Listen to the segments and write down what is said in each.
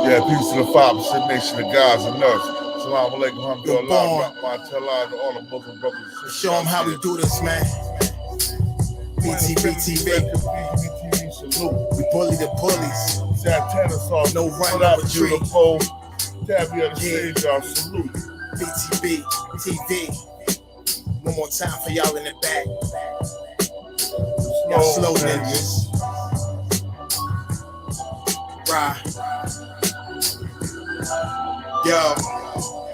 Yeah, peace to the 5% nation of guys and nuts. Salam alaikum, alhamdulillah, rahmatullah, to all the Muslim brothers and sisters. Show them how we do this, man. Btbtv. We bully the bullies. No run up retreat. Tabby of the stage, y'all salute. Btbtv. One more time for y'all in the back. Y'all slow ninjas. Right. Yo,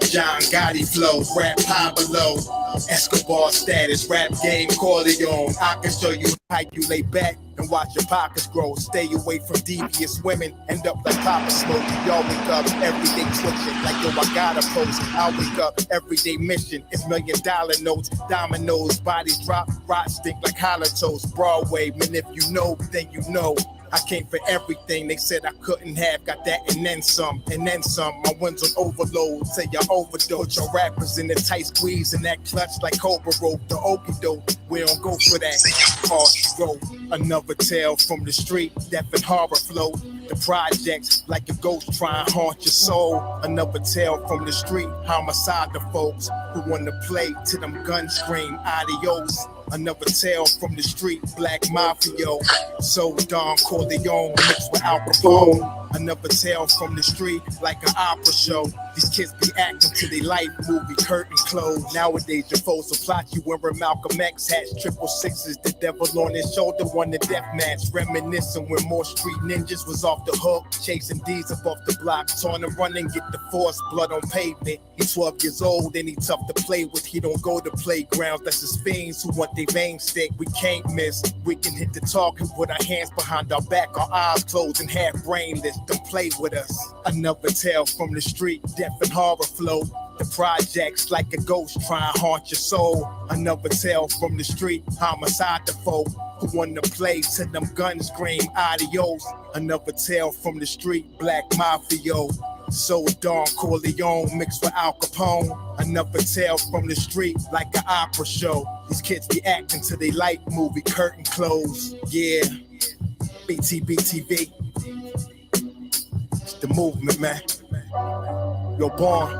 John Gotti flow, rap Pablo, Escobar status, rap game Corleone. I can show you how you lay back and watch your pockets grow. Stay away from devious women, end up like Papa Smoke. Y'all wake up every day twitching like yo, I got a post. I wake up everyday mission. It's $1 million notes, dominoes, bodies drop, rot stink like hollow toast. Broadway, man, if you know, then you know. I came for everything they said I couldn't have. Got that and then some, and then some. My ones on overload, say y'all overdose. Your rappers in the tight squeeze and that clutch like Cobra rope. The okie doke, we don't go for that. Harsh road, another tale from the street. Death and horror flow. The projects like a ghost try and haunt your soul. Another tale from the street. Homicide the folks who want to play till them guns scream adios. Another tale from the street, black mafia. So Don Corleone mixed with Al Capone. Another tale from the street, like an opera show. These kids be acting to their life movie, curtain closed. Nowadays, your foes will plot you wearing Malcolm X hats, 666, the devil on his shoulder, won the death match. Reminiscing when more street ninjas was off the hook, chasing D's up off the block, torn and running, get the force, blood on pavement. He's 12 years old and he tough to play with. He don't go to playgrounds, that's his fiends who want they veins stick. We can't miss, we can hit the talk and put our hands behind our back, our eyes closed and half brainless. Don't play with us. Another tale from the street, death and horror flow. The projects like a ghost try and haunt your soul. Another tale from the street, homicide the folk who want to play till them guns scream adios. Another tale from the street, black mafia. So Don Corleone mixed with Al Capone. Another tale from the street, like an opera show. These kids be acting till they like movie, curtain closed. Yeah, Btbtv. It's the movement, man. You're born.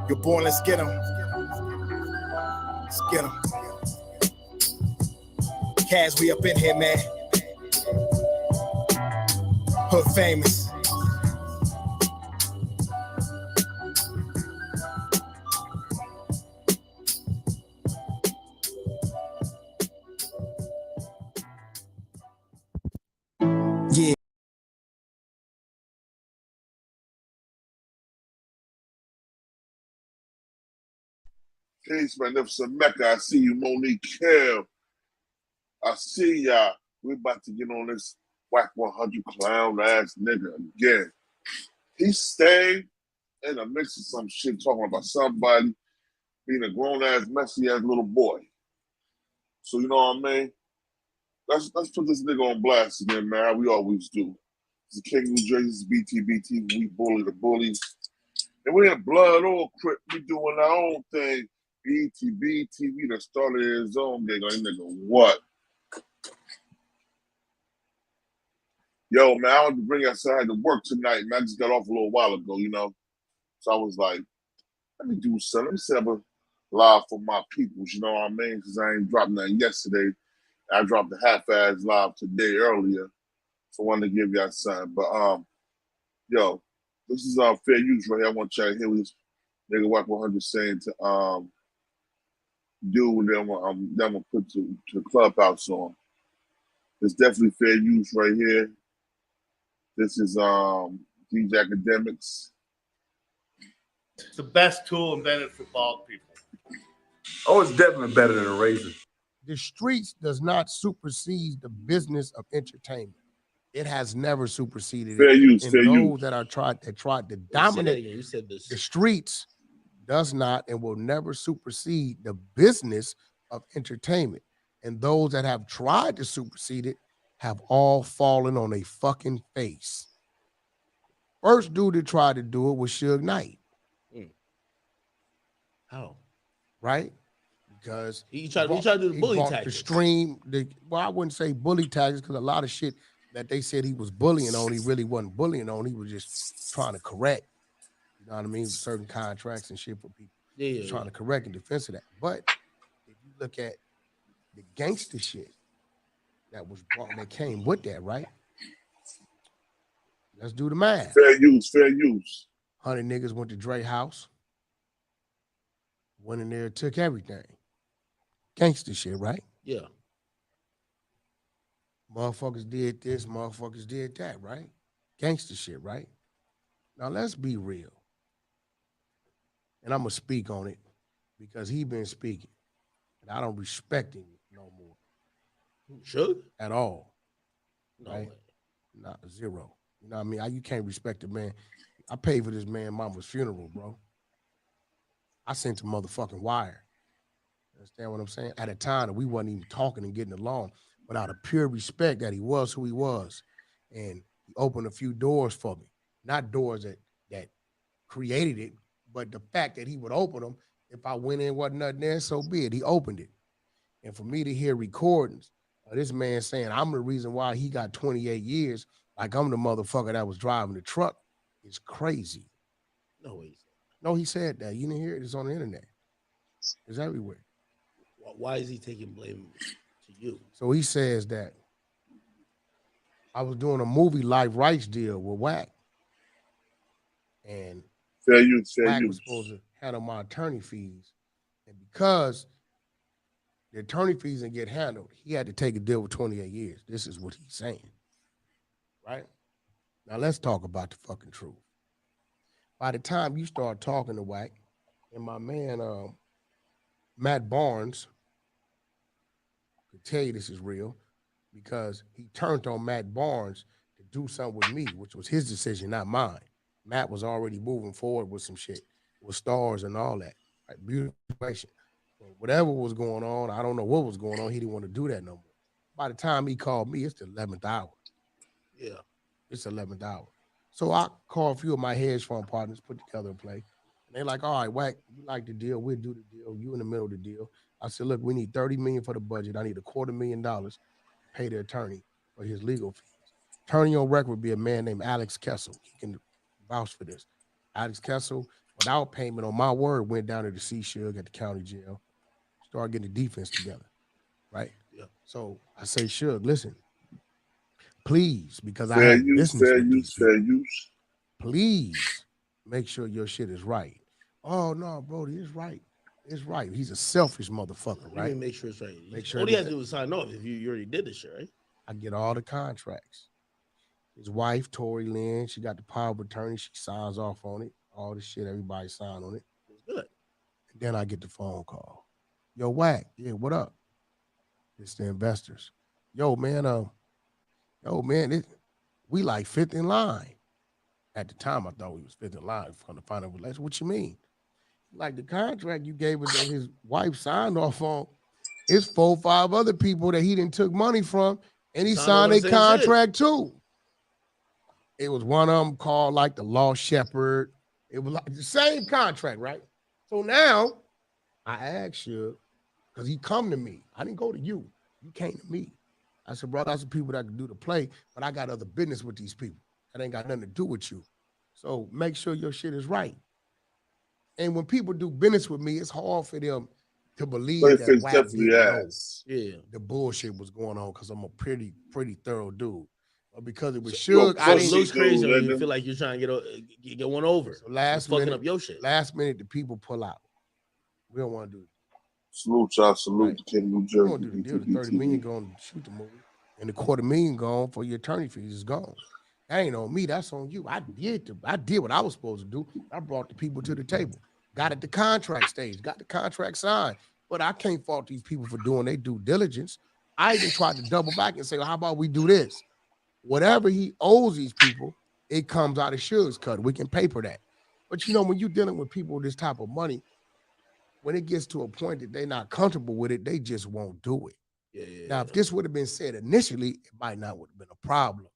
You're born, let's get 'em. Let's get 'em. Kaz, we up in here, man. Hood famous. Yeah. Peace, magnificent Mecca. I see you, Monique Hill. I see y'all. We're about to get on this Wack 100 clown ass nigga again. He stayed in the mix of some shit talking about somebody being a grown ass, messy ass little boy. So you know what I mean? Let's put this nigga on blast again, man. How we always do. It's the King of New Jersey, it's Btbtv. We bully the bullies. And we in blood or crip. We doing our own thing. Btbtv that started his own gig on nigga. What? Yo, man, I wanted to bring us. I had to work tonight, man. I just got off a little while ago, you know. So I was like, let me do something. Let me set up a live for my peoples, you know what I mean? Because I ain't dropped nothing yesterday. I dropped a half-ass live today earlier. So I wanted to give y'all something. But, yo, this is fair use right here. I want y'all to hear what this nigga Wack 100 saying to do, and then I'm gonna put to the clubhouse on. It's definitely fair use right here. This is DJ Academics. It's the best tool invented for bald people. Oh, it's definitely better than a razor. The streets does not supersede the business of entertainment. It has never superseded fair it. Use, and fair those use. that tried to dominate You said this. the streets does not and will never supersede the business of entertainment. And those that have tried to supersede it have all fallen on a fucking face. First dude that tried to do it was Suge Knight. How? Right? Because he tried to do the bully tactics. Well, I wouldn't say bully tactics because a lot of shit that they said he was bullying on, he really wasn't bullying on. He was just trying to correct, you know what I mean, certain contracts and shit for people. Yeah, He was trying to correct in defense of that. But if you look at the gangster shit that was brought, that came with that, right? Let's do the math. Fair use, fair use. 100 niggas went to Dre house, went in there, took everything. Gangster shit, right? Yeah. Motherfuckers did this, motherfuckers did that, right? Gangster shit, right? Now let's be real. And I'm gonna speak on it because he been speaking. And I don't respect him no more. Suge? At all. No right? way. Not zero. You know what I mean? You can't respect a man. I paid for this man mama's funeral, bro. I sent a motherfucking wire. Understand what I'm saying? At a time that we wasn't even talking and getting along, but out of pure respect that he was who he was. And he opened a few doors for me. Not doors that created it, but the fact that he would open them, if I went in, wasn't nothing there, so be it. He opened it. And for me to hear recordings of this man saying, I'm the reason why he got 28 years, like I'm the motherfucker that was driving the truck, is crazy. No way. No, he said that. You didn't hear it. It's on the internet. It's everywhere. Why is he taking blame to you? So he says that I was doing a movie life rights deal with Wack. And fair use, fair Wack use. was supposed to handle my attorney fees. And because the attorney fees didn't get handled, he had to take a deal with 28 years. This is what he's saying. Right? Now let's talk about the fucking truth. By the time you start talking to Wack, and my man Matt Barnes could tell you this is real, because he turned on Matt Barnes to do something with me, which was his decision, not mine. Matt was already moving forward with some shit, with stars and all that. Right? Beautiful situation. So whatever was going on, I don't know what was going on. He didn't want to do that no more. By the time he called me, it's the 11th hour. Yeah. It's the 11th hour. So I called a few of my hedge fund partners, put together a play. And they're like, all right, Wack, you like the deal, we'll do the deal. You in the middle of the deal. I said, look, we need $30 million for the budget. I need $250,000 to pay the attorney for his legal fees. Attorney on record would be a man named Alex Kessel. He can vouch for this. Alex Kessel, without payment, on my word, went down to the C Suge at the county jail, started getting the defense together, right? Yeah. So I say, Suge, listen, please, because fair I have use, business fair with use, these people, fair use. please make sure your shit is right. Oh, no, Brody, it's right. It's right. He's a selfish motherfucker, You right? mean make sure it's right. Make sure all he has to do is sign off if you already did this shit, right? I get all the contracts. His wife, Tori Lynn, she got the power of attorney. She signs off on it. All the shit, everybody signed on it. It's good. And then I get the phone call. Yo, Wack, yeah, what up? It's the investors. Yo, man, we like fifth in line. At the time, I thought we was fifth in line from the final relation. What you mean? Like the contract you gave us that his wife signed off on, it's 4 or 5 other people that he didn't took money from, and he signed a contract too. It was one of them called like the Lost Shepherd. It was like the same contract, right? So now I asked you, because he come to me. I didn't go to you. You came to me. I said, bro, I got some people that can do the play, but I got other business with these people. That ain't got nothing to do with you. So make sure your shit is right. And when people do business with me, it's hard for them to believe that Wack didn't know the bullshit was going on, because I'm a pretty thorough dude. But because it was Suge, I didn't. It looks crazy when you feel like you're trying to get one over. So last minute, fucking up your shit. Last minute, the people pull out. We don't want to do it. Salute y'all, salute the King New Jersey. We don't do the deal. The 30 million going to shoot the movie, and the $250,000 gone for your attorney fees is gone. That ain't on me. That's on you. I did what I was supposed to do. I brought the people to the table. Got at the contract stage. Got the contract signed. But I can't fault these people for doing their due diligence. I even tried to double back and say, well, how about we do this? Whatever he owes these people, it comes out of Suge's cut. We can pay for that. But you know, when you're dealing with people with this type of money, when it gets to a point that they're not comfortable with it, they just won't do it. Now, if this would have been said initially, it might not would have been a problem.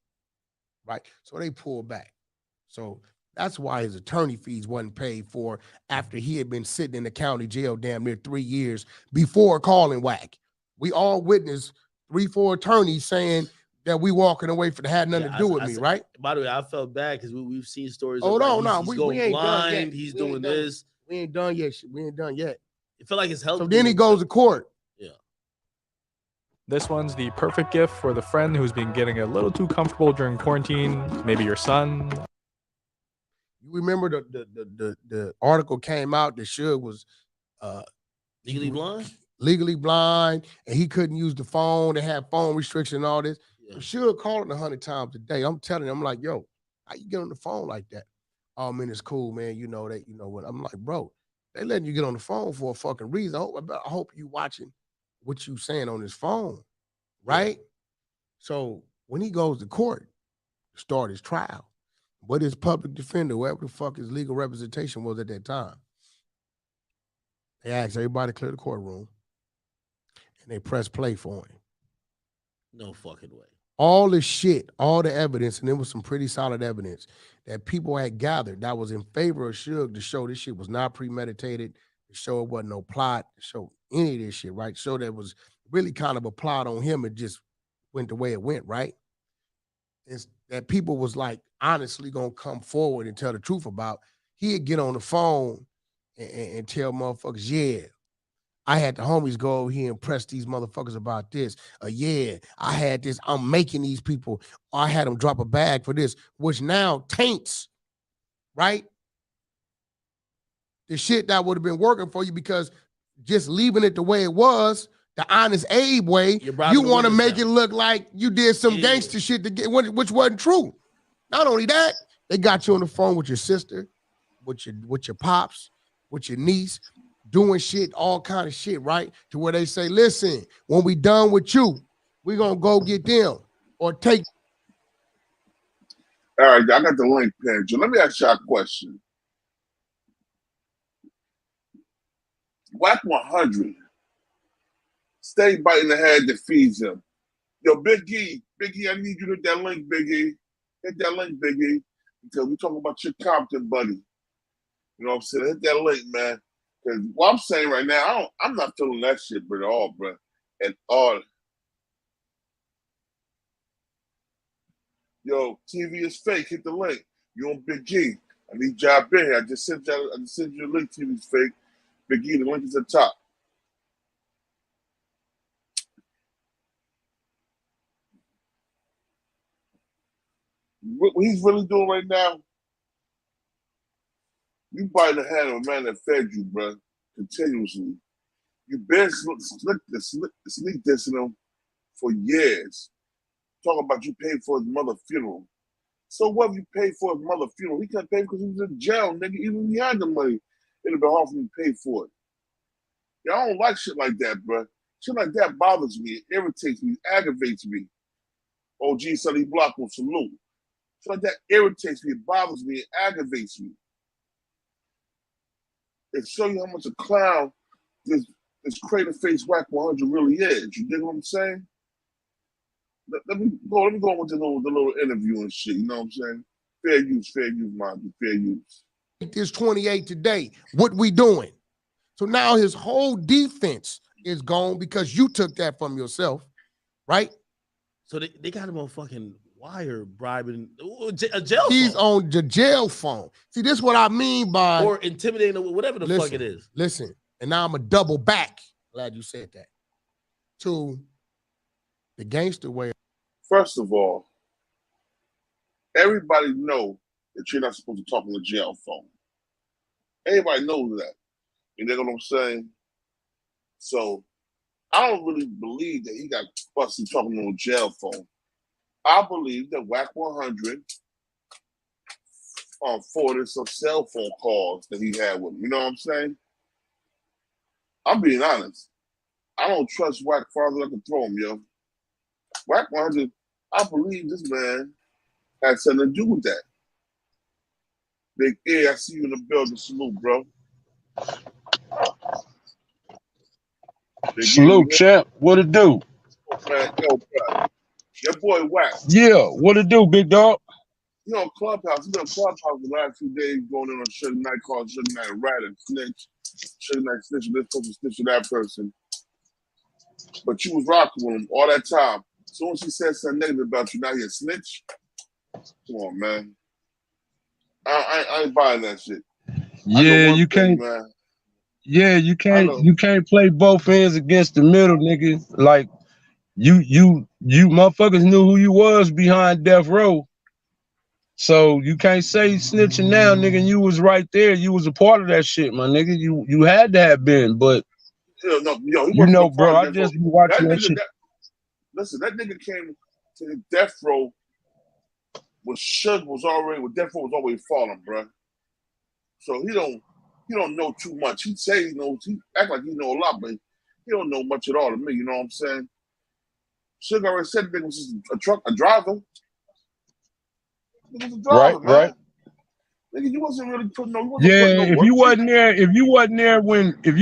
Right? So they pulled back. So that's why his attorney fees wasn't paid for after he had been sitting in the county jail damn near 3 years before calling Wack. We all witnessed 3-4 attorneys saying that we walking away for had nothing to do with me, right? By the way, I felt bad because we've seen stories. Oh, of no, he's we going ain't blind, done yet. he's doing this. We ain't done yet. We ain't done yet. It felt like his health. So then he goes to court. Yeah. This one's the perfect gift for the friend who's been getting a little too comfortable during quarantine. Maybe your son. You remember the article came out that Suge was legally blind? Legally blind, and he couldn't use the phone. They had phone restriction and all this. Yeah. Suge calling 100 times a day. I'm telling him, I'm like, yo, how you get on the phone like that? Oh, man, it's cool, man. You know that, you know what? I'm like, bro, they letting you get on the phone for a fucking reason. I hope you watching what you saying on his phone, right? Yeah. So when he goes to court, start his trial, what his public defender, whoever the fuck his legal representation was at that time, they asked everybody to clear the courtroom, and they press play for him. No fucking way. All the shit, all the evidence, and there was some pretty solid evidence that people had gathered that was in favor of Suge to show this shit was not premeditated, to show it wasn't no plot, to show any of this shit, right? So there was really kind of a plot on him. It just went the way it went, right? It's that people was like honestly gonna come forward and tell the truth about. He'd get on the phone and tell motherfuckers, yeah, I had the homies go over here and press these motherfuckers about this. Yeah, I had this. I'm making these people. I had them drop a bag for this, which now taints, right? The shit that would have been working for you, because just leaving it the way it was, the honest Abe way, you want to make it look like you did some gangster shit to get, which wasn't true. Not only that, they got you on the phone with your sister, with your pops, with your niece, doing shit, all kind of shit, right? To where they say, listen, when we done with you, we're going to go get them or take. All right, I got the link, Pedro. Let me ask you a question. Wack 100, stay biting the head that feeds him. Yo, Big E, I need you to hit that link, Big E. Hit that link, Big E. Because we talking about your Compton, buddy. You know what I'm saying? Hit that link, man. Because what I'm saying right now, I'm not feeling that shit, bro, at all, bro. At all. Yo, TV is fake. Hit the link. You on Big G. I need y'all in here. I just sent you a link. TV's fake. Big E, the link is at the top. What he's really doing right now, you biting the hand of a man that fed you, bro, continuously. You've been sneak dissing him for years. Talking about you paid for his mother's funeral. So what if you paid for his mother's funeral? He couldn't pay because he was in jail, nigga. Even if he had the money, it'd have been hard for him to pay for it. Yeah, I don't like shit like that, bro. Shit like that bothers me. It irritates me. It aggravates me. OG Sonny Block will salute. Shit like that irritates me. It bothers me. It aggravates me. It shows you how much a clown this crater face Wack 100 really is. You dig what I'm saying? Let me go with the little interview and shit. You know what I'm saying? Fair use, mind, fair use. This 28 today. What we doing? So now his whole defense is gone because you took that from yourself, right? So they got him on fucking wire bribing a jail He's phone. on the jail phone. See, this is what I mean by... Or intimidating, whatever the fuck it is. Listen, and now I'm a double back. Glad you said that. To the gangster way. First of all, everybody know that you're not supposed to talk on the jail phone. Everybody knows that. You know what I'm saying? So I don't really believe that he got busted talking on a jail phone. I believe that Wack 100 forwarded some cell phone calls that he had with him. You know what I'm saying? I'm being honest. I don't trust Wack farther than I can throw him, yo. Wack 100, I believe this man had something to do with that. Big A, I see you in the building. Salute, bro. Salute, champ. What it do? Man, yo, bro. Your boy Wack. Yeah, what it do, big dog? You know, Clubhouse. You been on Clubhouse the last few days going in on Suge Knight, called Suge Knight a rat and snitch. Suge Knight snitch this person, snitch that person. But you was rocking with him all that time. soon as she said something negative about you, now you're a snitch. Come on, man. I ain't buying that shit. Yeah, you can't. Man. Yeah, you can't play both ends against the middle, nigga. Like you motherfuckers knew who you was behind death row. So you can't say snitching now, nigga. You was right there. You was a part of that shit, my nigga. You had to have been, but you know, bro, I just be watching that shit. Listen, that nigga came to the death row when Suge was already, when death row was already falling, bro. So he don't know too much. He say he knows, he act like he know a lot, but he don't know much at all to me, you know what I'm saying? Suge already said the nigga was just a driver. He was a driver, man. Right. Nigga, you wasn't really putting no. If you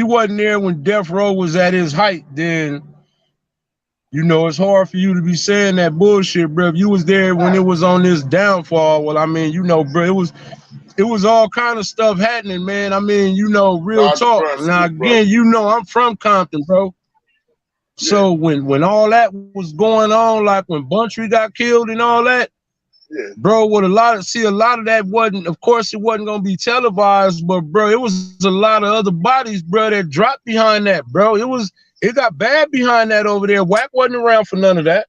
wasn't there when death row was at his height, then you know it's hard for you to be saying that bullshit, bro. If you was there when it was on this downfall, well, I mean, you know, bro, it was all kind of stuff happening, man. I mean, you know, real talk. Now again, you know, I'm from Compton, bro. So when all that was going on, like when Buntry got killed and all that, bro, what a lot of that wasn't, of course, it wasn't gonna be televised, but bro, it was a lot of other bodies, bro, that dropped behind that, bro. It got bad behind that over there. Wack wasn't around for none of that.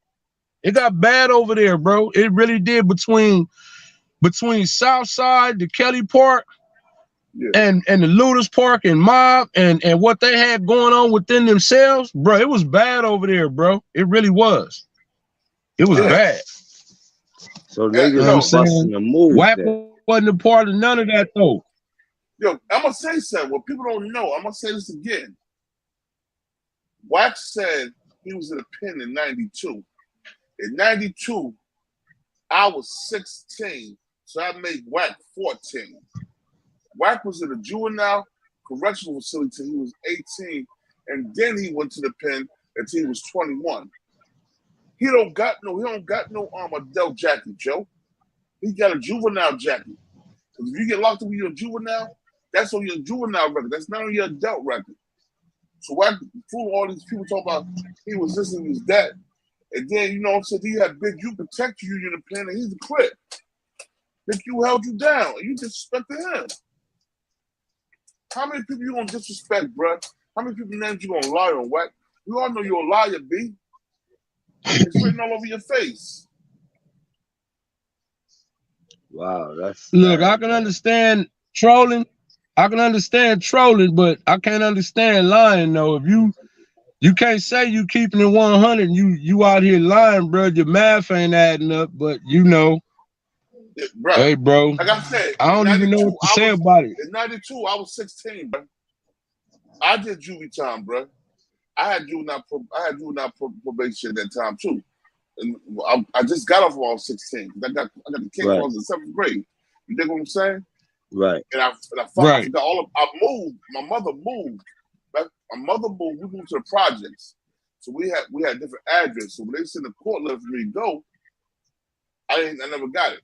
It got bad over there, bro. It really did between Southside, the Kelly Park, and the Looters Park and Mob and what they had going on within themselves, bro. It was bad over there, bro. It really was. It was bad. So niggas was busting a move. Wack wasn't a part of none of that though. Yo, I'm gonna say something. What people don't know, I'm gonna say this again. Wack said he was in a pen in 92. In 92, I was 16, so I made Wack 14. Wack was in a juvenile correctional facility till he was 18, and then he went to the pen until he was 21. He don't got no adult jacket, Joe. He got a juvenile jacket. If you get locked up with your juvenile, that's on your juvenile record. That's not on your adult record. So Wack fool all these people talking about he was this and he was that. And then, you know what I'm saying, he had Big U protect you in the pen, and he's a clip. Big U held you down, and you disrespected him. How many people you gonna disrespect, bro? How many people names you gonna lie on, Wack? We all know you're a liar, B. It's written all over your face. Wow, that's look. I can understand trolling. But I can't understand lying though. If you can't say you keeping it 100, you out here lying, bro. Your math ain't adding up. But you know, hey, bro. Like I said, I don't even know what to say about it. In 92, I was 16, bro. I did juvie time, bro. I had juvenile probation at that time too. And I just got off when I was 16. I got the case when I was in 7th grade. You dig what I'm saying? Right. And I forgot I moved. My mother moved. My mother moved. We moved to the projects. So we had different addresses. So when they sent the court letter for me to go, I never got it.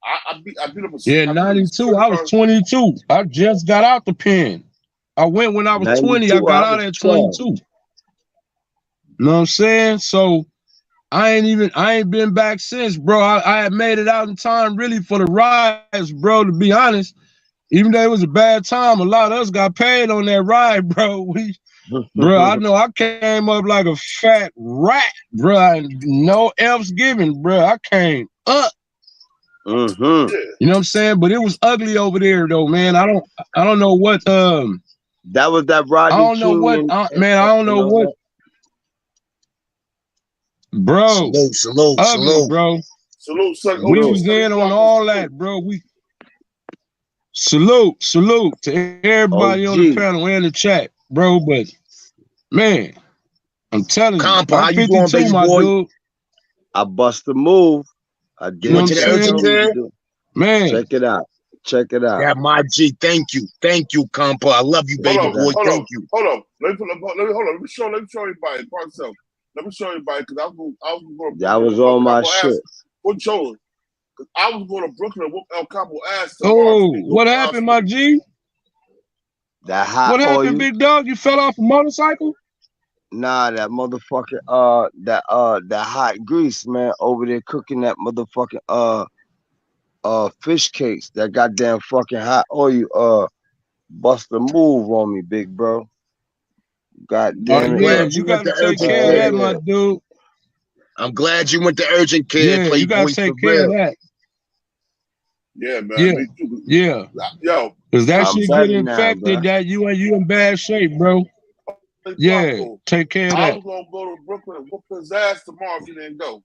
I beat up a 92. I was 22. I just got out the pen. I went when I was 20. I got out at 22. You know what I'm saying? So I ain't been back since, bro. I had made it out in time really for the riots, bro, to be honest. Even though it was a bad time, a lot of us got paid on that ride, bro. Bro, I know I came up like a fat rat, bro. No F's given, bro. I came up. You know what I'm saying? But it was ugly over there though, man. I don't know what that was that Rodney. I don't know what man, I don't know what. Bro, salute, bro. Salute, we was in on all that, bro. We salute to everybody on the panel and the chat, bro. But man, I'm telling you, I'm 52, my dude. I bust the move. I did. You know what I'm saying? Man, check it out. Yeah, my G, thank you, compa. I love you, baby boy. Thank you. Hold on. Let me show everybody. Let me show everybody because I was going to. That was all my shit. What Joe? Because I was going to Brooklyn and whoop El Capo ass. Oh, what happened, my G? That hot. What happened, big dog? You fell off a motorcycle? Nah, that motherfucking that hot grease, man, over there cooking that motherfucking fish cakes. That goddamn fucking hot oil bust a move on me, big bro. God Oh damn it. yeah, you gotta take care of that, my dude. I'm glad you went to urgent care, Yeah, you gotta Playboy, take for care of real. that. Yeah, man. Yeah, Me too. yeah. Yo, Cause that I'm shit better get now, infected, bro. that you in bad shape, bro. Yeah, Blanco, take care of I that. was gonna go to Brooklyn and whoop his ass tomorrow if he didn't go.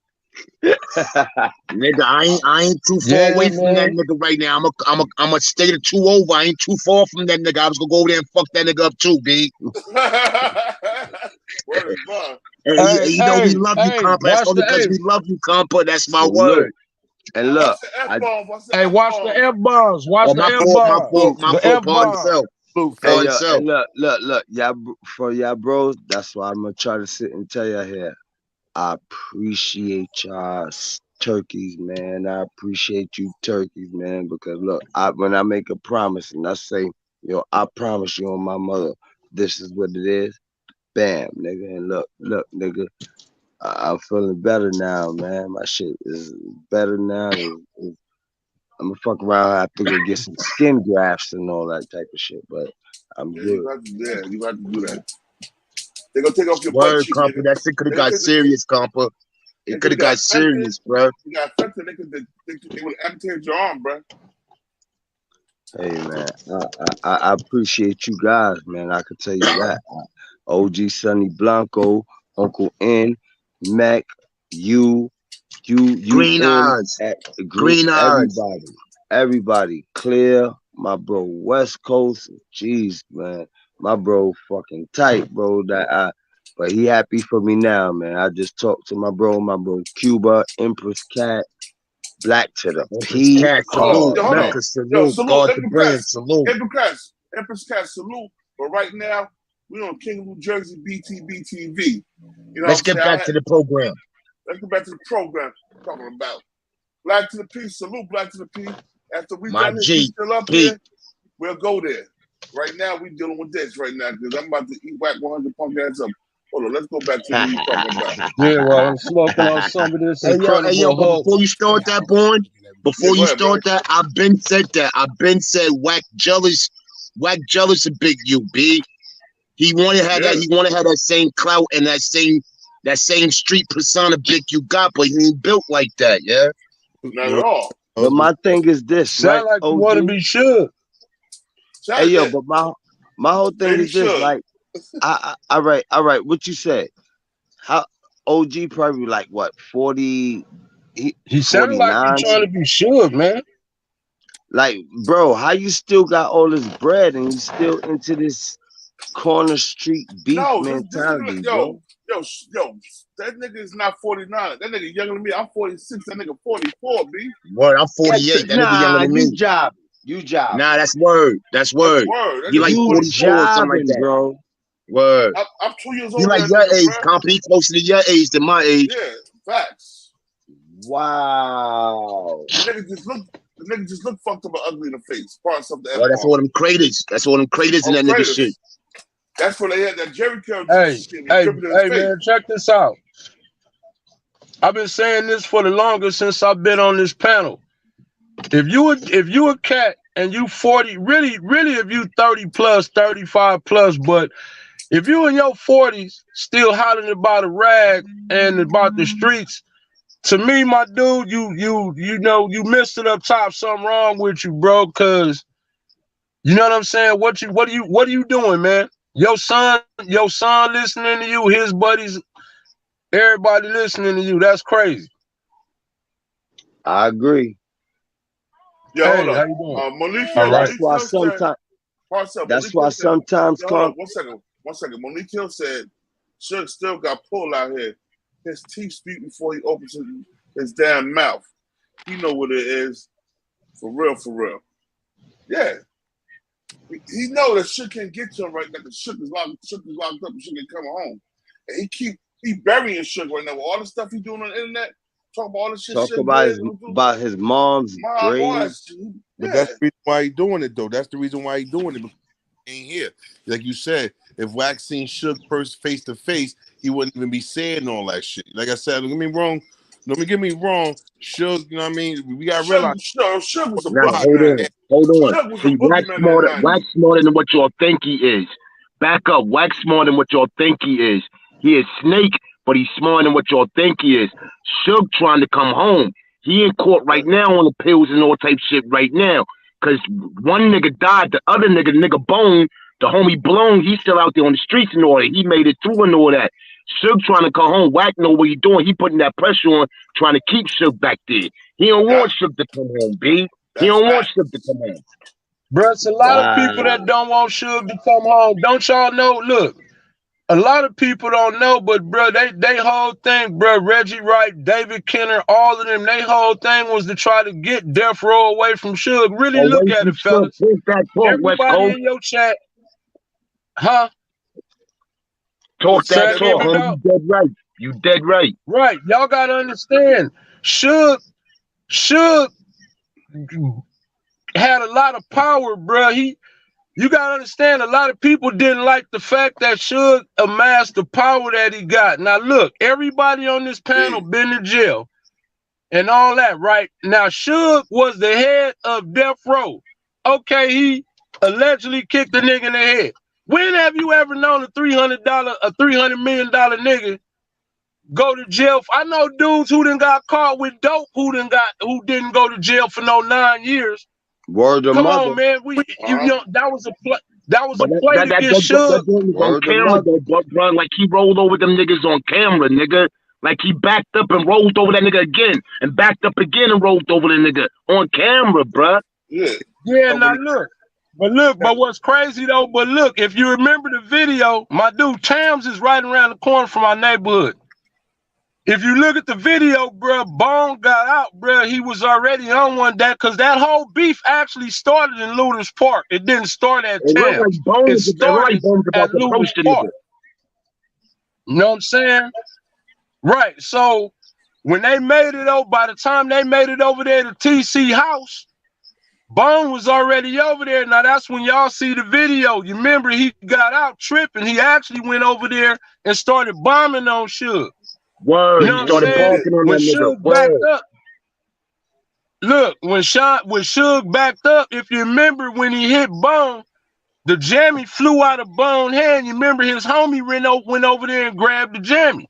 Nigga, I ain't too far Yeah, away from that man. nigga right now. I'm a state of 2 over. I ain't too far from that nigga. I was gonna go over there and fuck that nigga up too, B. Word is bond. Hey, you know we love you, compa. That's watch only because the we love you, compa. That's my So word. look, and look, watch the F-bombs. Watch Oh, the my F-bombs. fault, my The fault. Pardon F-bombs. self. hey, Pardon yo, self. and look, y'all, for y'all bros, that's why I'm gonna try to sit and tell y'all here. I appreciate y'all turkeys, man. I appreciate you turkeys, man, because look, when I make a promise and I say, yo, I promise you on my mother, this is what it is, bam, nigga, and look, nigga, I'm feeling better now, man. My shit is better now. I'm gonna fuck around. I have to go get some skin grafts and all that type of shit, but I'm good. You got to do that. They're gonna take off your butt Word, cheek, compa. nigga. That shit could have got serious, compa. It could have got serious, bro. You got affected. They would amputate your arm, bro. Hey man, I appreciate you guys, man. I could tell you that. OG Sonny Blanco, Uncle N, Mac, Green eyes. Green eyes. everybody, Clear, my bro West Coast, jeez man, my bro fucking tight, bro. But he happy for me now, man. I just talked to my bro Cuba, Empress Cat, Black to the P. Cat, salute, Mecca, salute, God the brand, salute. Empress Cat, salute. But right now, we on King of New Jersey, Btbtv. You know Let's get back to the program. Let's get back to the program we're talking about. Black to the P, salute Black to the P. After we My done this, G, we still up here, we'll go there. Right now, we dealing with this right now because I'm about to eat Wack 100 punk ass up. Hold on, let's go back to what we talking about. Yeah, well, I'm smoking on some of this incredible hey, yo, but before you start that, Born, I've been said that. I've been said Wack jealous of Big U, B. He wanted to have that. He wanted to have that same clout and that same street persona Big U got, but he ain't built like that, yeah. Not at all. But my thing is this, sound right? like you want to be Suge. Hey yo, but my whole thing is this, like, all right. What you said? How OG probably like what 40? He sounded like you trying to be Suge, man. Like, bro, how you still got all this bread and you still into this corner street beef mentality, bro? Yo, that nigga is not 49. That nigga younger than me. I'm 46. That nigga 44, B. Word, I'm 48. That nigga younger than me. You job. Nah, that's word. That's word. You like 44 or something like that, bro. Word. I'm 2 years old. You like your age, company closer to your age than my age. Yeah, facts. Wow. The nigga just look fucked up and ugly in the face. Parts of the Well, that's all them craters. That's all them craters in that nigga shit. That's where they had that Jerry Curl. Hey, man, check this out. I've been saying this for the longest since I've been on this panel. If you a cat and you 40, really if you 30 plus, 35 plus, but if you in your 40s still hollering about a rag and about the streets, to me, my dude, you know you missed it up top. Something wrong with you, bro. Cause you know what I'm saying. What are you doing, man? Your son listening to you. His buddies, everybody listening to you. That's crazy. I agree. Yeah, hey, hold how on. you doing? Monique, that's why sometimes. That's why sometimes. Hold on, 1 second. Monique Hill said, Suge still got pulled out here. His teeth speak before he opens his damn mouth. He know what it is. For real. Yeah. He know that shit can't get to him right now. The shit is locked up and shit can come home. And he burying shit right now with all the stuff he doing on the internet. Talk about all the shit. Talk about his mom's grades. But that's the reason why he doing it, though. That's the reason why he doing it. Ain't here, like you said. if Wack seen Suge first face to face, he wouldn't even be saying all that shit. Like I said, don't get me wrong. Don't get me wrong. Suge, you know what I mean? We got to realize. Suge was a Now, boogeyman. hold on. Suge was See, a boogeyman in the 90s. Wack smarter than what y'all think he is. Back up. Wack smarter than what y'all think he is. He is Snake, but he's smarter than what y'all think he is. Suge trying to come home. He in court right now on the pills and all type shit right now. Cause one nigga died, the other nigga Bone, the homie Blown, he's still out there on the streets and all that. He made it through and all that. Suge trying to come home. Wack know what he doing. He putting that pressure on, trying to keep Suge back there. He don't want Suge to come home, B. He don't want Suge to come home. Bro, it's a lot of people that don't want Suge to come home. Don't y'all know? Look, a lot of people don't know, but bro, they whole thing, bro, Reggie Wright, David Kenner, all of them, they whole thing was to try to get Death Row away from Suge. Really look at it, fellas. Everybody in your chat, huh? Talk that talk, homie. You dead right. You dead right. Right. Y'all gotta understand. Suge had a lot of power, bro. You gotta understand, a lot of people didn't like the fact that Suge amassed the power that he got. Now look, everybody on this panel been to jail and all that, right? Now Suge was the head of Death Row. Okay, he allegedly kicked the nigga in the head. When have you ever known a $300 million nigga go to jail? I know dudes who done got caught with dope who didn't go to jail for no 9 years. Word of Come mother. on, man. That was a play to get Suge. On camera, though, bro, like he rolled over them niggas on camera, nigga. Like he backed up and rolled over that nigga again, and backed up again and rolled over the nigga on camera, bro. Yeah. Now look, but what's crazy though? But look, if you remember the video, my dude Tams is right around the corner from our neighborhood. If you look at the video, bro, Bone got out, bro. He was already on one because that whole beef actually started in Luthers Park. It didn't start at Tams. It started at Luthers Park. You know what I'm saying? Right. So when they made it over, by the time they made it over there to TC house, Bone was already over there. Now that's when y'all see the video. You remember he got out tripping. He actually went over there and started bombing on Suge. Word, you know what I'm saying? When Suge backed up, look, when Suge backed up, if you remember when he hit Bone, the jammy flew out of Bone's hand. You remember his homie went over there and grabbed the jammy.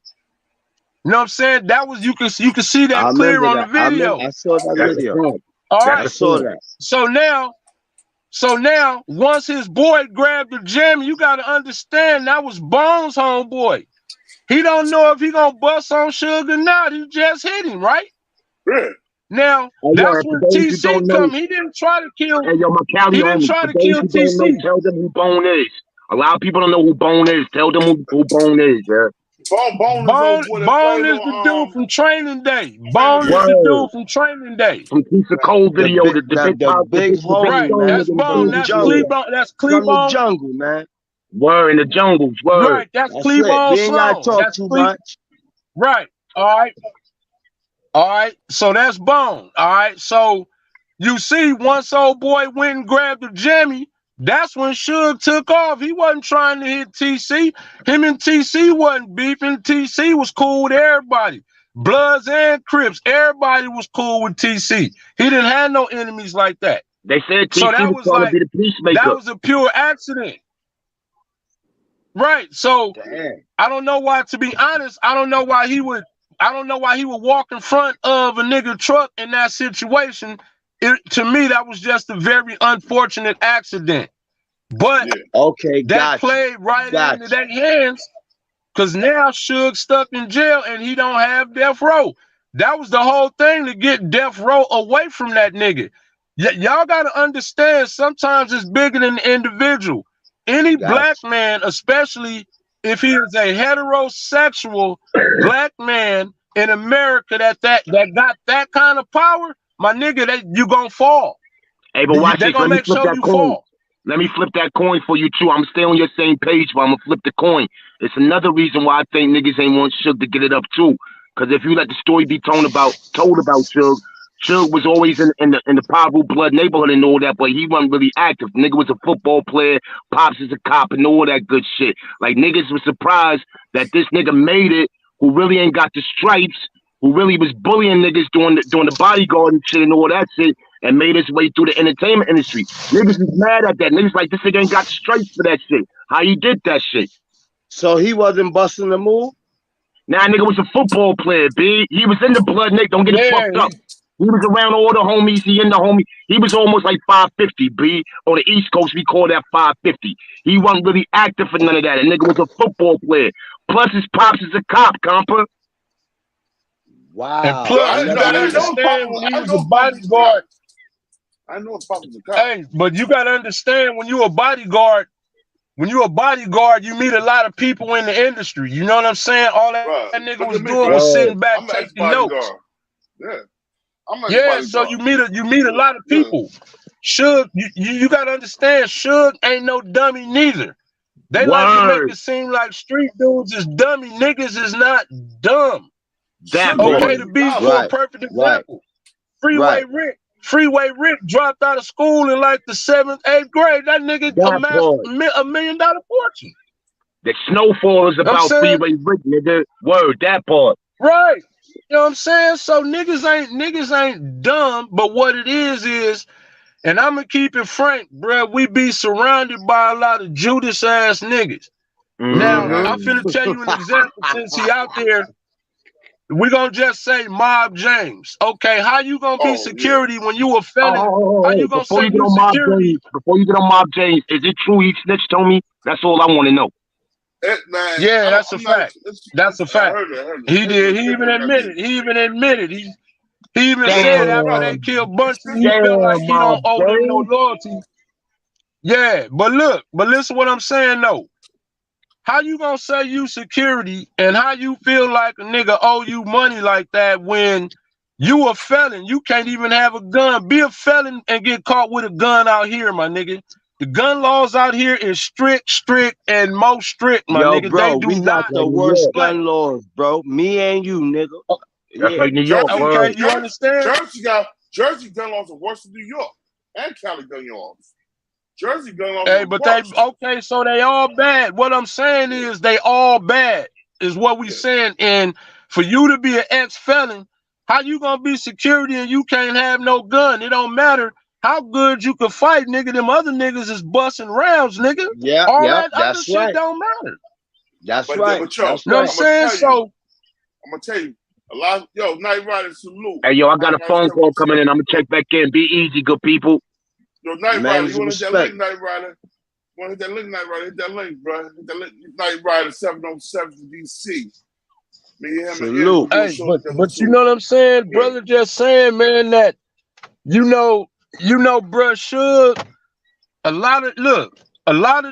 You know what I'm saying? That was you can see that clear on the video. I saw that video. All right. I saw that. So now, once his boy grabbed the jammy, you got to understand that was Bone's homeboy. He don't know if he gonna bust on Suge or not. He just hit him, right? Yeah. Now that's when TC come. He didn't try to kill. Hey, yo, he didn't try to kill TC. Tell them who Bone is. A lot of people don't know who Bone is. Tell them who Bone is, yeah. Bone is the dude from Training Day. Bone is the dude from Training Day. From Piece of Cold video, the big homie, right? Man. That's Bone. That's Cleveland. That's Cleveland. From the jungle, man. Word in the jungles. Word. Right. That's Cleveland. We ain't gotta talk too much. Right. All right. So that's Bone. All right. So you see, once old boy went and grabbed the jammy, that's when Suge took off. He wasn't trying to hit TC. Him and TC wasn't beefing. TC was cool with everybody. Bloods and Crips. Everybody was cool with TC. He didn't have no enemies like that. They said TC was trying to be the peacemaker. That was a pure accident. Right. So I don't know why, to be honest, I don't know why he would walk in front of a nigga truck in that situation. To me, that was just a very unfortunate accident. But that played right into their hands, because now Suge stuck in jail and he don't have Death Row. That was the whole thing, to get Death Row away from that nigga. Y'all got to understand, sometimes it's bigger than the individual. Any black man, especially if he is a heterosexual black man in America that got that kind of power, my nigga, you gonna fall. Hey, but watch this. Let me flip that coin. Let me flip that coin for you too. I'm staying on your same page, but I'm gonna flip the coin. It's another reason why I think niggas ain't want Suge to get it up too. Because if you let the story be told about Suge, Suge was always in the Pablo Blood neighborhood and all that, but he wasn't really active. Nigga was a football player, Pops is a cop, and all that good shit. Like, niggas was surprised that this nigga made it, who really ain't got the stripes, who really was bullying niggas doing the bodyguard and shit and all that shit, and made his way through the entertainment industry. Niggas was mad at that. Niggas like, this nigga ain't got the stripes for that shit. How he did that shit? So he wasn't busting the move? Nah, nigga was a football player, B. He was in the blood, Nick. Don't get it fucked up. He was around all the homies. He in the homie. He was almost like 550, B. On the East Coast, we call that 550. He wasn't really active for none of that. A nigga was a football player. Plus, his pops is a cop, compa. Wow. And plus, you gotta understand when he was a bodyguard. I know his pops was a cop. Hey, but you gotta understand when you're a bodyguard, you meet a lot of people in the industry. You know what I'm saying? All that nigga was doing was sitting back taking notes. Yeah. Yeah, so you meet a lot of people. Suge, you gotta understand, Suge ain't no dummy neither. They like to make it seem like street dudes is dummy. Niggas is not dumb. Okay, to be for a perfect example. Freeway Rick dropped out of school in like the 7th, 8th grade. That nigga amassed $1 million fortune. The Snowfall is about Freeway Rick, nigga. Word, that part. Right. You know what I'm saying? So niggas ain't dumb, but what it is, and I'm gonna keep it frank, bruh, we be surrounded by a lot of Judas ass niggas. Now, I'm finna tell you an example since he out there. We're gonna just say Mob James. Okay, how you gonna be security when you a felon? How you gonna say you security? Before you get on Mob James, is it true he snitched on me? That's all I want to know. Man, yeah, that's a fact. That's a fact. He did. He even admitted. He even said after they killed Bunty, he felt like he don't owe them no loyalty. Yeah, but listen what I'm saying though. How you gonna say you security and how you feel like a nigga owe you money like that when you a felon? You can't even have a gun. Be a felon and get caught with a gun out here, my nigga. The gun laws out here is strict, and most strict, my nigga. Bro, they do we got the worst gun laws, bro. Me and you, nigga. That's like New York. Okay, you understand? Jersey gun laws are worse than New York and Cali gun laws. Jersey gun laws. Hey, but worse. So they all bad. What I'm saying is they all bad, is what we saying. And for you to be an ex-felon, how you gonna be security and you can't have no gun? It don't matter how good you can fight, nigga. Them other niggas is busting rounds, nigga. Yeah, all that other shit don't matter. That's right. You know what I'm saying? So I'm gonna tell you, a lot. Yo, Night Rider, salute. Hey, yo, I got a phone call coming in. I'm gonna check back in. Be easy, good people. Yo, Night Rider, you wanna hit that link, Night Rider? You wanna hit that link, Night Rider? Hit that link, bro. Hit that link, Night Rider 707 DC. Me and him. Salute. Hey, but you know what I'm saying, brother? Just saying, man, that you know, bruh, Suge, a lot of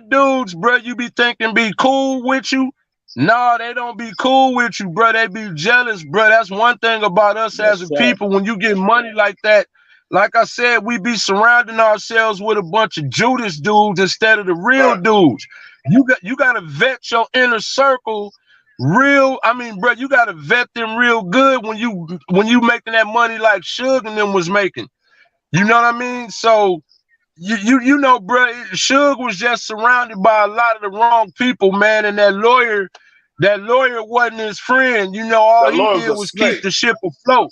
dudes, bruh, you be thinking be cool with you. Nah, they don't be cool with you, bruh. They be jealous, bruh. That's one thing about us as a people. When you get money like that, like I said, we be surrounding ourselves with a bunch of Judas dudes instead of the real dudes. You gotta vet your inner circle real. I mean, bro, you gotta vet them real good when you making that money like Suge and them was making. You know what I mean? So you know, bro, Suge was just surrounded by a lot of the wrong people, man, and that lawyer wasn't his friend. You know, all he did was keep the ship afloat.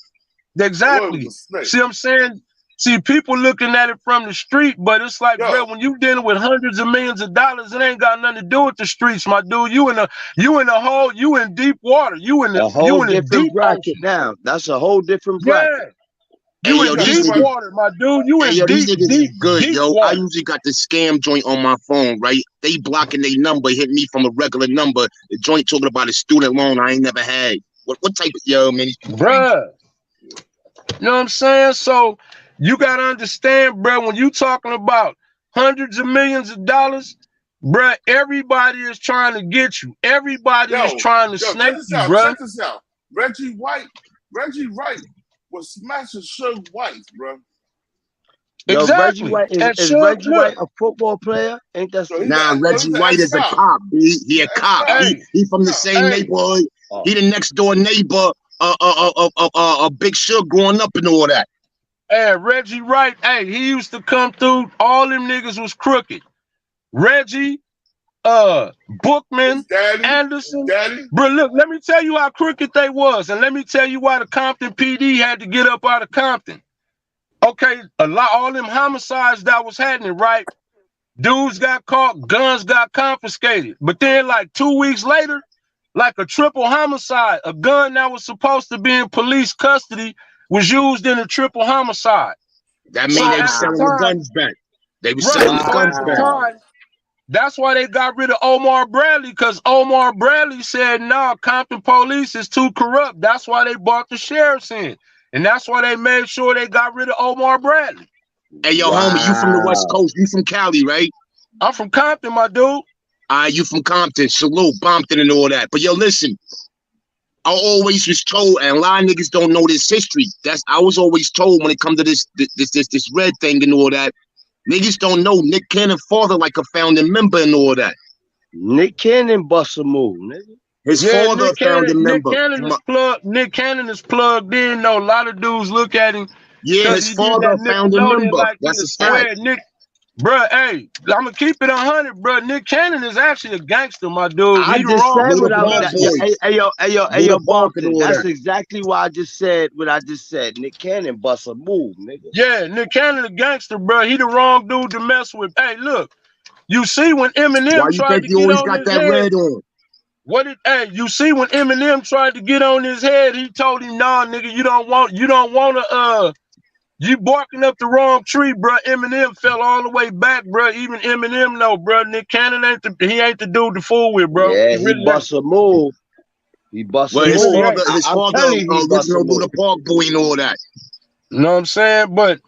Exactly. See what I'm saying? See, people looking at it from the street, but it's like, bro, when you dealing with hundreds of millions of dollars, it ain't got nothing to do with the streets, my dude. You in deep water. You in a deep bracket now. That's a whole different bracket. Yeah. You in deep water, my dude. You in deep good, yo. water. I usually got the scam joint on my phone, right? They blocking their number, hit me from a regular number. The joint talking about a student loan I ain't never had. What type of man? Bruh. You know what I'm saying? So you gotta understand, bro, when you talking about hundreds of millions of dollars, bro, everybody is trying to get you. Everybody is trying to snake you, bro. Check this out. Reggie Wright was smashing Suge White, bro. Exactly. Is Reggie White a football player? Ain't that Reggie White is a cop. He a cop. He from the same neighborhood. He the next door neighbor. A Big Suge growing up and all that. Hey, Reggie Wright, hey, he used to come through. All them niggas was crooked. Reggie, Bookman, Anderson. Bro, look, let me tell you how crooked they was, and let me tell you why the Compton PD had to get up out of Compton. Okay, all them homicides that was happening, right? Dudes got caught, guns got confiscated. But then like 2 weeks later, like a triple homicide, a gun that was supposed to be in police custody was used in a triple homicide. That means they were selling the guns back. They were selling the guns back. That's why they got rid of Omar Bradley, because Omar Bradley said, no, Compton police is too corrupt. That's why they brought the sheriffs in. And that's why they made sure they got rid of Omar Bradley. Hey, yo, homie, you from the West Coast. You from Cali, right? I'm from Compton, my dude. You from Compton. Salute, Bompton and all that. But yo, listen, I always was told, and a lot of niggas don't know this history. I was always told when it comes to this red thing and all that, niggas don't know Nick Cannon's father like a founding member and all that. Nick Cannon bust a move, nigga. His father founding member. Nick Cannon is plugged in, though. A lot of dudes look at him. Yeah, his father founding member. Like that's a fact. Bruh, hey, I'm gonna keep it 100, bruh. Nick Cannon is actually a gangster, my dude. I just said what I was. Hey, yo, Barkin, that's exactly why I just said what I just said. Nick Cannon bust a move, nigga. Yeah, Nick Cannon a gangster, bruh. He the wrong dude to mess with. Hey, look, you see when Eminem tried to get on his head. You see when Eminem tried to get on his head, he told him, nah, nigga, you don't want to you barking up the wrong tree, bro. Eminem fell all the way back, bro. Even Eminem know, bro. Nick Cannon ain't the dude to fool with, bro. Yeah, he bust a move. He bust a move. His father original do the Park Boy and all that. You know what I'm saying? But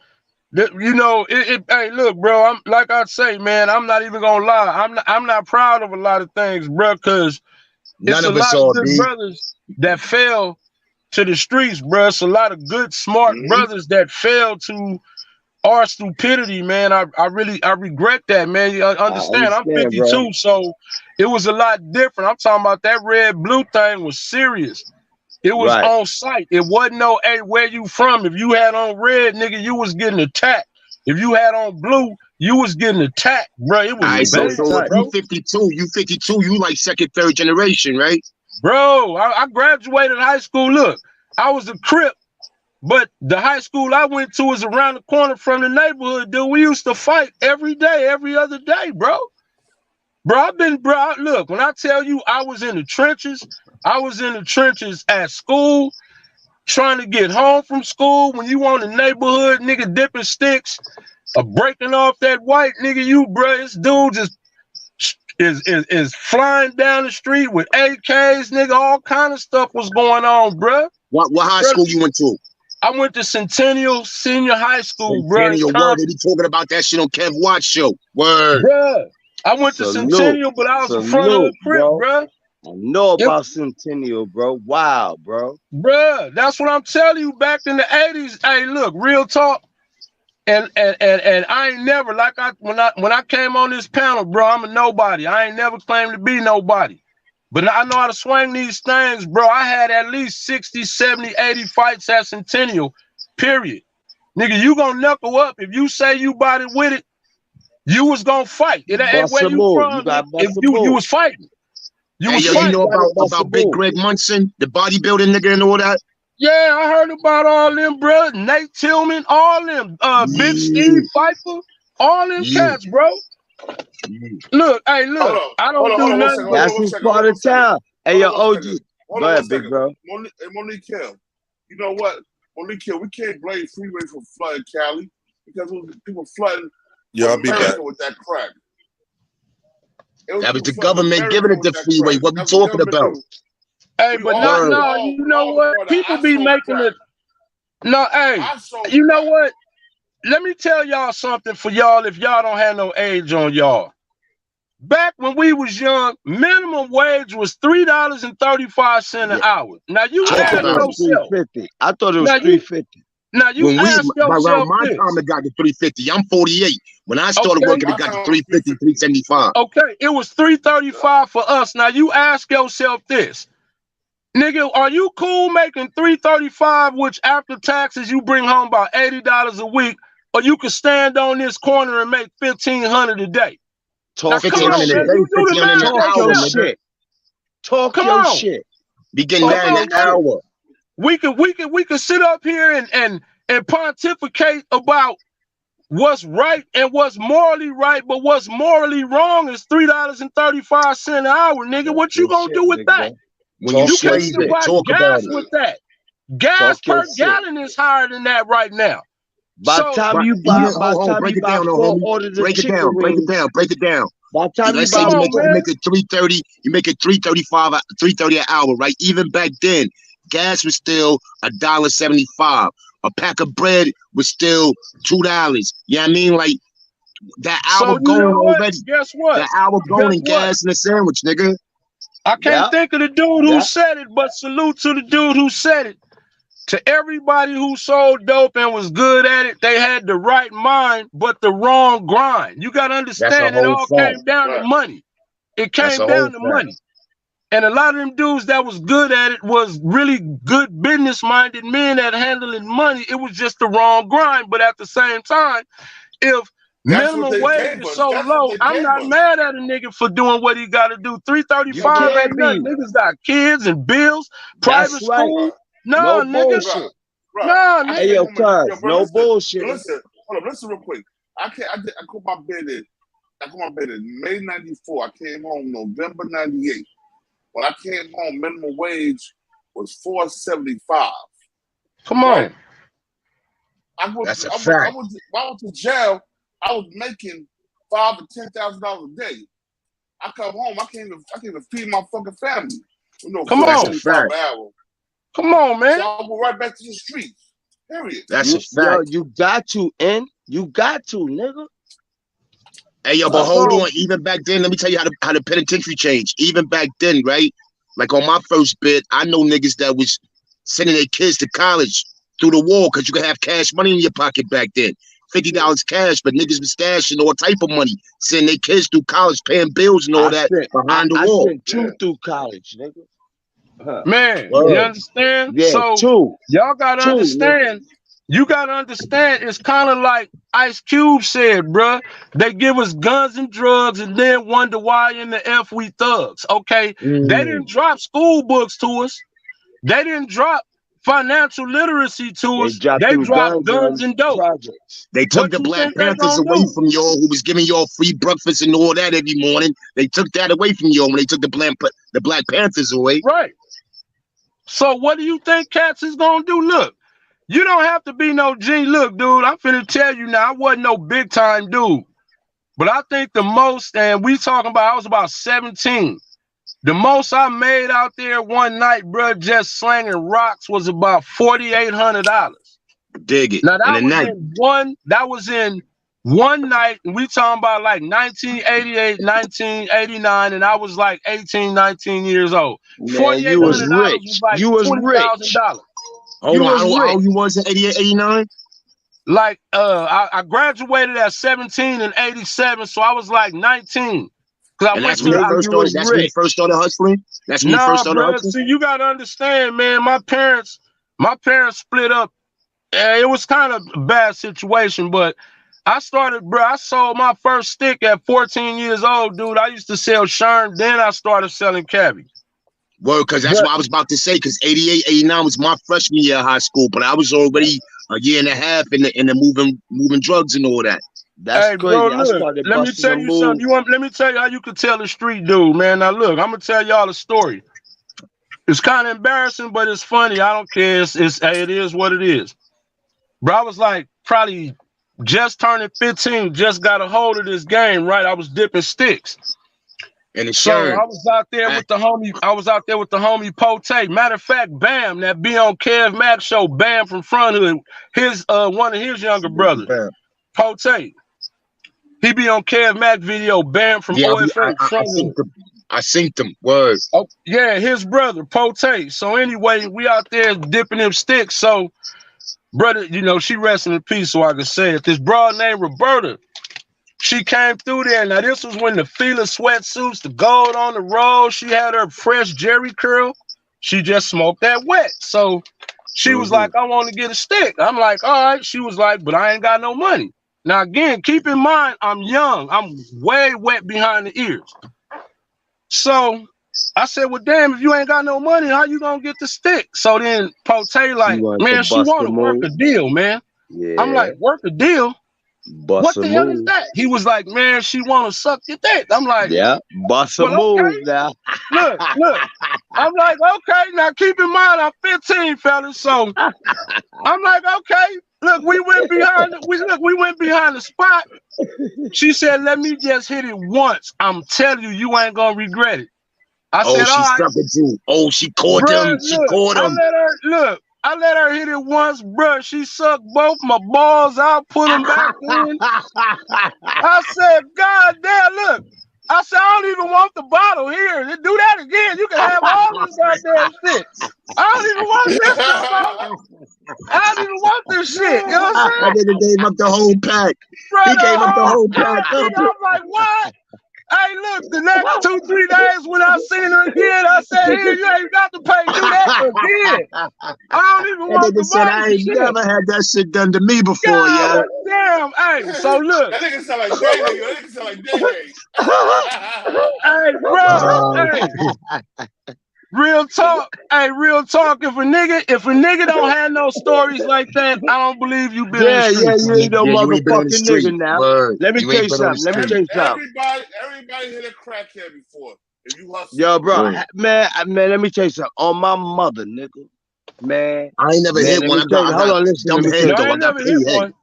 you know, hey, look, bro. I'm like I say, man. I'm not even gonna lie. I'm not proud of a lot of things, bro, because it's a lot of good brothers that fell to the streets, bro. It's a lot of good, smart brothers that fell to our stupidity, man. I regret that, man. You understand? I'm 52, bro. So it was a lot different. I'm talking about that red blue thing was serious. It was on site. It wasn't no, hey, where you from? If you had on red, nigga, you was getting attacked. If you had on blue, you was getting attacked, bro. It was so you 52, you like second, third generation, right? Bro, I graduated high school. Look, I was a Crip, but the high school I went to was around the corner from the neighborhood, dude. We used to fight every day, every other day, bro. Look, when I tell you I was in the trenches at school, trying to get home from school. When you on the neighborhood, nigga dipping sticks, or breaking off that white nigga, this dude just is flying down the street with AKs, nigga. All kind of stuff was going on, bro. What high school you went to? I went to Centennial Senior High School, bro. Centennial, word. They be talking about that shit on Kev Watts show. Word. Bruh. I went to Centennial, but I was in front of the Crip, bro. I know about Centennial, bro. Wow, bro. Bruh, that's what I'm telling you. Back in the 80s, hey, look, real talk. And I ain't never, when I came on this panel, bro, I'm a nobody. I ain't never claimed to be nobody. But I know how to swing these things, bro. I had at least 60, 70, 80 fights at Centennial, period. Nigga, you gonna knuckle up. If you say you body with it, you was gonna fight. It ain't where you from. You was fighting. You know about Big Greg Munson, the bodybuilding nigga and all that? Yeah, I heard about all them, bro. Nate Tillman, all them. Big Steve Pfeiffer, all them cats, bro. Look, hey, look. I don't do nothing. That's his part of town. Hey, yo, OG. Go ahead, big bro. Monique Hill. You know what? Monique Hill, we can't blame Freeway for flooding Cali because people flooding I'll be back with that crack. That was the government giving it to Freeway. What we talking about? Hey, but no, you know what? People be making it. No, hey, you know what? Let me tell y'all something for y'all if y'all don't have no age on y'all. Back when we was young, minimum wage was $3.35 an hour. Now you ask yourself. I thought it was $3.50. Now you ask yourself around my time it got to $3.50. I'm 48. When I started working, it got to $3.50, $3.75. Okay, it was $3.35 for us. Now you ask yourself this. Nigga, are you cool making $335, which after taxes you bring home about $80 a week, or you can stand on this corner and make $1,500 a day? Talk now, come on, man. You do the math Talk your yourself. shit. Talk Come your on. shit. Be getting mad in an hour. We could sit up here and pontificate about what's right and what's morally right, but what's morally wrong is $3.35 an hour, nigga. What you gonna do with that? When you can't slave even it, buy talk gas about it. with that. Gas Talk your per shit. gallon is higher than that right now. By the time you buy, break it down, homie. Break it down, break it down, break it down. By the time let's say you make it $3.30, you make it $3.35, $3.30 an hour, right? Even back then, gas was still $1.75. A pack of bread was still $2. You know what I mean? Like that hour going already. Guess what? That hour going in gas and a sandwich, nigga. I can't think of the dude who said it, but salute to the dude who said it. To everybody who sold dope and was good at it, they had the right mind, but the wrong grind. You got to understand, it all came down to money. It came down to money. And a lot of them dudes that was good at it was really good business-minded men that handling money. It was just the wrong grind. But at the same time, if minimum wage is so low, I'm not mad at a nigga for doing what he got to do. $3.35 ain't nothing. Niggas got kids and bills, private school. No, nigga. No, nigga. Hey, yo, cuz, no bullshit. Listen, hold on, listen real quick. I caught my bed in May 94. I came home November 98. When I came home, minimum wage was $4.75. Come on. Right? That's a fact. When I went to jail, I was making $5,000 to $10,000 a day. I come home, I can't even feed my fucking family. You know, come on, an hour. Come on, man. So I go right back to the streets. Period. That's a fact. Yo, you got to, you got to, nigga. Hey, yo, but hold on. Even back then, let me tell you how the penitentiary changed. Even back then, right? Like on my first bit, I know niggas that was sending their kids to college through the wall because you could have cash money in your pocket back then. $50 cash, but niggas was stashing all type of money, sending their kids through college, paying bills and all that behind the wall. I sent two through college, nigga. Man, you understand? Yeah, so y'all gotta understand. You gotta understand. It's kind of like Ice Cube said, bruh. They give us guns and drugs, and then wonder why in the F we thugs. Okay, they didn't drop school books to us. They didn't drop financial literacy to us. They dropped guns and dope. They took the Black Panthers away from y'all, who was giving y'all free breakfast and all that every morning. They took that away from y'all when they took the Black Panthers away. Right. So what do you think cats is gonna do? Look, you don't have to be no G. Look, dude, I'm finna tell you now, I wasn't no big time dude. But I think the most, and we talking about, I was about 17. The most I made out there one night, bro, just slanging rocks was about $4,800. Dig it. Now that was in one night, and we talking about like 1988, 1989, and I was like 18, 19 years old. You was rich. Was like you was rich. Hold on, how old you was in 88, 89? Like I graduated at 17 and 87, so I was like 19. And that's when you first started hustling? That's when you first started hustling? See, you gotta understand, man, my parents split up. It was kind of a bad situation, but I sold my first stick at 14 years old, dude. I used to sell Sherm, then I started selling cabbage. Well, because that's what I was about to say, because 88, 89 was my freshman year of high school, but I was already a year and a half in the moving drugs and all that. That's crazy. Bro, look, let me tell you something. Let me tell you how you could tell a street dude, man. Now look, I'm gonna tell y'all a story. It's kind of embarrassing, but it's funny. I don't care. It is what it is. Bro, I was like probably just turning 15, just got a hold of this game, right? I was dipping sticks. And so I was out there with the homie Pote. Matter of fact, Bam, that be on Kev Mack show, Bam from Front Hood, one of his younger brothers, Pote. He be on Kev Mack video, Bam from OFA. I synced them. Words. Oh, yeah, his brother, Pote. So anyway, we out there dipping them sticks. So, brother, you know, she resting in peace, so I can say it. This broad named Roberta, she came through there. Now, this was when the Fila sweatsuits, the gold on the road. She had her fresh Jerry curl. She just smoked that wet. So she was like, I want to get a stick. I'm like, all right. She was like, but I ain't got no money. Now, again, keep in mind, I'm young. I'm way wet behind the ears. So I said, well, damn, if you ain't got no money, how you gonna get the stick? So then Pote like, man, she want to work a deal, man. Yeah. I'm like, work a deal? What the hell is that? He was like, man, she want to suck your dick. I'm like, yeah, bust a move now. Look. I'm like, okay, now keep in mind, I'm 15, fellas. So I'm like, okay, look, we went behind the spot. She said, let me just hit it once. I'm telling you, you ain't gonna regret it. I said, she stuck it too. Oh, she caught him. She caught him. I let her hit it once, bro. She sucked both my balls out, put them back in. I said, God damn, look. I said, I don't even want the bottle here. Do that again. You can have all this goddamn shit. I don't even want this shit. I don't even want this shit. You know what I'm saying? That nigga gave up the whole pack. He gave up the whole pack. I'm like, what? Hey, look, the next 2-3 days when I seen her again, I said, here, you ain't got to pay, do that again. I don't even want the said, I ain't never had that shit done to me before, yeah. Damn, hey, so look. That nigga sound like Day. That nigga sound like Day. Hey, bro, hey. Real talk. Hey, real talk. If a nigga don't have no stories like that, I don't believe you been in the street. You ain't no motherfucking nigga now. Let me tell you something. Everybody hit a crackhead before. If you hustle. Yo, bro, man, let me tell you something. On my mother, nigga. Man. I ain't never hit one. Hold on, listen. I ain't never hit one.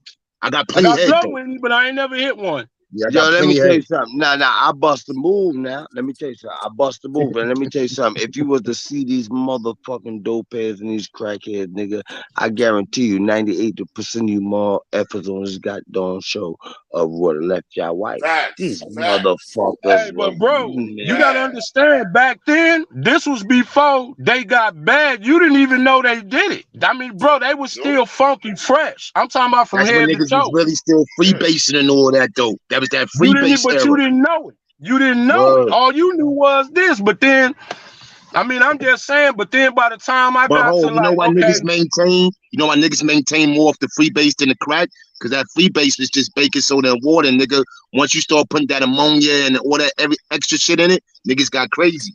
I got plenty of head. I got with me, but I ain't never hit one. Yo, let me tell you something. Nah, I bust a move now. Let me tell you something. I bust a move, and let me tell you something. If you was to see these motherfucking dope heads and these crackheads, nigga, I guarantee you 98% of you more efforts on this goddamn show of what left y'all white. These motherfuckers. Hey, but bro, you gotta understand, back then, this was before they got bad. You didn't even know they did it. I mean, bro, they was still funky fresh. I'm talking about from head to toe. Niggas was really still freebasing and all that dope. That was that freebase era. But you didn't know it. You didn't know it. All you knew was this. But then, I mean, I'm just saying, but then by the time I got to you know why niggas maintain? You know why niggas maintain more of the freebase than the crack? Because that freebase was just baking soda and water, nigga. Once you start putting that ammonia and all that every extra shit in it, niggas got crazy.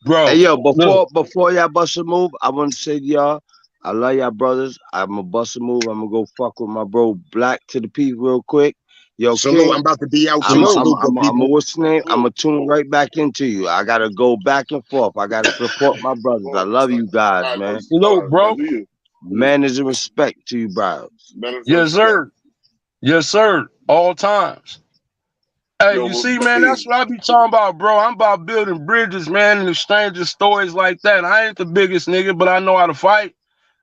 Bro. Hey, yo, before y'all bust a move, I want to say to y'all, I love y'all brothers. I'm gonna bust a move. I'm gonna go fuck with my bro Black to the P real quick. Yo, King, I'm about to be out. I'm what's the name? I'm gonna tune right back into you. I gotta go back and forth. I gotta support my brothers. I love you guys, man. Salute, bro. Manners and respect to you, brothers. Yes, sir. Yes, sir. All times. Hey, you see, man, that's what I be talking about, bro. I'm about building bridges, man, and exchanging stories like that. I ain't the biggest nigga, but I know how to fight.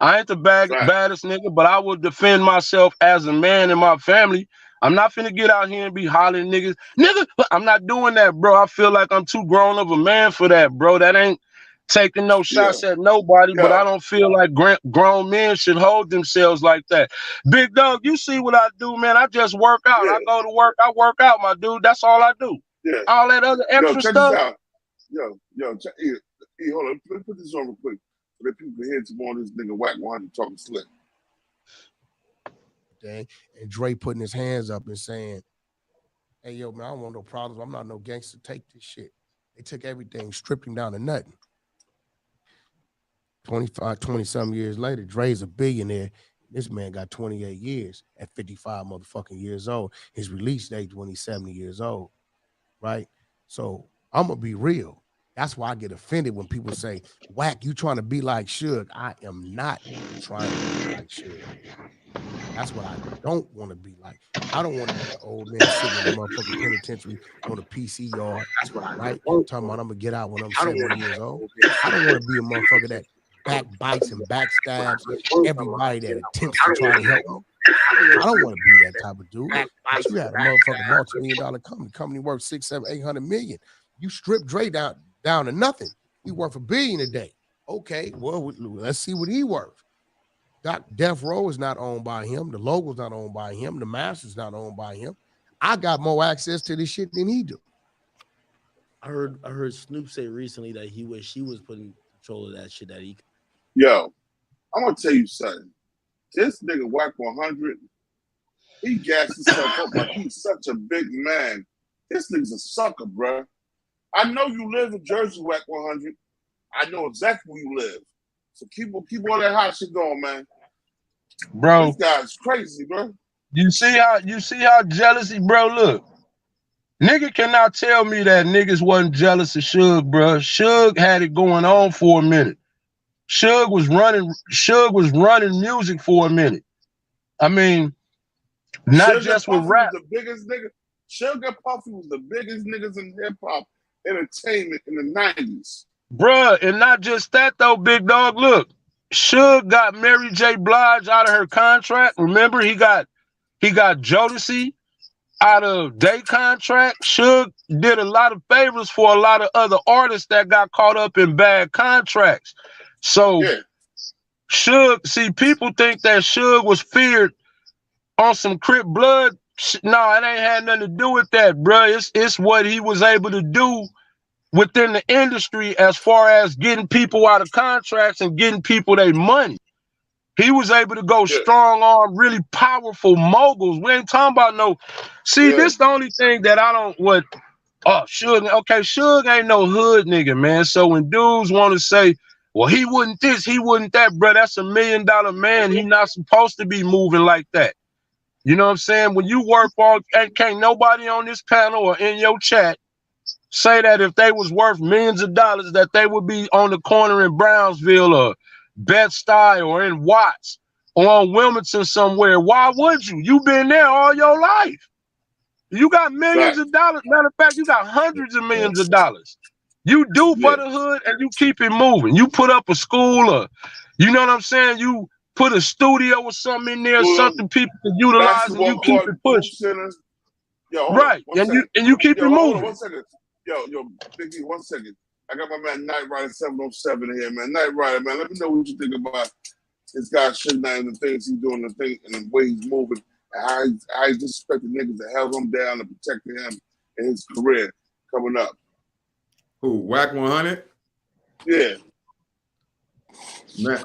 I ain't the baddest nigga, but I will defend myself as a man and my family. I'm not finna get out here and be hollering niggas. Nigga, I'm not doing that, bro. I feel like I'm too grown of a man for that, bro. That ain't taking no shots at nobody, but I don't feel like grown men should hold themselves like that. Big dog, you see what I do, man. I just work out. I go to work. I work out, my dude. That's all I do. All that other extra stuff. Hold on. Let me put this on real quick so that people can hear some more of this nigga Wack 100 talking slick. And Dre putting his hands up and saying, hey, yo, man, I don't want no problems. I'm not no gangster. Take this shit. They took everything, stripped him down to nothing. 20-something years later, Dre's a billionaire. This man got 28 years at 55 motherfucking years old. His release date when he's 70 years old, right? So I'm going to be real. That's why I get offended when people say, Wack, you trying to be like Suge. I am not trying to be like Suge. That's what I don't want to be like. I don't want to be an old man sitting in the motherfucking penitentiary on a PC yard. That's what I right? Talking about I'm going to get out when I'm 70 years old. I don't want to be a motherfucker that backbites and backstabs everybody that attempts to try to help me. I don't want to be that type of dude. But you had a motherfucking multi-million-dollar company. Company worth 600, 700, 800 million. You strip Dre down to nothing. He worth $1 billion a day. Okay, well, let's see what he worth. Death Row is not owned by him. The logo's not owned by him. The master's not owned by him. I got more access to this shit than he do. I heard Snoop say recently that he wished he was putting control of that shit that he. Yo, I'm gonna tell you something. This nigga Wack 100, he gassed himself up like he's such a big man. This nigga's a sucker, bro. I know you live in Jersey, Wack 100. I know exactly where you live. So keep all that hot shit going, man. Bro, this guy's crazy, bro. You see how jealousy, bro. Look, nigga cannot tell me that niggas wasn't jealous of Suge, bro. Suge had it going on for a minute. Suge was running music for a minute. I mean, not Suge just Puffy with rap. was the biggest nigga. Suge Puffy was the biggest niggas in hip hop entertainment in the 90s. Bruh, and not just that though, big dog. Look, Suge got Mary J. Blige out of her contract. Remember, he got Jodeci out of their contract. Suge did a lot of favors for a lot of other artists that got caught up in bad contracts. So yeah. Suge, see, people think that Suge was feared on some Crip blood. No, it ain't had nothing to do with that, bruh. It's what he was able to do within the industry as far as getting people out of contracts and getting people their money. He was able to go strong on really powerful moguls. We ain't talking about no. See, this the only thing that I don't Suge. Okay, Suge ain't no hood nigga, man. So when dudes want to say, well, he wouldn't this, he wouldn't that, bro. That's $1 million man. He not supposed to be moving like that. You know what I'm saying? When you work on, and can't nobody on this panel or in your chat say that if they was worth millions of dollars, that they would be on the corner in Brownsville or Bed-Stuy or in Watts or on Wilmington somewhere. Why would you? You've been there all your life. You got millions of dollars. Matter of fact, you got hundreds of millions of dollars. You do for the hood and you keep it moving. You put up a school or, you know what I'm saying? You put a studio or something in there, something people can utilize, and you keep it pushing. Right, and you keep it moving. 1 second. Yo, Big E, 1 second. I got my man Night Rider 707 here, man. Night Rider, man. Let me know what you think about this guy Suge Knight and the things he's doing, and the way he's moving, and how he's disrespecting niggas that held him down and protected him in his career coming up. Who, Wack 100? Yeah. Man,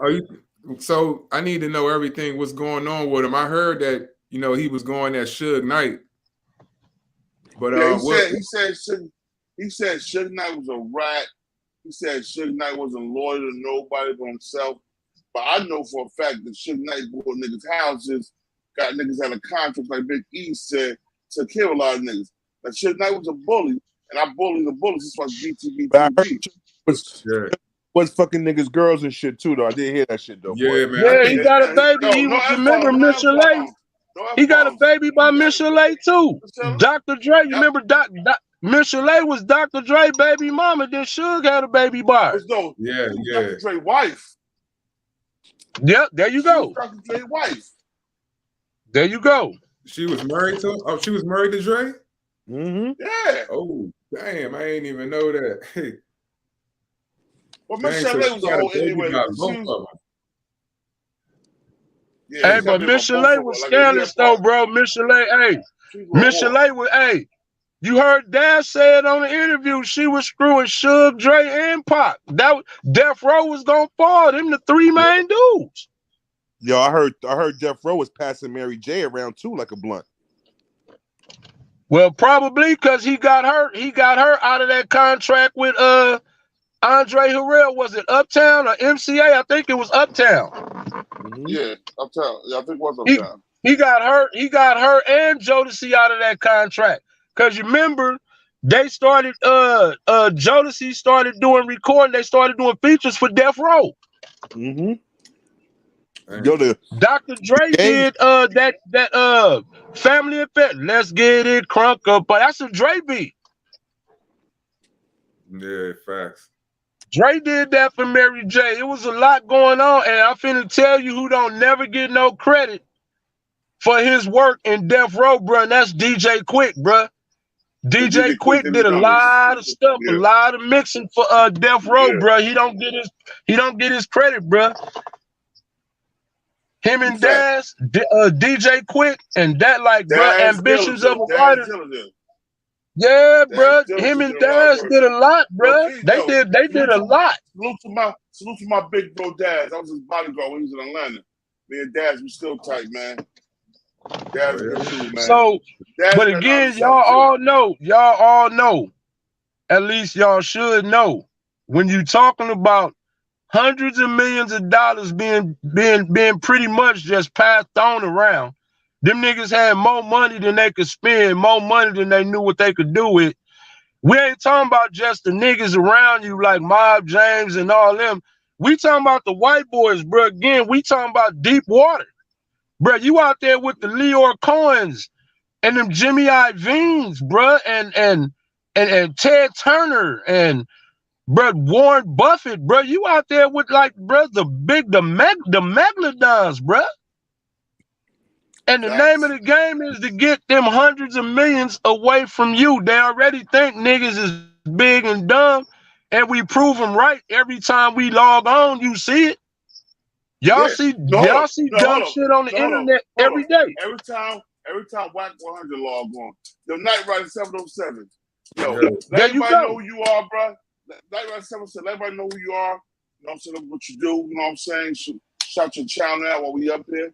so I need to know everything what's going on with him. I heard that, you know, he was going at Suge Knight. But he said Suge Knight was a rat. He said Suge Knight wasn't loyal to nobody but himself. But I know for a fact that Suge Knight bought niggas' houses, got niggas out of contracts, like Big E said, to kill a lot of niggas. That Suge Knight was a bully, and I bully the bullies. This was Btbtv. Was fucking niggas, girls and shit too, though. I did hear that shit though. Yeah, man. Yeah, he got a baby. Remember Michelet? He got a baby by Michelet too. Dr. Dre, you remember Michelet was Dr. Dre baby mama. Then Suge had a baby by her. Yeah. Dr. Dre wife. Yep, there you go. Dr. Dre wife. There you go. She was married to him? Oh, she was married to Dre? Mm-hmm. Yeah. Oh, damn, I ain't even know that. Hey. Well, Michelet was a whole anyway. Hey, but Michelet was scandalous though, bro. Michelet was, you heard Dad say it on the interview. She was screwing Suge, Dre, and Pac. That Death Row was gonna fall. Them the three main dudes. Yo, I heard Death Row was passing Mary J around too, like a blunt. Well, probably because he got her out of that contract with Andre Harrell. Was it Uptown or MCA? I think it was Uptown. Yeah, Uptown. Yeah, I think it was Uptown. He got her and Jodeci out of that contract. Cause you remember they started Jodeci started doing recording, they started doing features for Death Row. Mm-hmm. Yo, Dr. Dre did that Family Affair. Let's get it crunk up. But that's a Dre beat. Yeah, facts. Dre did that for Mary J. It was a lot going on, and I'm finna tell you who don't never get no credit for his work in Death Row, bro. And that's DJ Quick, bro. DJ Quick did a lot of stuff, a lot of mixing for Death Row, bro. He don't get his credit, bro. Him and DJ Quick and that, like, bro, ambitions of a writer. Yeah, bro. Diligent Him did and a lot of Daz work. did a lot, Yo, bro. They did a lot. Salute to my big bro Daz. I was his bodyguard when he was in Atlanta. Me and Daz, we still tight, man. Daz is a good dude, man. So, Daz but got a lot of again, stuff, too. y'all all know, at least y'all should know, when you talking about hundreds of millions of dollars being pretty much just passed on around, them niggas had more money than they could spend, more money than they knew what they could do with. We ain't talking about just the niggas around you like Mob James and all them. We talking about the white boys, bro. Again, we talking about deep water. Bro, you out there with the Leor Cohens and them Jimmy Iovine's, bro, and Ted Turner and bro Warren Buffett, bro. You out there with like, bro, the megalodons, bro. And the name of the game is to get them hundreds of millions away from you. They already think niggas is big and dumb, and we prove them right every time we log on. You see it. Y'all see dumb shit on the internet every day. Every time Wack 100 log on, the Night Rider 707. Yo, let everybody know who you are, bro. Night Rider 707. Let everybody know who you are. You know what I'm saying? What you do. You know what I'm saying? Shout your channel out while we up here.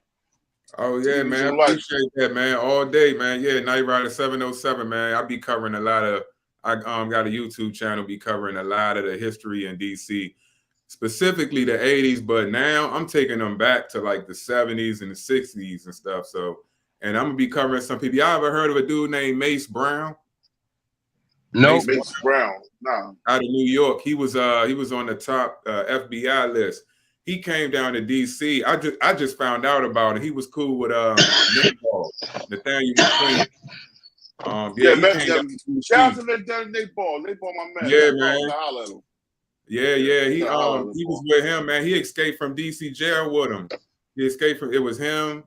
Oh yeah, man. I appreciate that, man. All day, man. Yeah, Night Rider 707, man. I be covering a lot of. I got a YouTube channel, be covering a lot of the history in DC, specifically the 80s. But now I'm taking them back to like the 70s and the 60s and stuff. So, and I'm gonna be covering some people. Y'all ever heard of a dude named Mace Brown? No, Mace Brown. Nah. Out of New York. He was on the top FBI list. He came down to DC. I just found out about it. He was cool with Nathaniel McQueen. Shout out to Nate Ball. Nate Ball, my man. Yeah, man. Yeah. He was with him, man. He escaped from DC jail with him. He escaped from, it was him,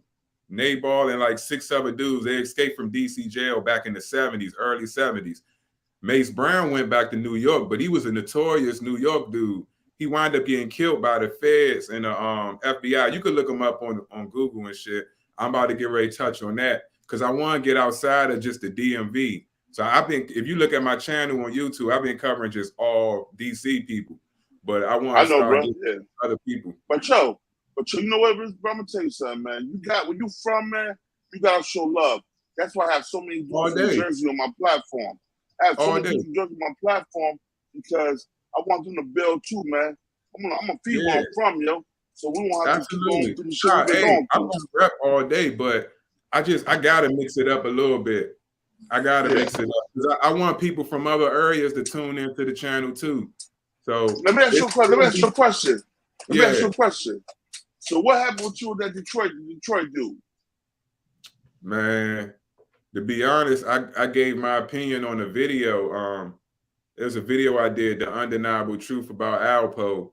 Nate Ball, and like 6 other dudes. They escaped from DC jail back in the 70s, early 70s. Mace Brown went back to New York, but he was a notorious New York dude. He wound up getting killed by the feds and the FBI. You could look him up on Google and shit. I'm about to get ready to touch on that because I want to get outside of just the DMV. So I think if you look at my channel on YouTube, I've been covering just all DC people, but I want to start getting other people. But you know what, bro? I'm gonna tell you something, man. Where you from, man, you gotta show love. That's why I have so many dudes from Jersey on my platform. I have so many dudes from Jersey on my platform because I want them to build too, man. I'm gonna feed where I'm from, yo. So we won't have to keep going through the shit we've been going through. I'm gonna rep all day, but I gotta mix it up a little bit. I gotta mix it up because I want people from other areas to tune into the channel too. So let me ask you a question. Let me ask you a question. So what happened with you and that Detroit dude? Man, to be honest, I gave my opinion on the video. There's a video I did, The Undeniable Truth About Alpo.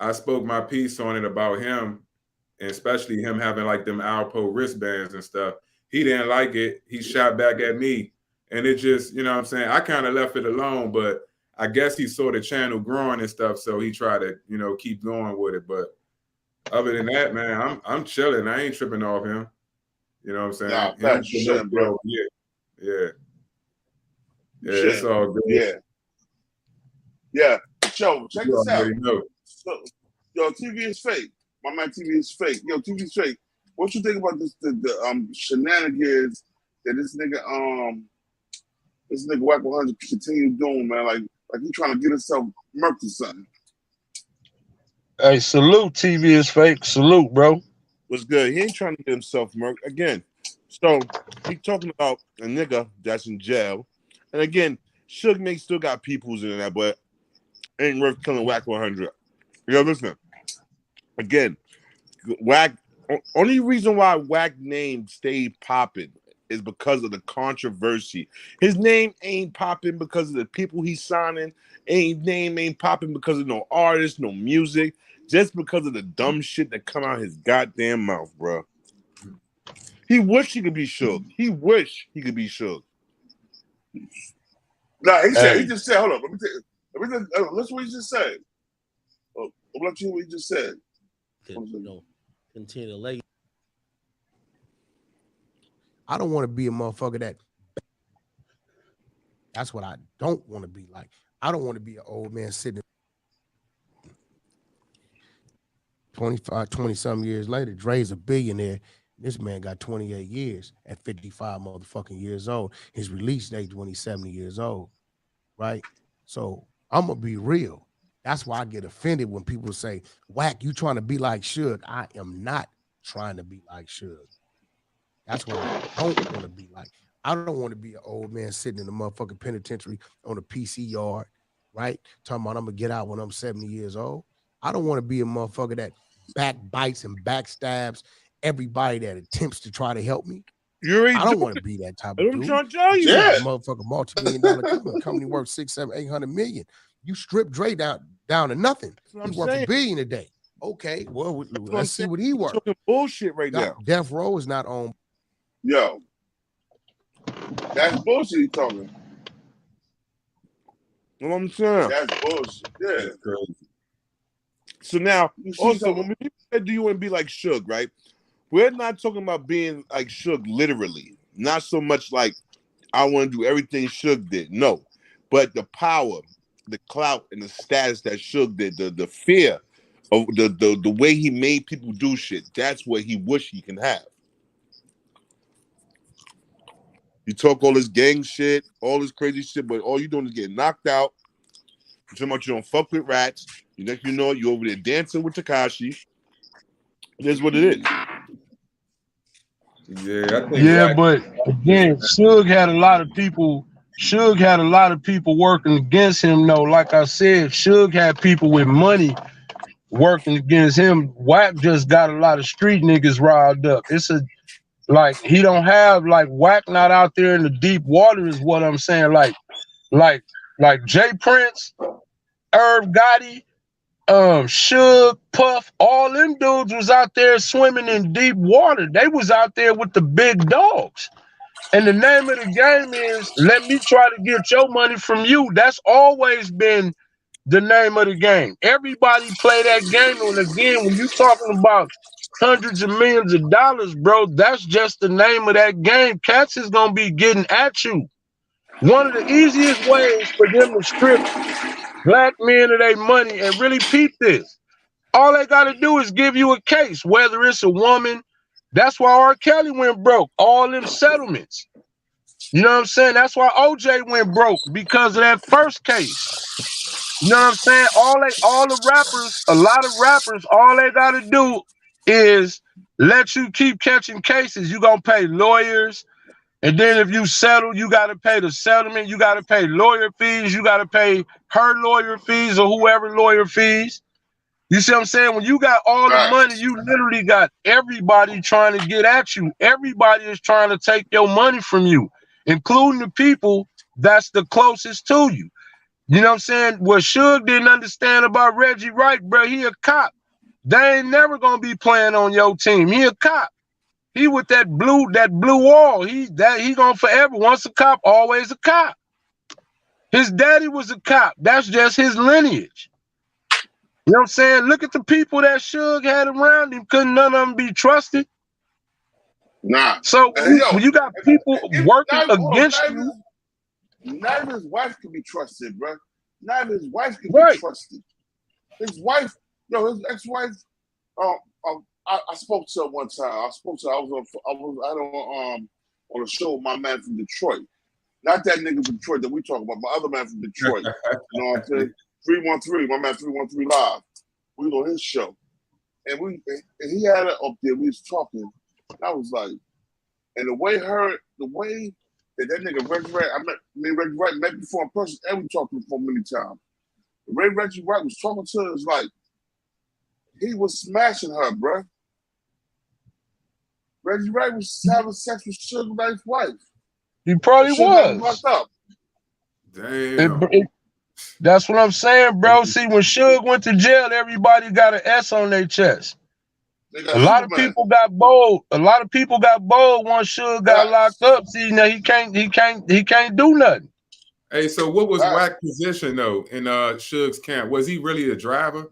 I spoke my piece on it about him, and especially him having like them Alpo wristbands and stuff. He didn't like it. He shot back at me. And it just, you know what I'm saying? I kind of left it alone, but I guess he saw the channel growing and stuff, so he tried to, you know, keep going with it. But other than that, man, I'm chilling. I ain't tripping off him. You know what I'm saying? Nah, that's shit, bro. Yeah. It's all good. Yeah. Yo, check this out. So, yo, TV is fake. My man, TV is fake. Yo, TV is fake. What you think about the shenanigans that this nigga Wack 100 continue doing, man? Like he trying to get himself murked or something. Hey, salute. TV is fake. Salute, bro. What's good? He ain't trying to get himself murked again. So he talking about a nigga that's in jail, and again, Suge Knight still got peoples in that, but ain't worth killing Wack 100. Yo, listen. Again, Wack. Only reason why Wack name stayed popping is because of the controversy. His name ain't popping because of the people he's signing. Name ain't popping because of no artists, no music. Just because of the dumb shit that come out his goddamn mouth, bro. He wish he could be shook. He wish he could be shook. Nah, he just said, hold on. Listen what he just said. I'll let you hear what he just said. Continue to leg. I don't want to be a motherfucker that That's what I don't want to be like. I don't want to be an old man sitting 20-some years later. Dre's a billionaire. This man got 28 years at 55 motherfucking years old. His release date when he's 70 years old, right? So I'm going to be real. That's why I get offended when people say, Wack, you trying to be like Suge. I am not trying to be like Suge. That's what I don't want to be like. I don't want to be an old man sitting in the motherfucking penitentiary on a PC yard, right? Talking about I'm going to get out when I'm 70 years old. I don't want to be a motherfucker that backbites and backstabs everybody that attempts to try to help me. I don't want to be that type of dude. I'm trying to tell you. Yeah. Motherfucker multi-million-dollar company worth 6, 7, 800 million. You strip Dre down to nothing. He's worth $1 billion a day. Okay, well, let's see what he worth. Talking bullshit right now. Death Row is not on. Yo, that's bullshit he talking. You know what I'm saying? That's bullshit. Yeah. That's crazy. So now, also, when people say, do you want to be like Suge, right? We're not talking about being like Suge literally. Not so much like, I want to do everything Suge did. No. But the power, the clout, and the status that Suge did, the fear of the way he made people do shit, that's what he wish he can have. You talk all this gang shit, all this crazy shit, but all you doing is getting knocked out. You're talking about you don't fuck with rats. Next you know, you over there dancing with Tekashi. It is what it is. Yeah, I think. Yeah, but again, Suge had a lot of people. Suge had a lot of people working against him. Though, like I said, Suge had people with money working against him. Wack just got a lot of street niggas riled up. It's a like he don't have like Wack not out there in the deep water is what I'm saying. Like Jay Prince, Irv Gotti, Suge, Puff, all them dudes was out there swimming in deep water. They was out there with the big dogs. And the name of the game is let me try to get your money from you. That's always been the name of the game. Everybody play that game. And again, when you're talking about hundreds of millions of dollars, bro, that's just the name of that game. Cats is gonna be getting at you. One of the easiest ways for them to strip black men of their money and really peep this. All they gotta do is give you a case, whether it's a woman. That's why R. Kelly went broke. All them settlements. You know what I'm saying? That's why OJ went broke because of that first case. You know what I'm saying? All the rappers, a lot of rappers, all they gotta do is let you keep catching cases. You gonna pay lawyers, and then if you settle, you gotta pay the settlement. You gotta pay lawyer fees. You gotta pay her lawyer fees or whoever lawyer fees. You see what I'm saying? When you got all the money, you literally got everybody trying to get at you. Everybody is trying to take your money from you, including the people that's the closest to you. You know what I'm saying? What Suge didn't understand about Reggie Wright, bro, he a cop. They ain't never gonna be playing on your team. He a cop. He with that blue wall. He gonna forever. Once a cop, always a cop. His daddy was a cop. That's just his lineage. You know what I'm saying? Look at the people that Suge had around him. Couldn't none of them be trusted? Nah. So when you got people working against you, not even his wife can be trusted, bro. Not even his wife can be trusted. His wife, his ex-wife. I spoke to her one time. I was on a show with my man from Detroit. Not that nigga from Detroit that we talk about, my other man from Detroit. You know what I'm saying? 313, my man 313 Live. We was on his show. And he had it up there, we was talking. I was like, and the way that nigga Reggie Wright, Reggie Wright met before in person, and we talked to him for many times. The way Reggie Wright was talking to her is like, he was smashing her, bruh. Reggie Wright was having sex with Suge Knight's wife. He probably was. Damn. That's what I'm saying, bro. See, when Suge went to jail, everybody got an S on their chest. A lot of people got bold. A lot of people got bold once Suge got locked up. See, now he can't do nothing. Hey, so what was Wack's position though in Suge's camp? Was he really a driver?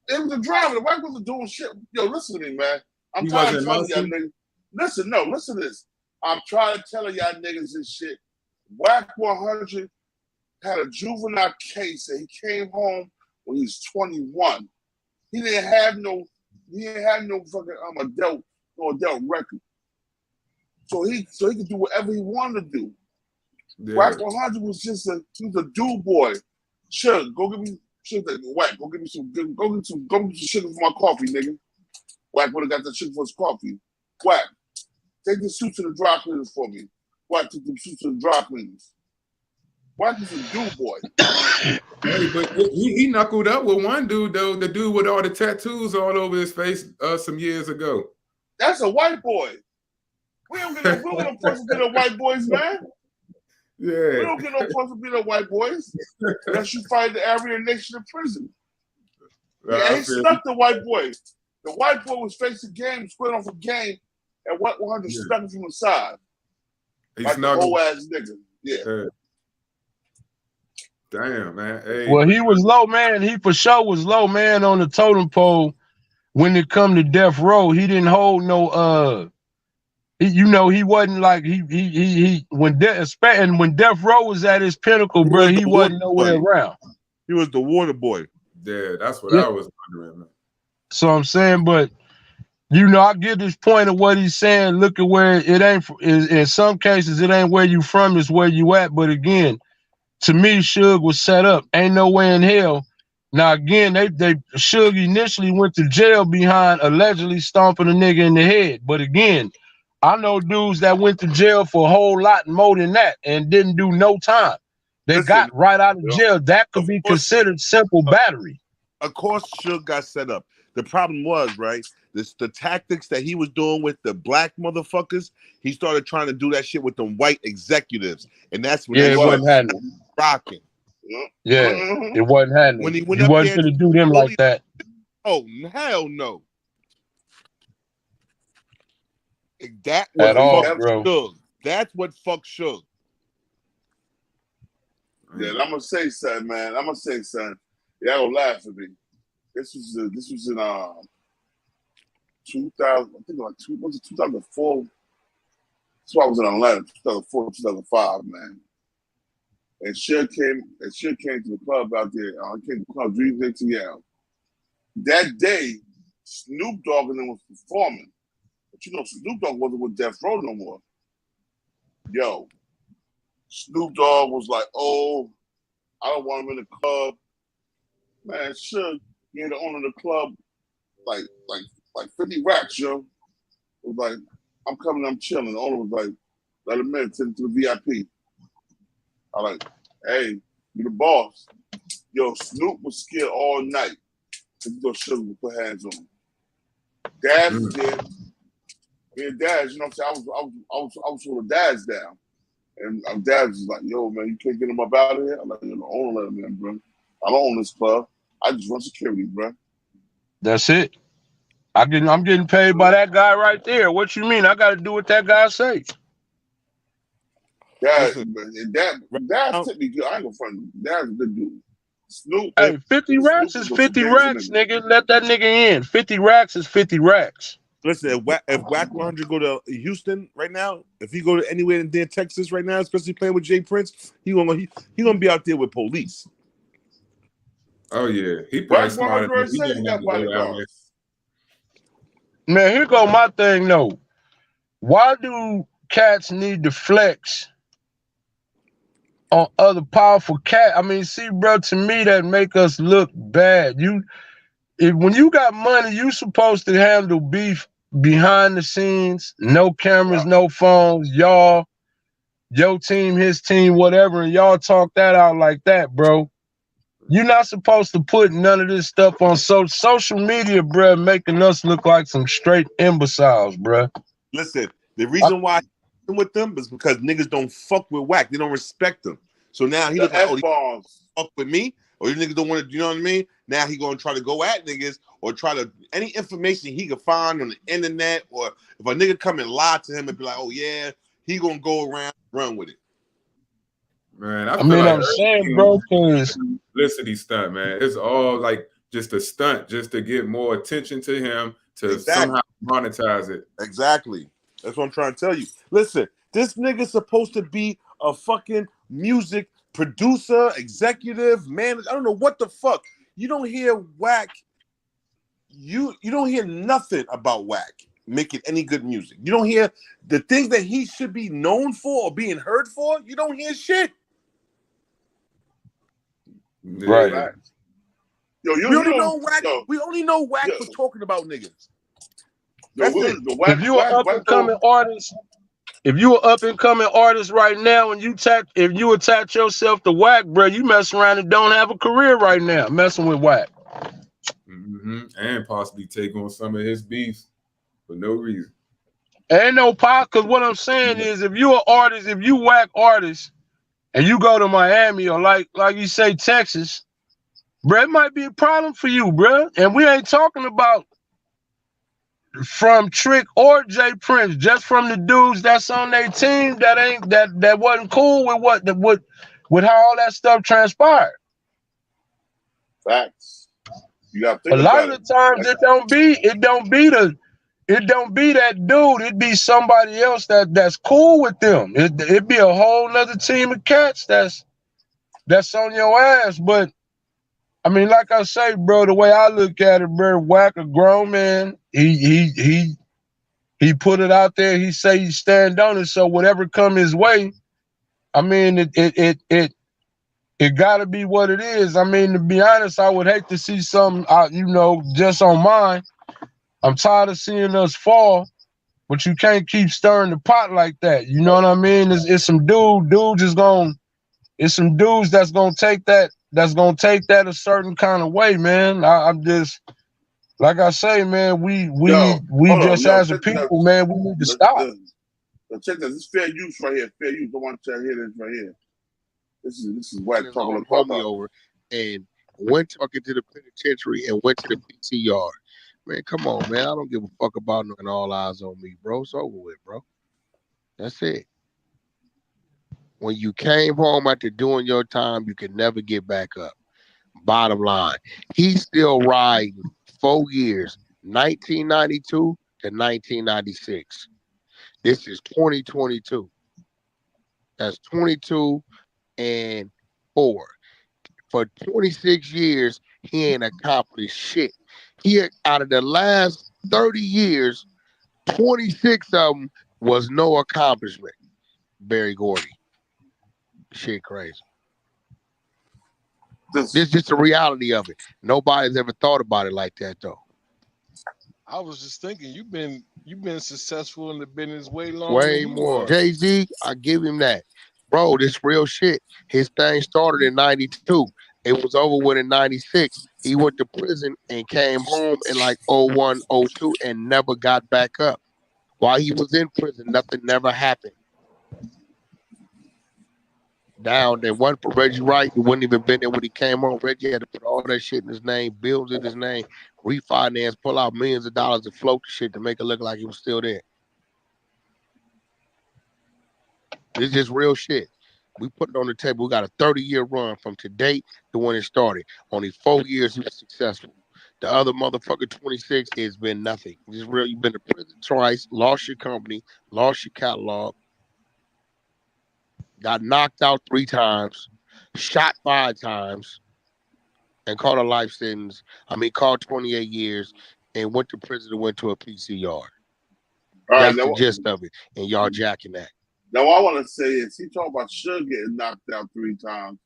It was a driver. The Wack wasn't doing shit. Yo, listen to me, man. I'm tired of telling y'all niggas. Listen to this. I'm trying to tell y'all niggas this shit. Wack 100 had a juvenile case and he came home when he was 21. He didn't have no fucking adult record. So he could do whatever he wanted to do. Yeah. Wack 100 was just a dude boy. Suge, go give me sugar. Wack, go get me some sugar for my coffee, nigga. Wack would have got that sugar for his coffee. Wack, take the suit to the dry cleaners for me. Wack, take the suit to the dry cleaners. Wack is a dude boy. Hey, but he knuckled up with one dude though, the dude with all the tattoos all over his face some years ago. That's a white boy. We don't get no points for being white boys, man. Yeah. We don't get no points for being white boys unless you fight the Aryan nation in prison. Yeah, he stuck the white boy. The white boy was facing game, squared off a game, and Wack 100 stuck him from the side. He like the whole ass nigga. Yeah. Damn, man. Hey. Well, he was low, man. He for sure was low, man, on the totem pole when it come to death row. He didn't hold no he wasn't like when death row was at his pinnacle, bro, he wasn't nowhere around. He was the water boy. Yeah, that's what I was wondering, man. So I'm saying, but I get this point of what he's saying. Look at where it ain't. In some cases, it ain't where you from, it's where you at. But again, to me, Suge was set up. Ain't no way in hell. Now again, they Suge initially went to jail behind allegedly stomping a nigga in the head. But again, I know dudes that went to jail for a whole lot more than that and didn't do no time. They got right out of jail. That could be considered simple battery. Of course, Suge got set up. The problem was, right, the tactics that he was doing with the black motherfuckers, he started trying to do that shit with the white executives. And that's when it wasn't happening. Rocking. Yeah, it wasn't happening. When he went up wasn't going to do them like that. Oh, hell no. That was at all, bro. Suge. That's what fucked Suge. Yeah, I'm gonna say something, man. I'm gonna say something. Y'all gonna laugh at me. This was in 2000. I think like 2004. That's why I was in Atlanta, 2004, 2005, man. And Suge came to the club out there. I came to the club, Dreams ATL. That day, Snoop Dogg and them was performing. But Snoop Dogg wasn't with Death Row no more. Yo, Snoop Dogg was like, oh, I don't want him in the club. Man, Suge, he had the owner of the club like 50 racks, yo. It was like, I'm coming, I'm chilling. The owner was like, let him in, take him to the VIP. I like, hey, you the boss. Yo, Snoop was scared all night. Suge would put hands on him. Daz was there. Me and Daz, you know what I'm saying? I was holding Daz down. And Daz was like, yo, man, you can't get him up out of here? I'm like, the owner let him in, bro. I don't own this club. I just run security, bro. That's it. I'm getting paid by that guy right there. What you mean? I got to do what that guy say. Daz took me good. I ain't gonna front. Daz is a good dude. Snoop. Hey, 50 racks is 50 racks, nigga. Let that nigga in. 50 racks is 50 racks. Listen, if Wack 100 go to Houston right now, if he go to anywhere in Texas right now, especially playing with Jay Prince, he gonna be out there with police. Oh yeah, he probably smart. Man, here go my thing though. Why do cats need to flex on other powerful cat? I mean, see, bro, to me that make us look bad. When you got money, you supposed to handle beef behind the scenes, no cameras, no phones, y'all, your team, his team, whatever, and y'all talk that out like that, bro. You're not supposed to put none of this stuff on social media, bro, making us look like some straight imbeciles, bro. Listen, the reason why I'm with them is because niggas don't fuck with Wack. They don't respect them. So now he look like, oh, he fuck with me? Or these niggas don't want to, you know what I mean? Now he gonna try to go at niggas or try to any information he can find on the internet, or if a nigga come and lie to him and be like, oh yeah, he gonna go around run with it. Man, I mean, I'm saying, bro, because publicity stunt, man. It's all like just a stunt, just to get more attention to him, to somehow monetize it. Exactly. That's what I'm trying to tell you. Listen, this nigga's supposed to be a fucking music producer, executive, manager. I don't know what the fuck. You don't hear Wack. You don't hear nothing about Wack making any good music. You don't hear the things that he should be known for or being heard for. You don't hear shit. Right. Yo, we only know Wack. We only know Wack for talking about niggas. That's it. If you're an up and coming artist, if you an up and coming artist right now, and if you attach yourself to Wack, bro, you mess around and don't have a career right now, messing with Wack. And possibly take on some of his beefs for no reason. Ain't no pot, because what I'm saying is, if you an artist, if you Wack artist, and you go to Miami or like you say Texas, bro, it might be a problem for you, bro. And we ain't talking about from Trick or Jay Prince, just from the dudes that's on their team that wasn't cool with how all that stuff transpired. Facts. You got to think a lot of the times it don't be that dude. It be somebody else that's cool with them. It be a whole nother team of cats that's on your ass. But I mean, like I say, bro, the way I look at it, bro, Wack a grown man. He put it out there. He say he stand on it. So whatever come his way, I mean, it gotta be what it is. I mean, to be honest, I would hate to see something, just on mine. I'm tired of seeing us fall, but you can't keep stirring the pot like that. You know what I mean? It's some it's some dudes that's gonna take that a certain kind of way, man. I'm just, like I say, man, we as a people, man, we need to stop. Check this. This is fair use right here. Fair use. I want to hear this right here. This is Wack talking about me over and went talking to the penitentiary and went to the PC yard. Man, come on, man. I don't give a fuck about nothing. All eyes on me, bro. It's over with, bro. That's it. When you came home after doing your time, you can never get back up. Bottom line, he's still riding 4 years, 1992 to 1996. This is 2022. That's 22 and 4. For 26 years, he ain't accomplished shit. Out of the last 30 years, 26 of them was no accomplishment. Barry Gordy. Shit crazy. This is just the reality of it. Nobody's ever thought about it like that, though. I was just thinking, you've been successful in the business way longer. Way more. Jay-Z, I give him that. Bro, this real shit. His thing started in 92. It was over with in 96. He went to prison and came home in like 01, 02 and never got back up. While he was in prison, nothing never happened. Down there, one for Reggie Wright, who wouldn't even been there when he came home. Reggie had to put all that shit in his name, bills in his name, refinance, pull out millions of dollars to float the shit to make it look like he was still there. It's just real shit. We put it on the table. We got a 30-year run from today to when it started. Only 4 years he was successful. The other motherfucker, 26, has been nothing. Just real. You've been to prison twice, lost your company, lost your catalog, got knocked out 3 times, shot 5 times, and caught a life sentence. Caught 28 years, and went to prison and went to a PC yard. That's the gist of it. And y'all jacking that. Now, what I want to say is, he talking about Suge getting knocked out 3 times,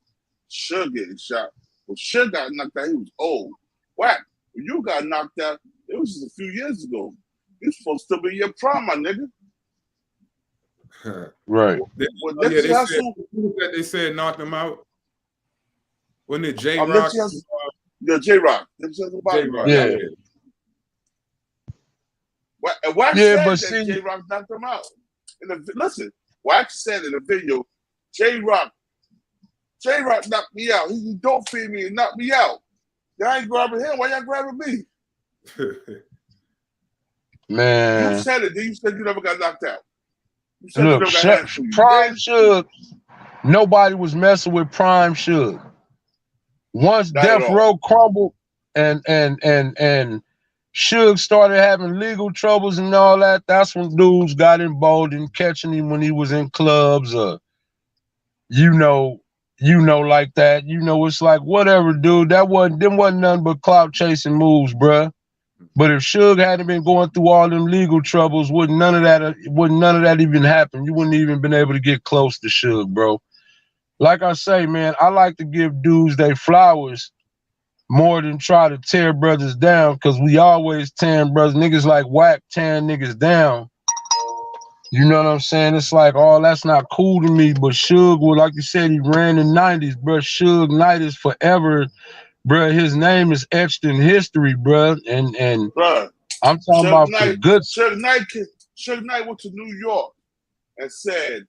Suge getting shot. Well, Suge got knocked out, he was old. Wack, when you got knocked out, it was just a few years ago. You're supposed to be in your prime, my nigga. Right. They said knocked him out. Wasn't it J-Rock? Yeah, J-Rock. Yeah. Wack said that J-Rock knocked him out. Listen, Wack said in the video, J-Rock knocked me out. He don't feed me and knocked me out. Y'all ain't grabbing him. Why y'all grabbing me? Man. You said it. Then you said you never got knocked out. Look, Prime Suge, nobody was messing with Prime Suge. Once Death Row crumbled and Suge started having legal troubles and all that, that's when dudes got emboldened, catching him when he was in clubs, or you know, like that. You know, it's like whatever, dude. Them wasn't nothing but clout chasing moves, bruh. But if Suge hadn't been going through all them legal troubles, wouldn't none of that even happen. You wouldn't even been able to get close to Suge, bro. Like I say, man, I like to give dudes their flowers more than try to tear brothers down, because we always tearing brothers. Niggas like Wack tearing niggas down. You know what I'm saying? It's like, oh, that's not cool to me. But Suge, well, like you said, he ran in the 90s, bro. Suge Knight is forever, bro. His name is etched in history, bro. And bruh, I'm talking about the good. Suge Knight went to New York and said,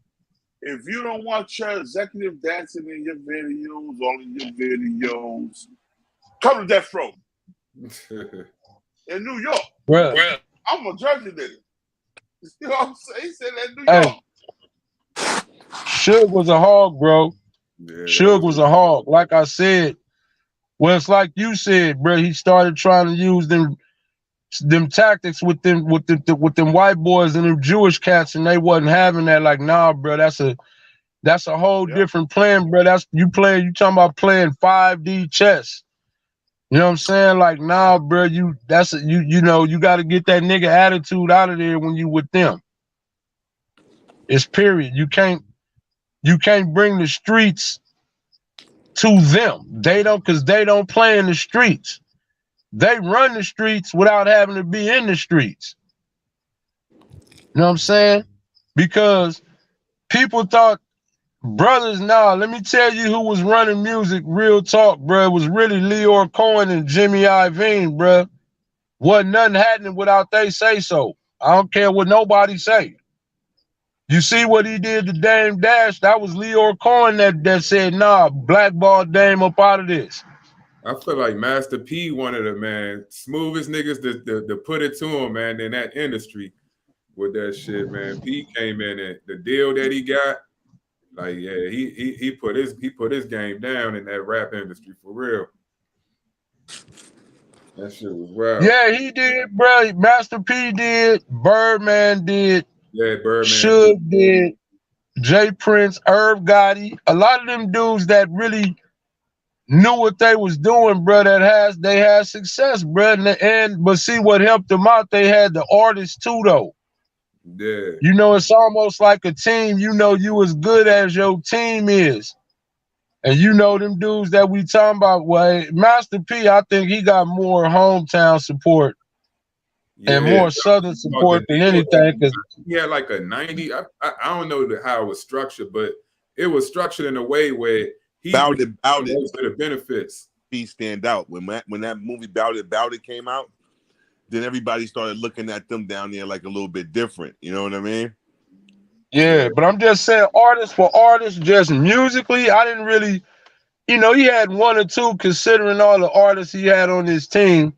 if you don't want your executive dancing in your videos, all in your videos, come to Death Row. In New York. Bruh. I'm a Jersey nigga. You know what I'm saying? He said that in New York. Suge was a hog, bro. Yeah, Suge was a hog. Like I said, well, it's like you said, bro. He started trying to use them tactics with them white boys and them Jewish cats, and they wasn't having that. Like, nah, bro, that's a whole different plan, bro. You talking about playing 5D chess. You know what I'm saying? Like, nah, bro, you got to get that nigga attitude out of there when you with them. It's period. You can't bring the streets to them. Because they don't play in the streets. They run the streets without having to be in the streets. You know what I'm saying? Because people thought, brothers, nah, let me tell you who was running music, real talk, bro. It was really Leor Cohen and Jimmy Iovine, bro. Wasn't nothing happening without they say so. I don't care what nobody say. You see what he did to Dame Dash? That was Leor Cohen that said, nah, blackball Dame up out of this. I feel like Master P one of the, man, smoothest niggas to put it to him, man, in that industry with that shit, man. P came in and the deal that he got, like, yeah, he put his game down in that rap industry for real. That shit was wild. Yeah, he did, bro. Master P did. Birdman did. Yeah, Birdman. Suge did. Jay Prince, Irv Gotti. A lot of them dudes that really knew what they was doing, bro. They had success, bro. But see what helped them out? They had the artists too, though. Yeah. You know, it's almost like a team. You know, you as good as your team is. And you know them dudes that we talking about, well, Master P, I think he got more hometown support and more Southern support than anything. He had like a 90. I don't know how it was structured, but it was structured in a way where he Bout It the benefits. He stand out when that movie Bout It came out. Then everybody started looking at them down there like a little bit different. You know what I mean? Yeah, but I'm just saying, artist for artist, just musically, I didn't really, you know, he had one or two considering all the artists he had on his team.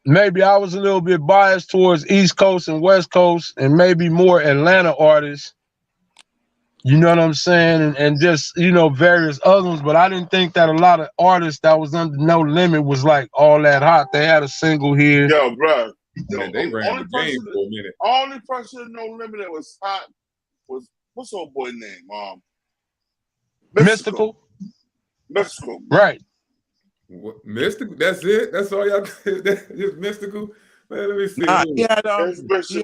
Maybe I was a little bit biased towards East Coast and West Coast and maybe more Atlanta artists. You know what I'm saying? And just, you know, various other ones. But I didn't think that a lot of artists that was under No Limit was like all that hot. They had a single here. Yo, bro. Yeah, they ran the game for a minute. Only person No Limit that was hot was, what's old boy name? Mystical. Right. What, Mystical? That's it? That's all y'all just Mystical? Man, let me see.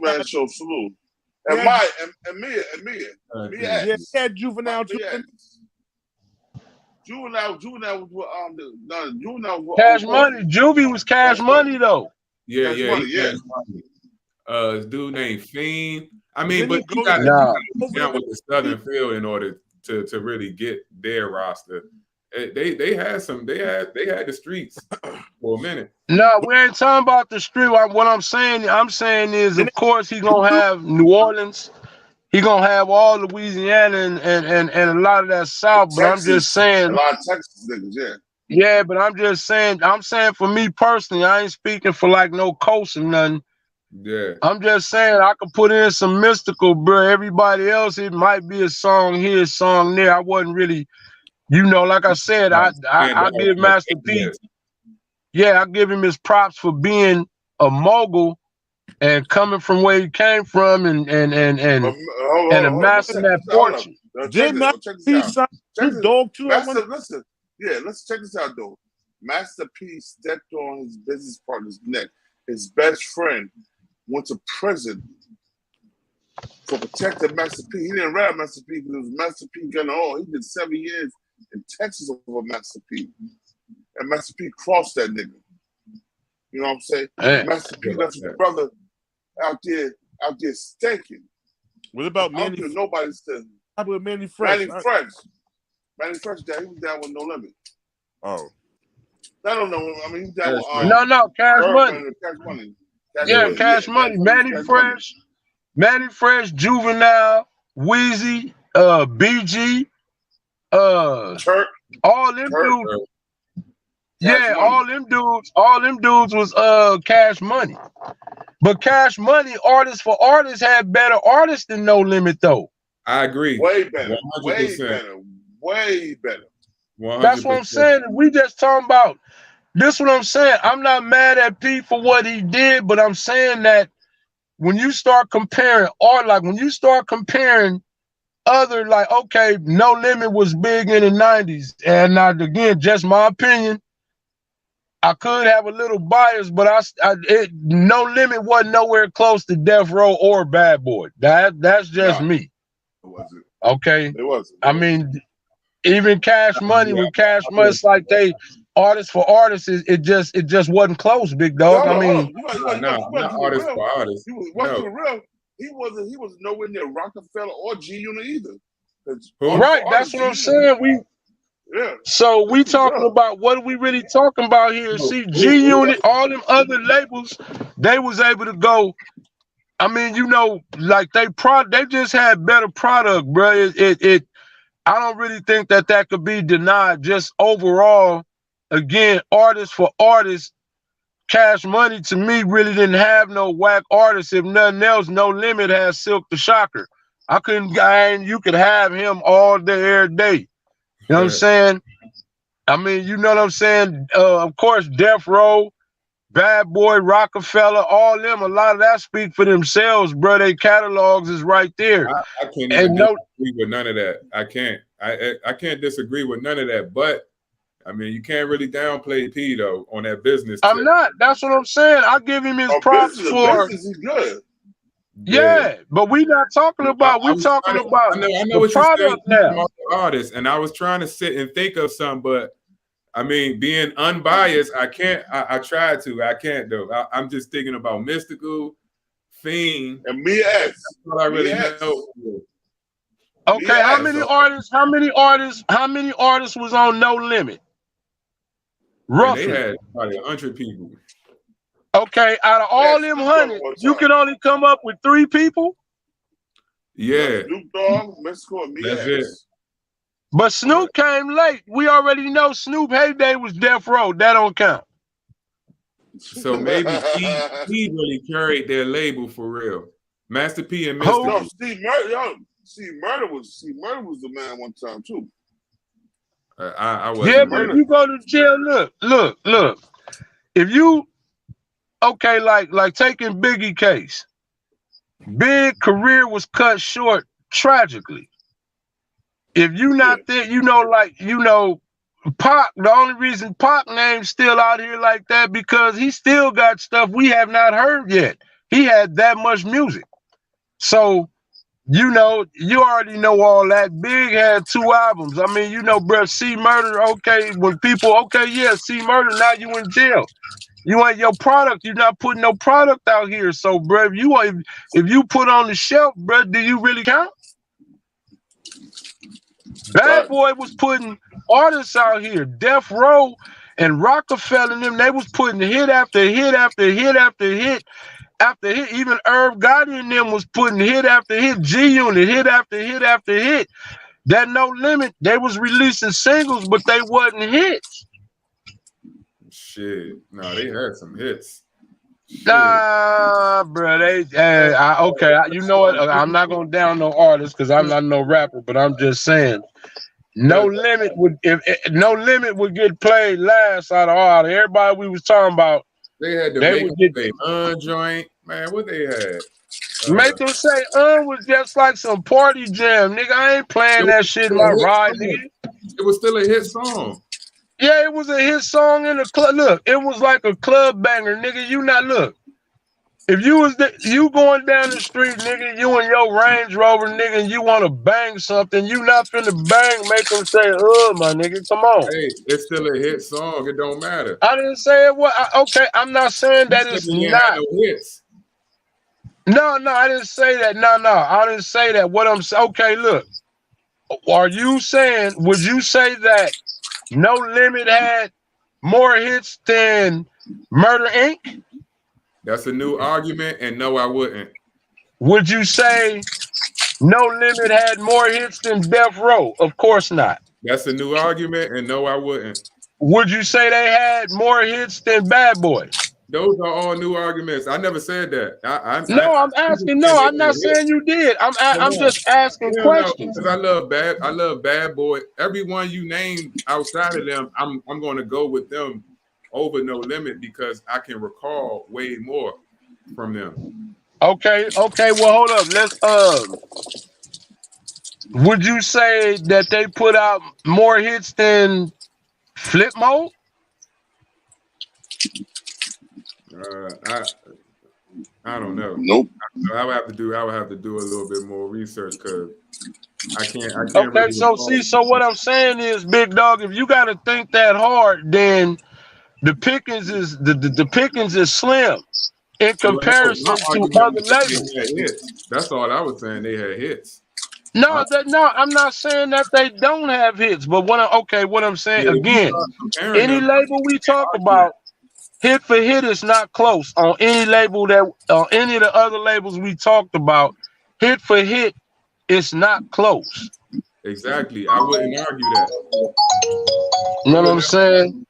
Man, show salute. And Mia. He had Juvenile. Juvenile was Juvenile. Cash Money. Juvie was Cash Money though. Yeah. Cash Money. This dude named Fiend. I mean, but you got to down with the Southern feel in order to really get their roster. They had the streets for a minute. No, we ain't talking about the street. What I'm saying is, of course, he gonna have New Orleans. He gonna have all Louisiana and a lot of that South. But Texas, I'm just saying, a lot of Texas niggas, yeah. Yeah, but I'm just saying. I'm saying for me personally, I ain't speaking for like no coast or nothing. Yeah. I'm just saying I could put in some Mystical, bro. Everybody else, it might be a song here, a song there. I wasn't really. You know, like I said, I give Master P. Yeah, I give him his props for being a mogul and coming from where he came from and amassing that fortune. Did not he sign Snoop Dogg too? Listen, let's check this out though. Master P stepped on his business partner's neck. His best friend went to prison for protecting Master P. He didn't rap Master P because it was Master P gun on. He did 7 years in Texas over Master P. And Master P crossed that nigga. You know what I'm saying? Hey. Master P left his brother out there stinking. What about Manny? Nobody said. How about Manny Fresh? Manny Fresh, he was down with No Limit. Oh. I don't know. I mean, he was down with No, Cash Money. Cash Money. Cash Money. Manny Fresh. Manny Fresh, Juvenile, Wheezy, BG, Turk, all them dudes. Yeah, all them dudes was Cash Money. But Cash Money, artist for artist, had better artists than No Limit though. I agree. Way better. 100%. Way better. 100%. That's what I'm saying. We just talking about this. What I'm saying. I'm not mad at P for what he did, but I'm saying that when you start comparing art, like when you start comparing other, like, okay, No Limit was big in the 90s. And now, again, just my opinion, I could have a little bias, but No Limit wasn't nowhere close to Death Row or Bad Boy. That's just me. It wasn't. Okay. It wasn't. I mean, even Cash Money, when Cash Money, it's like they artists for artists, it just wasn't close, big dog. No, I mean, not artist for artist. He wasn't real. He was nowhere near Rockefeller or G Unit either. Right, that's what I'm saying. So we talking about what are we really talking about here? See, G Unit, all them other labels, they was able to go. I mean, you know, like they just had better product, bro. I don't really think that could be denied. Just overall, again, artist for artist, Cash Money to me really didn't have no whack artists. If nothing else, No Limit has Silk the Shocker. You could have him all day, every day. You know what I'm saying? I mean, you know what I'm saying? Of course, Death Row, Bad Boy, Rockefeller, all them, a lot of that speak for themselves, bro. Their catalogs is right there. I can't even disagree with none of that. I can't disagree with none of that. But I mean, you can't really downplay P though on that business. I'm not. That's what I'm saying. I give him his props for. Business is good. Yeah, but we not talking about. We talking about. I know the what you're saying now. about the artist, and I was trying to sit and think of something, but I mean, being unbiased, I can't. I tried to. I can't though. I'm just thinking about Mystical, Fiend, and me. That's what I really know. Okay, how many artists was on No Limit? Roughly. They had probably 100 people. Okay, out of all them 100, you can only come up with 3 people? Yeah. Snoop Dogg, Mystical, and me. That's it. But Snoop came late. We already know Snoop heyday was Death Row. That don't count. So maybe he really carried their label for real. Master P and Mystical. No, Steve Murder was the man one time too. I was. Yeah, but if you go to jail, look. If you like taking Biggie case, Big career was cut short tragically. If you not there, Pac, the only reason Pac name's still out here like that because he still got stuff we have not heard yet. He had that much music. So, you already know all that. Big had 2 albums. I mean, bro, C Murder, okay, when people, C Murder, now you in jail. You ain't your product. You're not putting no product out here. So, bro, if you put on the shelf, bro, do you really count? Bad Boy was putting artists out here. Death Row and Rockefeller and them, they was putting hit after hit after hit after hit after hit. Even Irv Gotti and them was putting hit after hit. G Unit, hit after hit after hit. That No Limit, they was releasing singles, but they wasn't hits. Shit. No, they had some hits. Nah, bro. You know what? I'm not gonna down no artist because I'm not no rapper, but I'm just saying, No Limit would No Limit would get played last out of everybody we was talking about. They had the make joint, man. What they had? Make them say was just like some party jam, nigga. I ain't playing that shit in my ride, nigga. It was still a hit song. Yeah, it was a hit song in the club. Look, it was like a club banger, nigga. You not look. If you was you going down the street, nigga, you in your Range Rover, nigga, and you want to bang something, you not finna bang, make them say, my nigga, come on. Hey, it's still a hit song. It don't matter. I didn't say it was. Okay, I'm not saying that it's not. No hits. No, I didn't say that. No, I didn't say that. What I'm saying, okay, look. Are you saying, would you say that No Limit had more hits than Murder Inc.? That's a new argument, and no, I wouldn't. Would you say No Limit had more hits than Death Row? Of course not. That's a new argument, and no, I wouldn't. Would you say they had more hits than Bad Boy? Those are all new arguments. I never said that. I'm asking. No, I'm not saying you did. I'm just asking questions. Because I love Bad Boy. Everyone you named outside of them, I'm going to go with them over No Limit because I can recall way more from them. Okay. Well, hold up. Let's would you say that they put out more hits than Flip Mode? I don't know. Nope. I would have to do a little bit more research because I can't. Okay, really so what I'm saying is, big dog, if you got to think that hard, then the pickings is the pickings is slim in comparison to other labels. That's all I was saying. They had hits. No, I'm not saying that they don't have hits, but what I'm saying again, any label we talk about, hit for hit is not close on any label any of the other labels we talked about. Hit for hit is not close. Exactly. I wouldn't argue that. You know what I'm saying?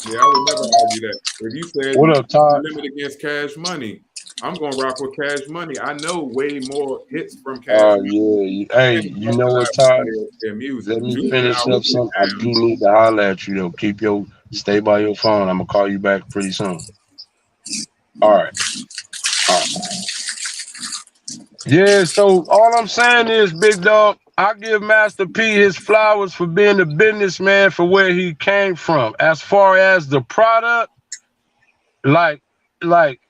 Yeah, I would never argue that. If you said what up, Todd? Limit against Cash Money, I'm gonna rock with Cash Money. I know way more hits from Cash Money. Yeah. Hey, you know what, Todd? Let me finish up something. I do need to holler at you though. Stay by your phone. I'm gonna call you back pretty soon. All right. Yeah, so all I'm saying is, big dog, I give Master P his flowers for being a businessman for where he came from. As far as the product, like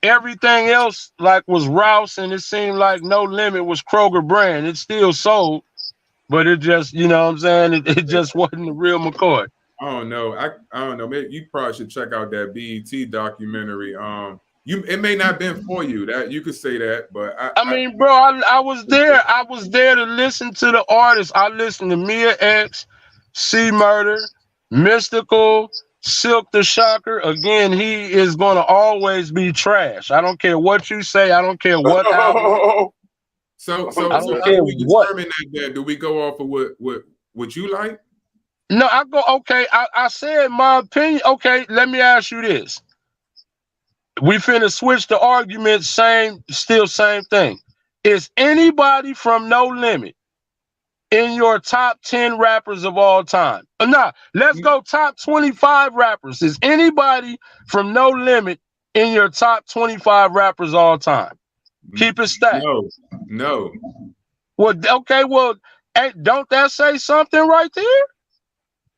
everything else, was Rouse, and it seemed like No Limit was Kroger brand. It still sold, but it just, you know what I'm saying? It just wasn't the real McCoy. I don't know. I don't know. Maybe you probably should check out that BET documentary. It may not have been for you. That you could say that, but I mean, bro, I was there. I was there to listen to the artists. I listened to Mia X, C Murder, Mystical, Silk the Shocker. Again, he is going to always be trash. I don't care what you say. I don't care what album. So I don't how care do we what. determine that? Do we go off of what you like? No, I go, okay, I said my opinion. Okay, let me ask you this. We finna switch the argument, same thing. Is anybody from No Limit in your top 10 rappers of all time? Nah, let's go top 25 rappers. Is anybody from No Limit in your top 25 rappers all time? Keep it stacked. No. Well, okay, hey, don't that say something right there?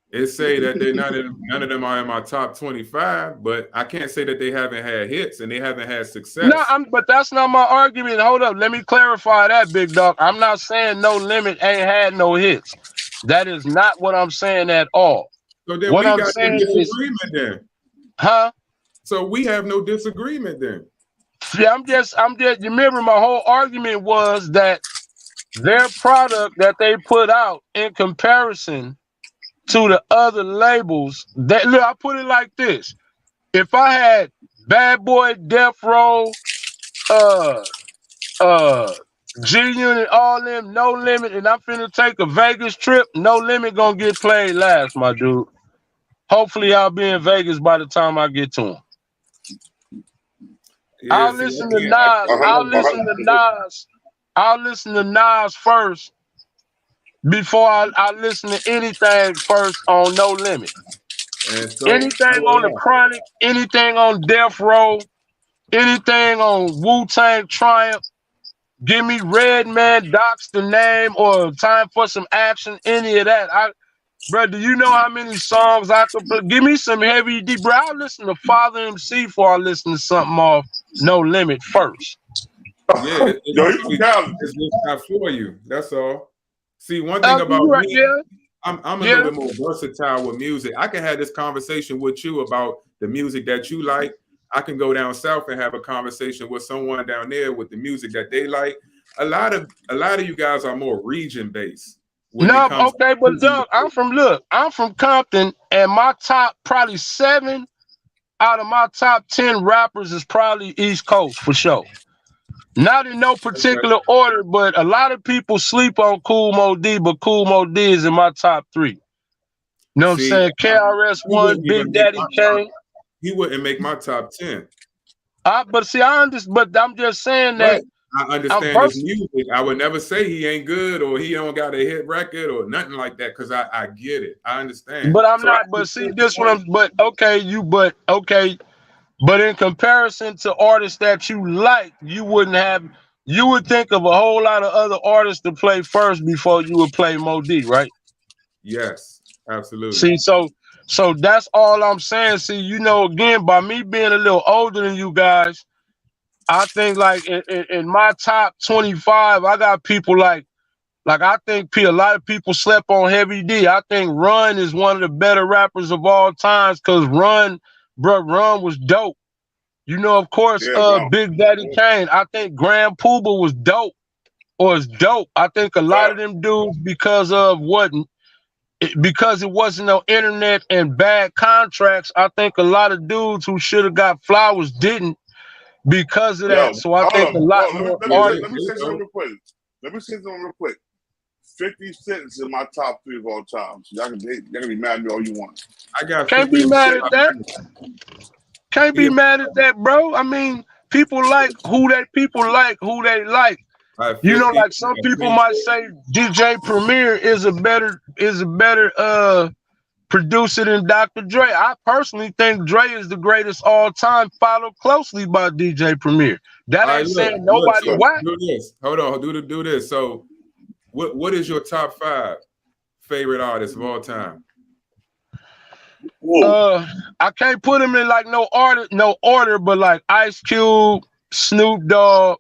It say that none of them are in my top 25, but I can't say that they haven't had hits and they haven't had success. No, but that's not my argument. Hold up, let me clarify that, big dog. I'm not saying No Limit ain't had no hits. That is not what I'm saying at all. So then what we I'm got saying no disagreement then. Huh? So we have no disagreement then. Yeah, I'm just. You remember my whole argument was that their product that they put out in comparison to the other labels, that look, I put it like this. If I had Bad Boy, Death Row, G Unit, all them, No Limit, and I'm finna take a Vegas trip, No Limit gonna get played last, my dude. Hopefully I'll be in Vegas by the time I get to him. Yeah, I'll listen to Nas. I'll listen to Nas first before I listen to anything first on No Limit. Anything on the Chronic, anything on Death Row, anything on Wu-Tang Triumph, give me Redman, Doc's the name, or Time for Some Action, any of that. Bro, do you know how many songs I could play? Give me some Heavy D, bro. I'll listen to Father MC before I listen to something off No Limit first. Yeah, it's just not for you. That's all. See, one thing about me, I'm a little bit more versatile with music. I can have this conversation with you about the music that you like. I can go down south and have a conversation with someone down there with the music that they like. A lot of you guys are more region based. No, okay, but Doug, I'm from Compton, and my top probably 7 out of my top 10 rappers is probably East Coast for sure. Not in no particular order, but a lot of people sleep on Cool Mo D, but Cool Mo D is in my top 3. You know what I'm saying? KRS-One, Big Daddy Kane. He wouldn't make my top 10. But see, I understand. But I'm just saying that I understand his music. I would never say he ain't good or he don't got a hit record or nothing like that because I get it. I understand. But I'm not. But see, this one. But okay. But in comparison to artists that you like, you would think of a whole lot of other artists to play first before you would play Mo D, right? Yes, absolutely. See, so that's all I'm saying. See, you know, again, by me being a little older than you guys, I think like in my top 25, I got people like I think a lot of people slept on Heavy D. I think Run is one of the better rappers of all times because Run was dope. You know, of course, Big Daddy Kane. I think Grand Poobah was dope or is dope. I think a lot of them dudes because it wasn't no internet and bad contracts. I think a lot of dudes who should have got flowers didn't because of that. So I think a lot more artists. Let me say something real quick. 50 Cent is in my top 3 of all time. So y'all can be mad at me all you want. Can't be mad at that. Can't be mad at that, bro. I mean, people like who they like. You know, like some people might say DJ Premier is a better producer than Dr. Dre. I personally think Dre is the greatest all time, followed closely by DJ Premier. That ain't saying nobody whack. Do this. Hold on, do this. So what is your top 5 favorite artists of all time? I can't put them in like no order, but like Ice Cube, Snoop Dogg,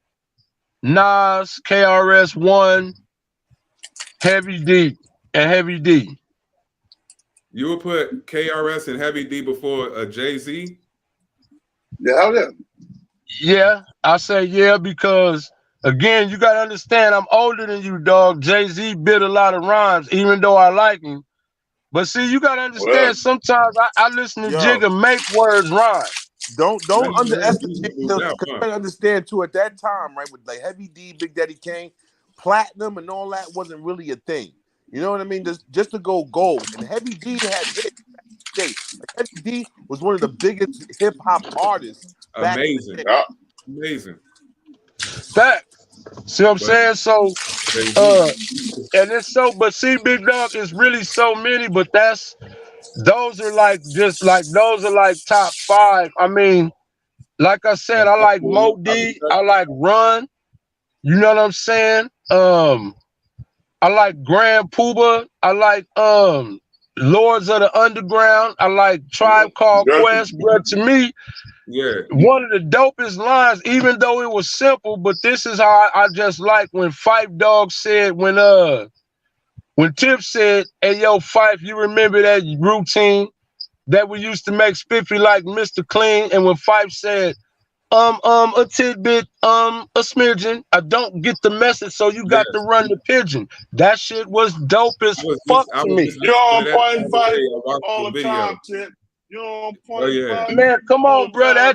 Nas, KRS-One, Heavy D, and Heavy D. You would put KRS and Heavy D before Jay-Z? Yeah. Yeah, I say yeah because again, you gotta understand I'm older than you, dog. Jay-Z bit a lot of rhymes, even though I like him. But see, you gotta understand. Sometimes I listen to Jigga make words rhyme. Don't underestimate them. Because you gotta understand too. At that time, right, with like Heavy D, Big Daddy Kane, platinum, and all that wasn't really a thing. You know what I mean? Just to go gold. And Heavy D had hits. Like Heavy D was one of the biggest hip hop artists. Amazing. Amazing. Fact. See what I'm saying? So, and it's so, but see, Big Dog, is really so many, but those are like top 5. I mean, like I said, I like Mo D, I like Run. You know what I'm saying? I like Grand Poobah. I like Lords of the Underground. I like Tribe Called Quest. But to me, one of the dopest lines, even though it was simple, but this is how I just like when Phife Dawg said, when Tip said, "Hey yo, Phife, you remember that routine that we used to make Spiffy like Mr. Clean?" And when Phife said, a tidbit, a smidgen, I don't get the message, so you got to run the pigeon. That shit was dope as fuck to me. You're on point, Phife, all the time, Tip. You're on point, Phife. Man, come on, bro.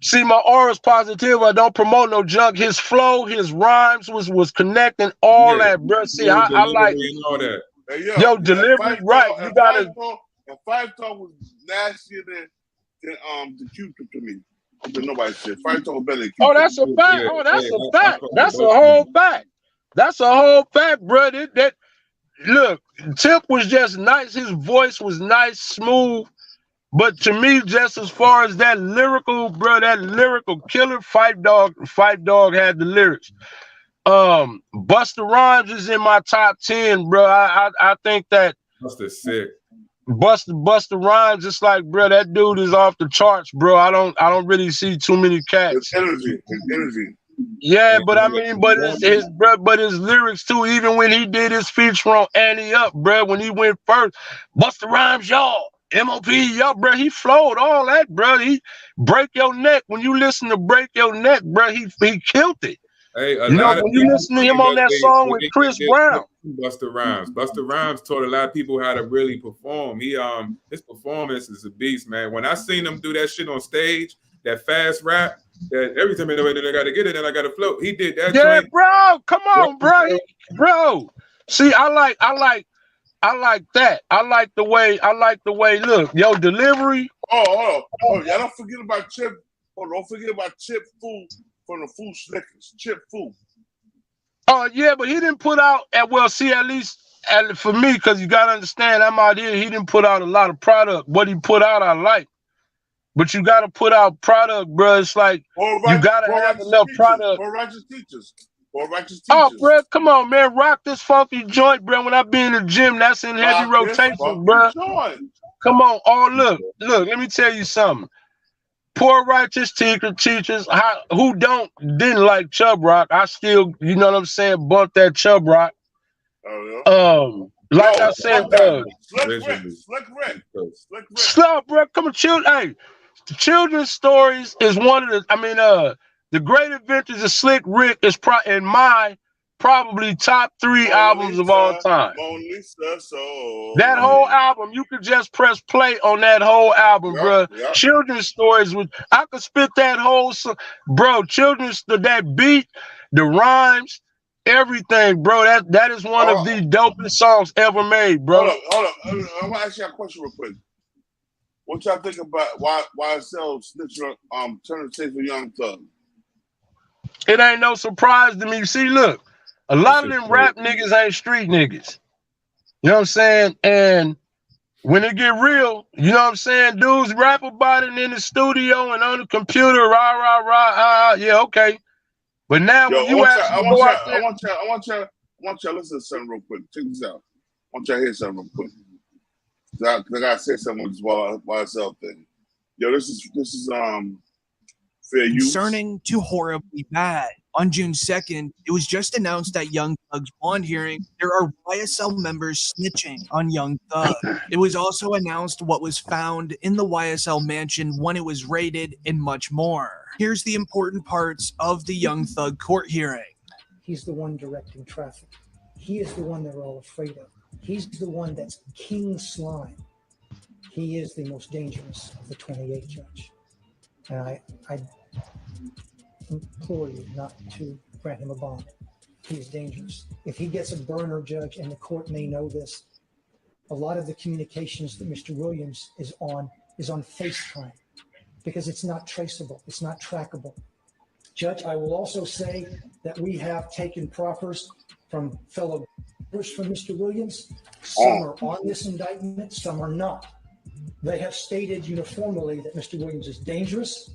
See, my aura's positive. I don't promote no junk. His flow, his rhymes was connecting all that, bro. See, I like all that. Hey, yo, delivery, right? You gotta. And Phife Dawg was nastier than the Cupid to me. Nobody said Phife Dawg was better than Cupid. Oh, that's a fact. Oh, that's a fact. That's a whole fact. That's a whole fact, bro. Look, Tip was just nice. His voice was nice, smooth. But to me, just as far as that lyrical, bro, that lyrical killer, Fight Dog had the lyrics. Busta Rhymes is in my top 10, bro. I think that Busta sick. Busta Rhymes, it's like, bro, that dude is off the charts, bro. I don't really see too many cats. His energy. Yeah, but I mean, but his lyrics too. Even when he did his feature on Annie Up, bro, when he went first, Busta Rhymes, y'all, MOP, y'all, bro, he flowed all that, bro. He Break Your Neck. When you listen to Break Your Neck, bro, he killed it. Hey, you know, when you listen to him on that song with Chris Brown. Busta Rhymes taught a lot of people how to really perform. His performance is a beast, man. When I seen him do that shit on stage, that fast rap, that every time I gotta get it and I gotta float. He did that. Yeah, bro. Come on, bro. Bro. See, I like that. I like the way. Look, yo, delivery. Oh, y'all don't forget about Chip. Oh, don't forget about Chip Fu from the Fu Snickers. Chip Fu. Oh yeah, but he didn't put out at least for me, because you gotta understand, I'm out here. He didn't put out a lot of product. What he put out, I like. But you gotta put out product, bro. It's like you gotta have enough product. For righteous teachers. Oh, bro, come on, man. Rock this funky joint, bro. When I be in the gym, that's in heavy rotation, bro. Come on. Oh, look, let me tell you something. Poor righteous teachers, who didn't like Chub Rock. I still, you know what I'm saying, bump that Chub Rock. Like I said, Slick Rick. Stop, bro. Come on, Hey, the children's stories is one of the Great Adventures of Slick Rick is in my probably top 3 albums of all time. That whole album, you could just press play on that whole album, bro. Children's stories, I could spit that whole, bro. That beat, the rhymes, everything, bro. That is one of the dopest songs ever made, bro. Hold up. I'm gonna ask you a question real quick. What y'all think about YSL snitching turning tape for Young Thug? It ain't no surprise to me. See, look, a lot of them rap niggas ain't street niggas. You know what I'm saying? And when it get real, you know what I'm saying? Dudes rap about it in the studio and on the computer, yeah, okay. But now when you ask I want y'all to listen to something real quick. Check this out. I want y'all to hear something real quick. I gotta say something with this YSL thing. Yo, this is fair use. Concerning to horribly bad. On June 2nd, it was just announced at Young Thug's bond hearing there are YSL members snitching on Young Thug. It was also announced what was found in the YSL mansion when it was raided and much more. Here's the important parts of the Young Thug court hearing. He's the one directing traffic. He is the one they're all afraid of. He's the one that's king slime. He is the most dangerous of the 28, Judge. And I implore you not to grant him a bond. He is dangerous. If he gets a burner, Judge, and the court may know this, a lot of the communications that Mr. Williams is on FaceTime because it's not traceable. It's not trackable. Judge, I will also say that we have taken proffers from fellow from Mr. Williams. Some are on this indictment, some are not. They have stated uniformly that Mr. Williams is dangerous.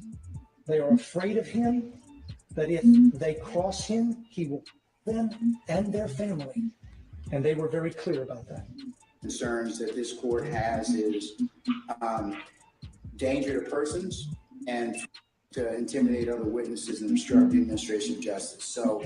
They are afraid of him, that if they cross him, he will kill them and their family. And they were very clear about that. Concerns that this court has is danger to persons and to intimidate other witnesses and obstruct the administration of justice. So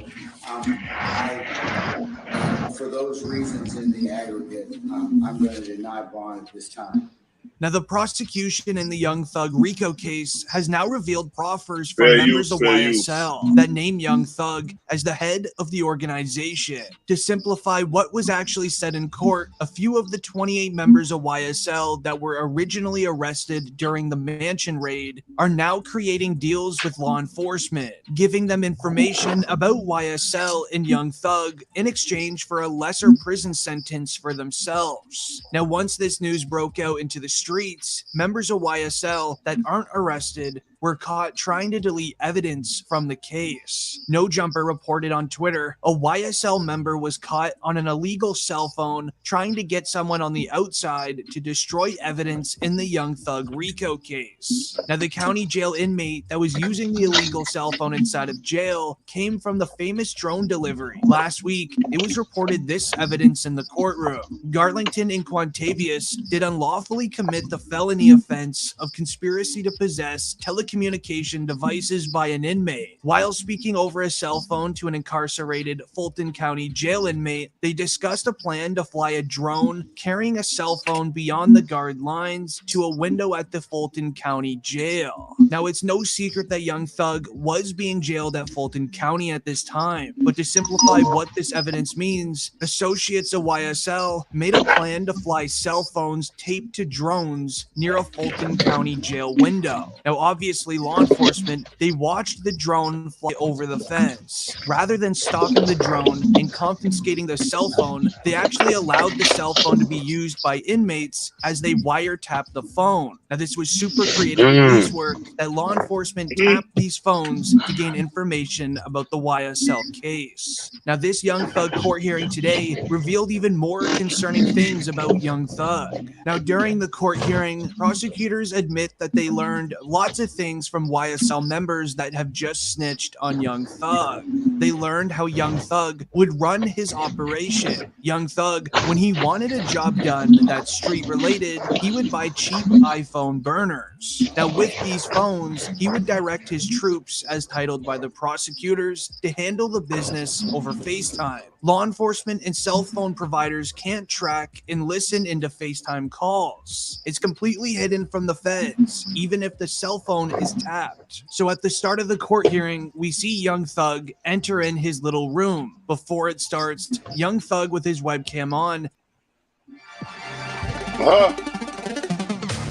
for those reasons in the aggregate, I'm going to deny bond at this time. Now, the prosecution in the Young Thug RICO case has now revealed proffers from members of YSL that name Young Thug as the head of the organization. To simplify what was actually said in court, a few of the 28 members of YSL that were originally arrested during the mansion raid are now creating deals with law enforcement, giving them information about YSL and Young Thug in exchange for a lesser prison sentence for themselves. Now, once this news broke out into the streets, members of YSL that aren't arrested were caught trying to delete evidence from the case. No Jumper reported on Twitter, a YSL member was caught on an illegal cell phone trying to get someone on the outside to destroy evidence in the Young Thug RICO case. Now, the county jail inmate that was using the illegal cell phone inside of jail came from the famous drone delivery. Last week, it was reported this evidence in the courtroom. Garlington and Quantavius did unlawfully commit the felony offense of conspiracy to possess telecommunication devices by an inmate. While speaking over a cell phone to an incarcerated Fulton County jail inmate, they discussed a plan to fly a drone carrying a cell phone beyond the guard lines to a window at the Fulton County jail. Now, it's no secret that Young Thug was being jailed at Fulton County at this time, but to simplify what this evidence means, associates of YSL made a plan to fly cell phones taped to drones near a Fulton County jail window. Now, obviously, law enforcement, they watched the drone fly over the fence. Rather than stopping the drone and confiscating the cell phone, they actually allowed the cell phone to be used by inmates as they wiretapped the phone. Now, this was super creative police work that law enforcement tapped these phones to gain information about the YSL case. Now, this Young Thug court hearing today revealed even more concerning things about Young Thug. Now, during the court hearing, prosecutors admit that they learned lots of things from YSL members that have just snitched on Young Thug. They learned how Young Thug would run his operation. Young Thug, when he wanted a job done that's street related, he would buy cheap iPhone burners. Now, with these phones, he would direct his troops, as titled by the prosecutors, to handle the business over FaceTime. Law enforcement and cell phone providers can't track and listen into FaceTime calls. It's completely hidden from the feds, even if the cell phone is tapped. So at the start of the court hearing, we see Young Thug enter in his little room. Before it starts, Young Thug with his webcam on.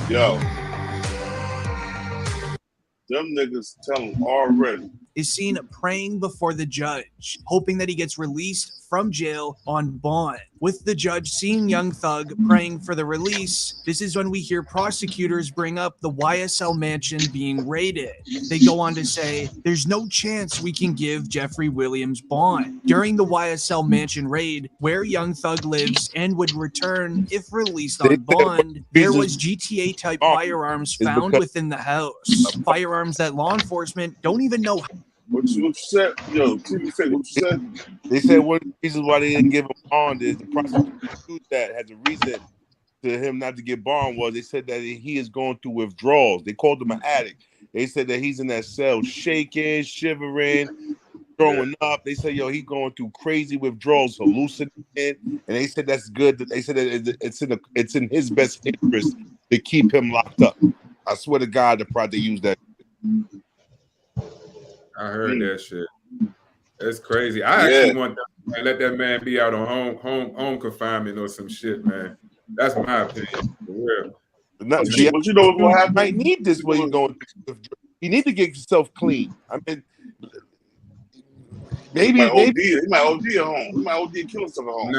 Yo. Them niggas tell him already. Is seen praying before the judge, hoping that he gets released from jail on bond. With the judge seeing Young Thug praying for the release, this is when we hear prosecutors bring up the YSL mansion being raided. They go on to say, there's no chance we can give Jeffrey Williams bond. During the YSL mansion raid, where Young Thug lives and would return if released on bond, there was GTA-type firearms found within the house. Firearms that law enforcement don't even know. What you said? Yo, TV say what you said? They said one of the reasons why they didn't give him bond is the prosecutor used that as a reason to him not to get bond was they said that he is going through withdrawals. They called him an addict. They said that he's in that cell shaking, shivering, throwing up. They said, yo, he's going through crazy withdrawals, hallucinating, and they said that's good. They said that it's in his best interest to keep him locked up. I swear to God, they used that. I heard that shit. That's crazy. I actually want to let that man be out on home confinement or some shit, man. That's my opinion. For real. But you know what happened? Might need this when you're going. You need to get yourself clean. I mean, maybe he might OD at home. He might OD and kill himself at home.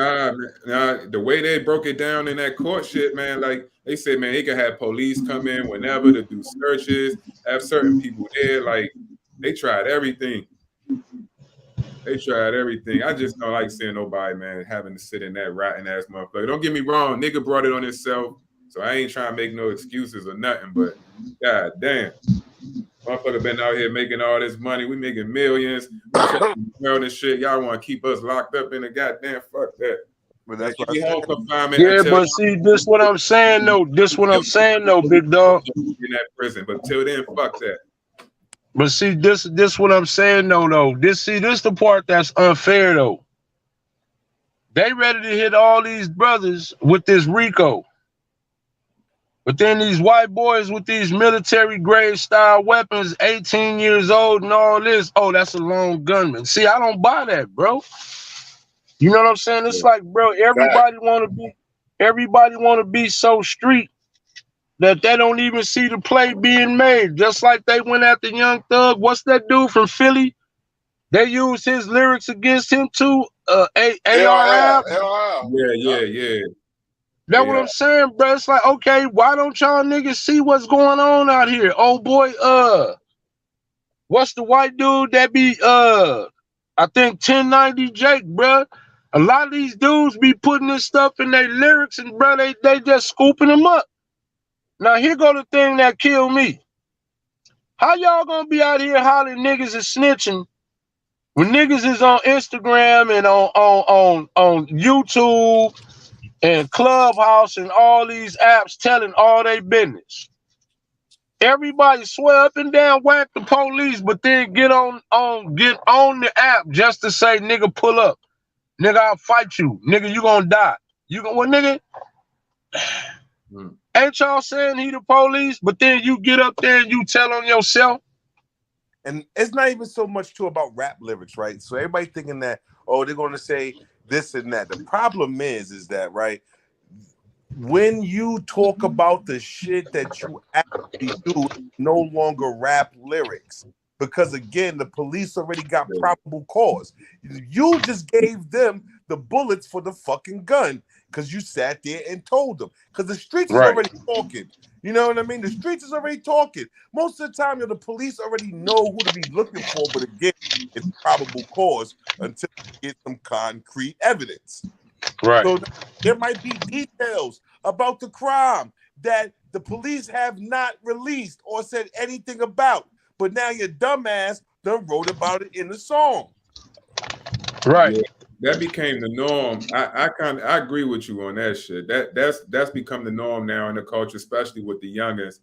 Nah. The way they broke it down in that court shit, man. Like they said, man, he could have police come in whenever to do searches. Have certain people there, like. They tried everything. I just don't like seeing nobody, man, having to sit in that rotten ass motherfucker. Don't get me wrong, nigga brought it on himself, so I ain't trying to make no excuses or nothing. But god damn, motherfucker been out here making all this money. We making millions. This shit. Y'all want to keep us locked up in the goddamn fuck that. But that's what confinement. Yeah, but see, this what I'm saying though. Big dog. In that prison, but till then, fuck that. But see, this what I'm saying though. This the part that's unfair though. They ready to hit all these brothers with this RICO. But then these white boys with these military grade style weapons, 18 years old and all this, oh, that's a lone gunman. See, I don't buy that, bro. You know what I'm saying? It's like, bro, everybody wanna be so street that they don't even see the play being made. Just like they went after Young Thug. What's that dude from Philly? They used his lyrics against him too. ARL. Yeah. That's what I'm saying, bro. It's like, okay, why don't y'all niggas see what's going on out here? Oh boy, what's the white dude that be I think 1090 Jake, bro. A lot of these dudes be putting this stuff in their lyrics, and bro, they just scooping them up. Now here go the thing that killed me. How y'all gonna be out here hollering niggas is snitching when niggas is on Instagram and on YouTube and Clubhouse and all these apps telling all their business? Everybody swear up and down whack the police, but then get on the app just to say, nigga, pull up. Nigga, I'll fight you. Nigga, you gonna die. You gonna what, nigga? Ain't y'all saying he the police, but then you get up there and you tell on yourself? And it's not even so much too about rap lyrics, right? So everybody thinking that, oh, they're gonna say this and that. The problem is that, right, when you talk about the shit that you actually do, it's no longer rap lyrics. Because again, the police already got probable cause. You just gave them the bullets for the fucking gun because you sat there and told them. Because the streets is already talking. You know what I mean? The streets is already talking. Most of the time, the police already know who to be looking for, but again, it's probable cause until you get some concrete evidence. Right. So there might be details about the crime that the police have not released or said anything about. But now your dumbass done wrote about it in the song. Right. Yeah, that became the norm. I agree with you on that shit. That's become the norm now in the culture, especially with the youngest.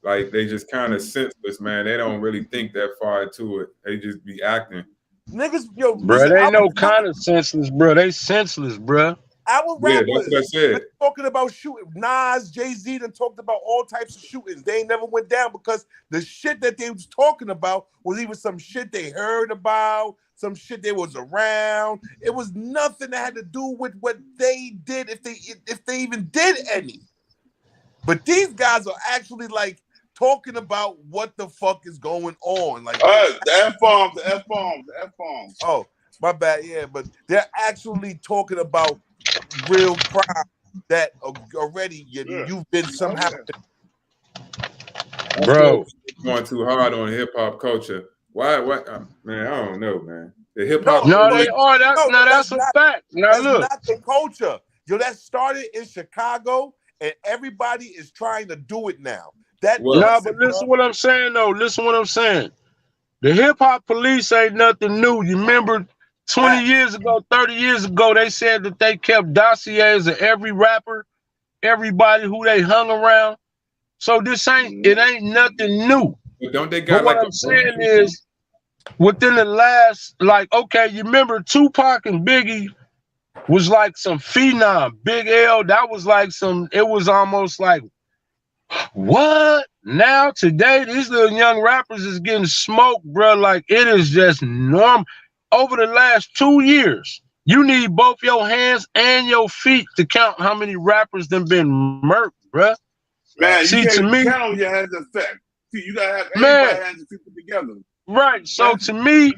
Like they just kind of senseless, man. They don't really think that far into it. They just be acting. Niggas, yo, bro, they no kind of senseless, bro. They senseless, bro. Our rappers, that's what I said. Talking about shooting. Nas, Jay-Z done talked about all types of shootings. They ain't never went down because the shit that they was talking about was even some shit they heard about, some shit they was around. It was nothing that had to do with what they did, if they even did any. But these guys are actually like talking about what the fuck is going on. Like the F-bombs, the F-bombs, the F-bombs. Oh, my bad, yeah, but they're actually talking about real crime that already you've been somehow. Bro, going too hard on hip hop culture. Why? Man, I don't know, man. The hip hop. No, they are. That's a fact. Now look, not the culture. Yo, that started in Chicago, and everybody is trying to do it now. But listen what I'm saying though. Listen what I'm saying. The hip hop police ain't nothing new. You remember 20 years ago, 30 years ago, they said that they kept dossiers of every rapper, everybody who they hung around. So it ain't nothing new. But don't they got what I'm saying is, within the last, okay, you remember Tupac and Biggie was like some phenom. Big L, that was like it was almost like, what? Now, today, these little young rappers is getting smoked, bro. Like, it is just normal. Over the last 2 years, you need both your hands and your feet to count how many rappers done been murked, bro. Man, see, you to can't me, count on your hands and feet. You gotta have everybody's hands and feet put together. Right. So to me,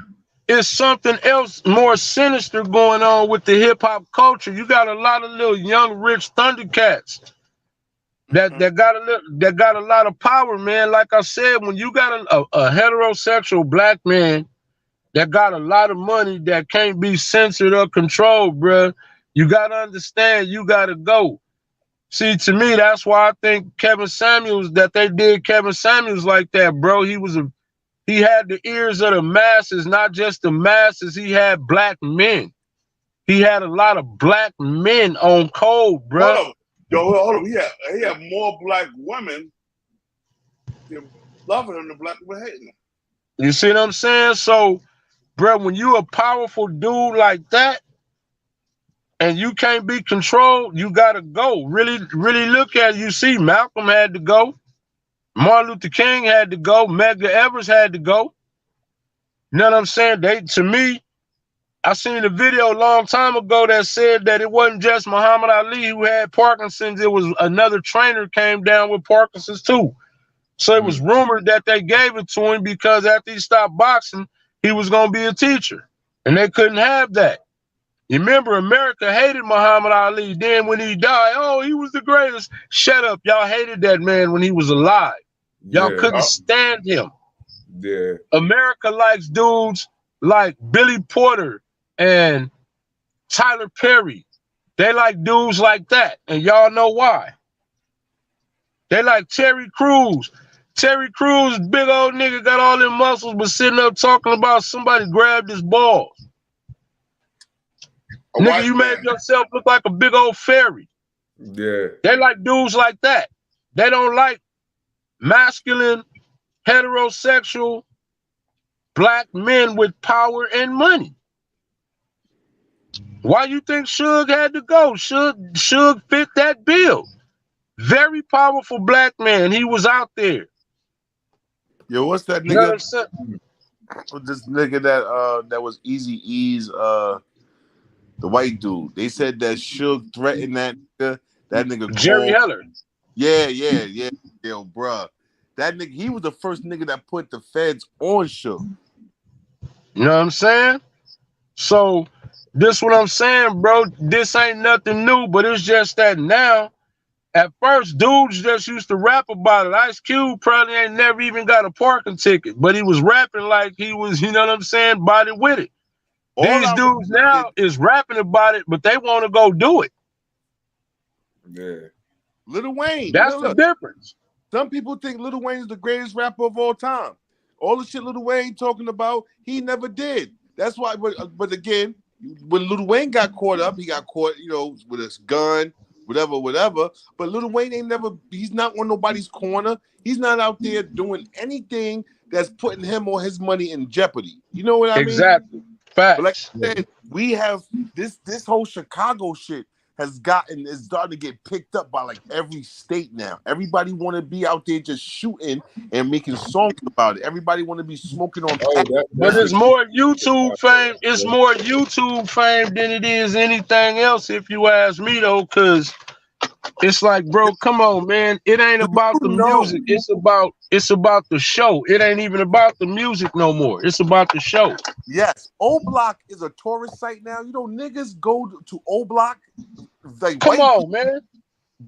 it's something else more sinister going on with the hip hop culture. You got a lot of little young rich Thundercats that got a lot of power, man. Like I said, when you got a heterosexual black man that got a lot of money that can't be censored or controlled, bro, you gotta understand, you gotta go. See, to me, that's why I think Kevin Samuels, that they did Kevin Samuels like that, bro. He had the ears of the masses, not just the masses. He had black men. He had a lot of black men on code, bro. Hold on. Yo, hold on. He had more black women loving him than black women hating him. You see what I'm saying? So, bro, when you a powerful dude like that, and you can't be controlled, you gotta go. Really, really look at it. You see, Malcolm had to go. Martin Luther King had to go. Medgar Evers had to go. You know what I'm saying? To me, I seen a video a long time ago that said that it wasn't just Muhammad Ali who had Parkinson's. It was another trainer came down with Parkinson's too. So it was rumored that they gave it to him because after he stopped boxing, he was gonna be a teacher, and they couldn't have that. You remember America hated Muhammad Ali. Then when he died, oh, he was the greatest. Shut up. Y'all hated that man when he was alive. Y'all couldn't stand him. Yeah. America likes dudes like Billy Porter and Tyler Perry. They like dudes like that. And y'all know why. They like Terry Crews. Terry Crews, big old nigga, got all them muscles, but sitting up talking about somebody grabbed his balls. Nigga, you made yourself look like a big old fairy. Yeah. They like dudes like that. They don't like masculine, heterosexual, black men with power and money. Why you think Suge had to go? Suge fit that bill. Very powerful black man. He was out there. Yo, what's that nigga? You know what I'm saying? This nigga that was Eazy-E's the white dude. They said that Suge threatened that nigga. That nigga Jerry called. Heller. Yeah. Yo, bruh. That nigga, he was the first nigga that put the feds on Suge. You know what I'm saying? So this what I'm saying, bro. This ain't nothing new, but it's just that now, at first, dudes just used to rap about it. Ice Cube probably ain't never even got a parking ticket, but he was rapping like he was, you know what I'm saying, body with it. These dudes now is rapping about it, but they want to go do it. Yeah. Lil Wayne. That's the difference. Some people think Lil Wayne is the greatest rapper of all time. All the shit Lil Wayne talking about, he never did. That's why, but again, when Lil Wayne got caught up, he got caught, you know, with his gun, whatever. But Lil Wayne ain't never, he's not on nobody's corner. He's not out there doing anything that's putting him or his money in jeopardy. You know what I mean? Exactly. Facts. But like I said, we have this whole Chicago shit is starting to get picked up by like every state now. Everybody want to be out there just shooting and making songs about it. Everybody want to be smoking on. But it's more YouTube fame. It's more YouTube fame than it is anything else, if you ask me, though, because it's like, bro, come on, man. It ain't about the music. It's about the show. It ain't even about the music no more. It's about the show. Yes, O Block is a tourist site now. You know, niggas go to O Block. Like come on, man.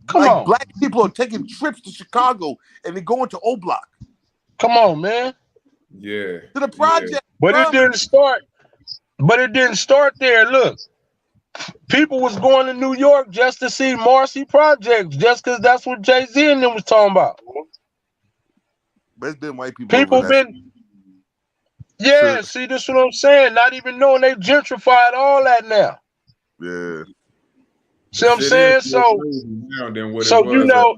Come on. Black people are taking trips to Chicago and they're going to O Block. Come on, man. Yeah. To the project. Yeah. But it didn't start. But it didn't start there. Look, people was going to New York just to see Marcy Projects, just because that's what Jay-Z and them was talking about. But it's been white people. People been. Yeah, sure. See, this is what I'm saying. Not even knowing they gentrified all that now. Yeah. See what I'm saying? So you know,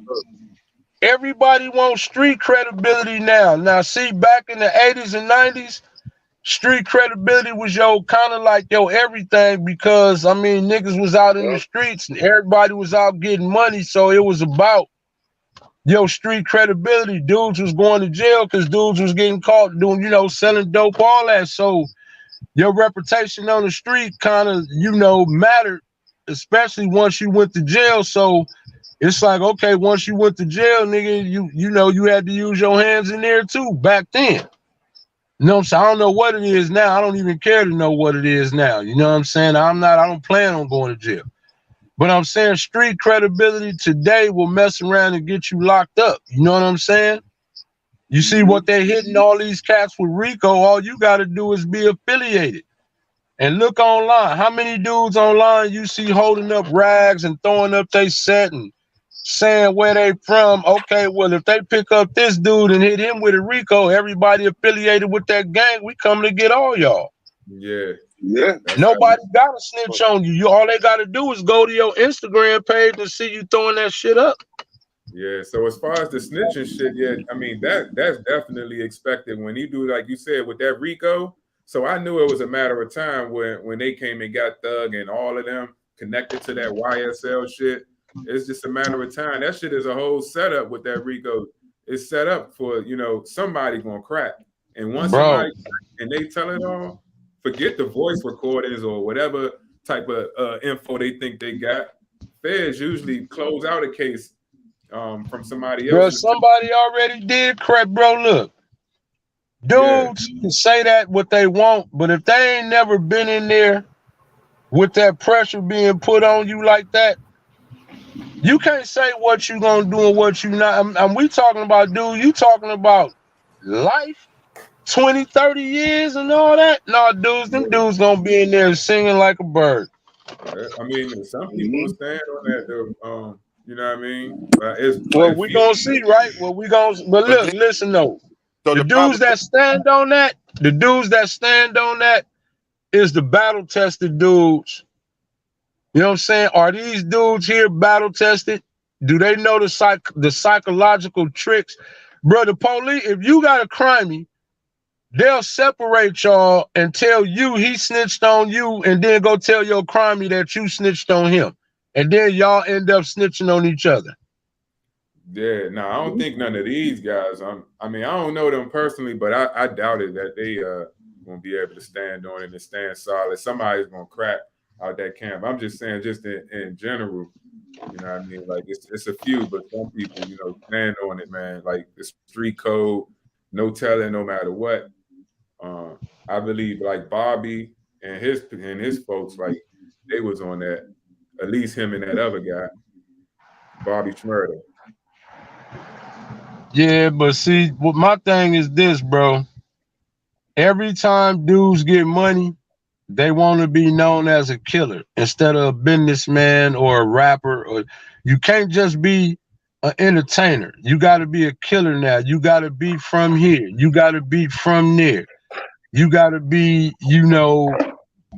everybody wants street credibility now. Now, see, back in the 80s and 90s, street credibility was kind of like everything, because I mean niggas was out in the streets and everybody was out getting money, so it was about street credibility. Dudes was going to jail because dudes was getting caught doing selling dope, all that. So your reputation on the street kind of mattered, especially once you went to jail. So it's like, okay, once you went to jail, nigga, you had to use your hands in there too back then. You know what I'm saying? I don't know what it is now. I don't even care to know what it is now. You know what I'm saying? I don't plan on going to jail. But I'm saying street credibility today will mess around and get you locked up. You know what I'm saying? You see what they're hitting all these cats with RICO, all you got to do is be affiliated. And look online. How many dudes online you see holding up rags and throwing up their set and saying where they from? Okay, well, if they pick up this dude and hit him with a RICO, everybody affiliated with that gang, we coming to get all y'all. Yeah. Yeah. Nobody got to snitch on you. All they got to do is go to your Instagram page and see you throwing that shit up. Yeah, so as far as the snitching shit, yeah, I mean, that's definitely expected when you do, like you said, with that RICO. So I knew it was a matter of time when they came and got Thug and all of them connected to that YSL shit. It's just a matter of time. That shit is a whole setup with that RICO. It's set up for, somebody gonna crack. And once somebody and they tell it all, forget the voice recordings or whatever type of info they think they got. Feds usually close out a case from somebody else. Bro, somebody already did crack, bro. Look, dudes can say that what they want, but if they ain't never been in there with that pressure being put on you like that, you can't say what you gonna do and what you not. We talking about, dude, you talking about life, 20, 30 years and all that? No, dudes, them dudes gonna be in there singing like a bird. I mean, some people stand on that though. You know what I mean? Well, we gonna see, right? Well, we gonna, but look, listen though. The dudes that stand on that, is the battle tested dudes. You know what I'm saying? Are these dudes here battle tested? Do they know the psychological tricks? Bro, the police, if you got a crimey, they'll separate y'all and tell you he snitched on you, and then go tell your crimey that you snitched on him. And then y'all end up snitching on each other. Yeah, no, I don't think none of these guys. I mean, I don't know them personally, but I doubt it that they gonna be able to stand on it and stand solid. Somebody's gonna crack out that camp. I'm just saying, just in general, you know what I mean? Like it's a few, but some people, you know, stand on it, man. Like the street code, no telling, no matter what. I believe like Bobby and his folks, like they was on that. At least him and that other guy, Bobby Schmurder. Yeah, but see, what my thing is this, bro. Every time dudes get money, they want to be known as a killer instead of a businessman or a rapper. Or you can't just be an entertainer. You got to be a killer now. You got to be from here. You got to be from there. You got to be, you know,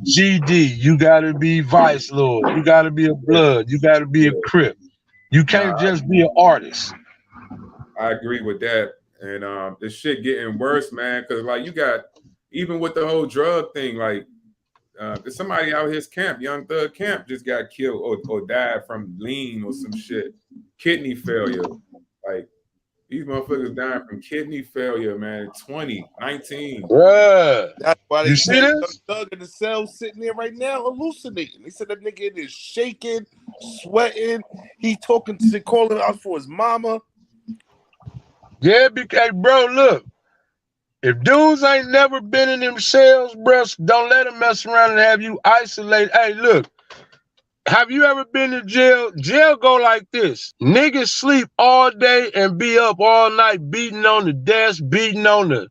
GD. You got to be Vice Lord. You got to be a Blood. You got to be a Crip. You can't just be an artist. I agree with that. And this shit getting worse, man, because like you got, even with the whole drug thing, like there's somebody out his camp, Young Thug Camp, just got killed or died from lean or some shit, kidney failure. Like these motherfuckers dying from kidney failure, man. 2019. Bruh. That's why they You see this? Thug in the cell sitting there right now hallucinating. They said that nigga is shaking, sweating. He talking to calling out for his mama. Yeah, because bro, look. If dudes ain't never been in them cells, bro, don't let them mess around and have you isolated. Hey, look, have you ever been to jail? Jail go like this. Niggas sleep all day and be up all night beating on the desk, beating on the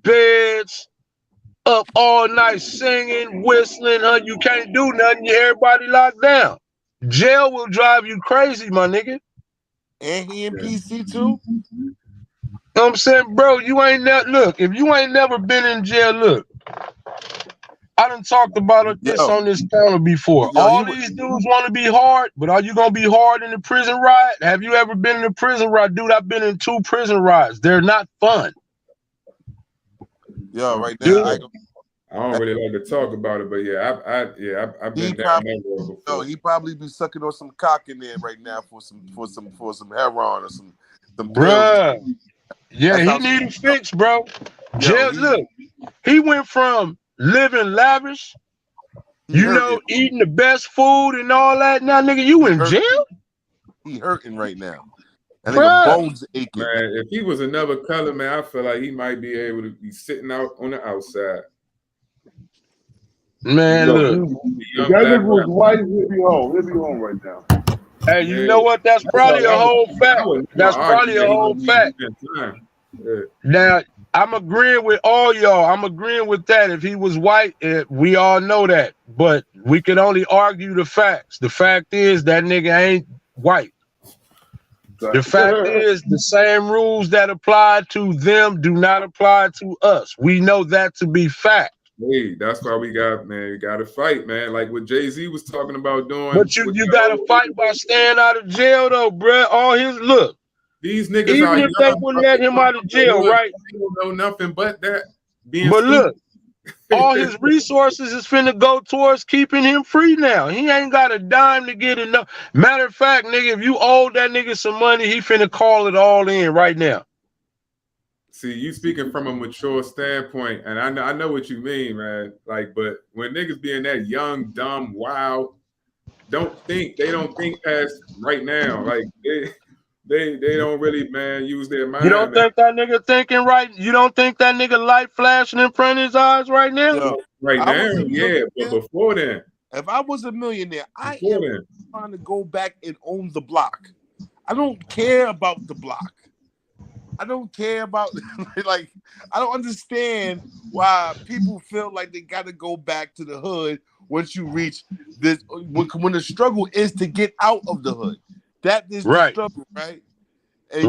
beds, up all night singing, whistling. You can't do nothing. Everybody locked down. Jail will drive you crazy, my nigga. And he in PC too? You know what I'm saying, bro, you ain't look, if you ain't never been in jail, look, I done talked about this on this panel before. All these dudes want to be hard, but are you gonna be hard in the prison ride? Have you ever been in a prison ride? Dude, I've been in 2 prison rides. They're not fun. Yo, right now, I don't really like to talk about it, but yeah, I've been down that road before. No, he probably be sucking on some cock in there right now for some heroin or some bruh. Yeah, he need a fix, bro. Jail, look, he went from living lavish, eating the best food and all that. Now, nigga, you in jail? He hurting right now. And nigga bones aching. Man, if he was another color, man, I feel like he might be able to be sitting out on the outside. Man, look. If that nigga was white, he'll be home. He'll be home right now. Hey, you know what? That's probably a whole fact. That's probably a whole fact. Now, I'm agreeing with all y'all. I'm agreeing with that. If he was white, we all know that. But we can only argue the facts. The fact is that nigga ain't white. The fact is the same rules that apply to them do not apply to us. We know that to be fact. Hey, that's why we gotta fight, man. Like what Jay-Z was talking about doing. But you gotta fight by staying out of jail though, bruh. All his look. These niggas even if they wouldn't let him out of jail, right? They don't know nothing but that. But look, all his resources is finna go towards keeping him free now. He ain't got a dime to get enough. Matter of fact, nigga, if you owe that nigga some money, he finna call it all in right now. See, you speaking from a mature standpoint, and I know what you mean, man. Like, but when niggas being that young, dumb, wild, they don't think past right now. Like they don't really, man, use their mind. You don't think that nigga thinking right? You don't think that nigga light flashing in front of his eyes right now? Right now, yeah, but before then. If I was a millionaire, I am trying to go back and own the block. I don't care about the block. I don't care about like I don't understand why people feel like they got to go back to the hood once you reach this. When the struggle is to get out of the hood, that is the struggle, right? And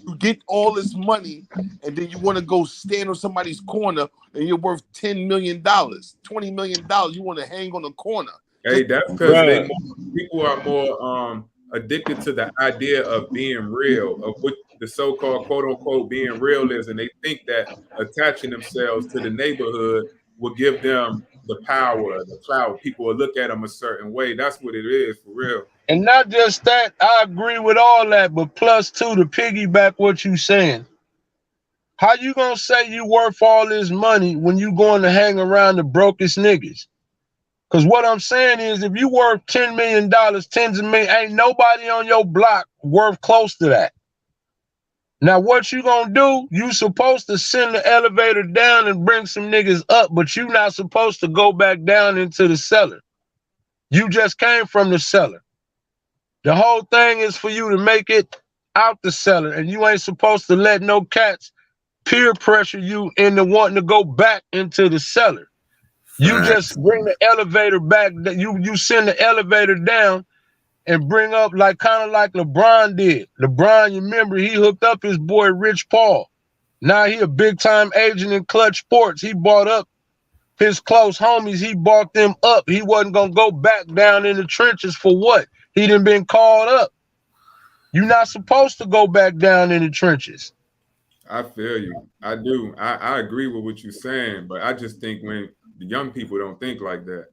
you get all this money, and then you want to go stand on somebody's corner, and you're worth $10 million, $20 million. You want to hang on the corner. Hey, that's because people are more addicted to the idea of being real, of what the so-called quote-unquote being real is, and they think that attaching themselves to the neighborhood will give them the power, the clout. People will look at them a certain way. That's what it is for real. And not just that, I agree with all that, but plus two, to piggyback what you saying. How you gonna say you worth all this money when you going to hang around the brokest niggas? Because what I'm saying is, if you worth $10 million, tens of millions, ain't nobody on your block worth close to that. Now, what you gonna do? You supposed to send the elevator down and bring some niggas up, but you not supposed to go back down into the cellar. You just came from the cellar. The whole thing is for you to make it out the cellar, and you ain't supposed to let no cats peer pressure you into wanting to go back into the cellar. You just bring the elevator back. You send the elevator down and bring up like kind of like LeBron did. LeBron, you remember, he hooked up his boy Rich Paul. Now he a big time agent in Clutch Sports. He bought up his close homies. He bought them up. He wasn't gonna go back down in the trenches for what? He done been called up. You're not supposed to go back down in the trenches. I feel you. I do. I agree with what you're saying, but I just think when the young people don't think like that.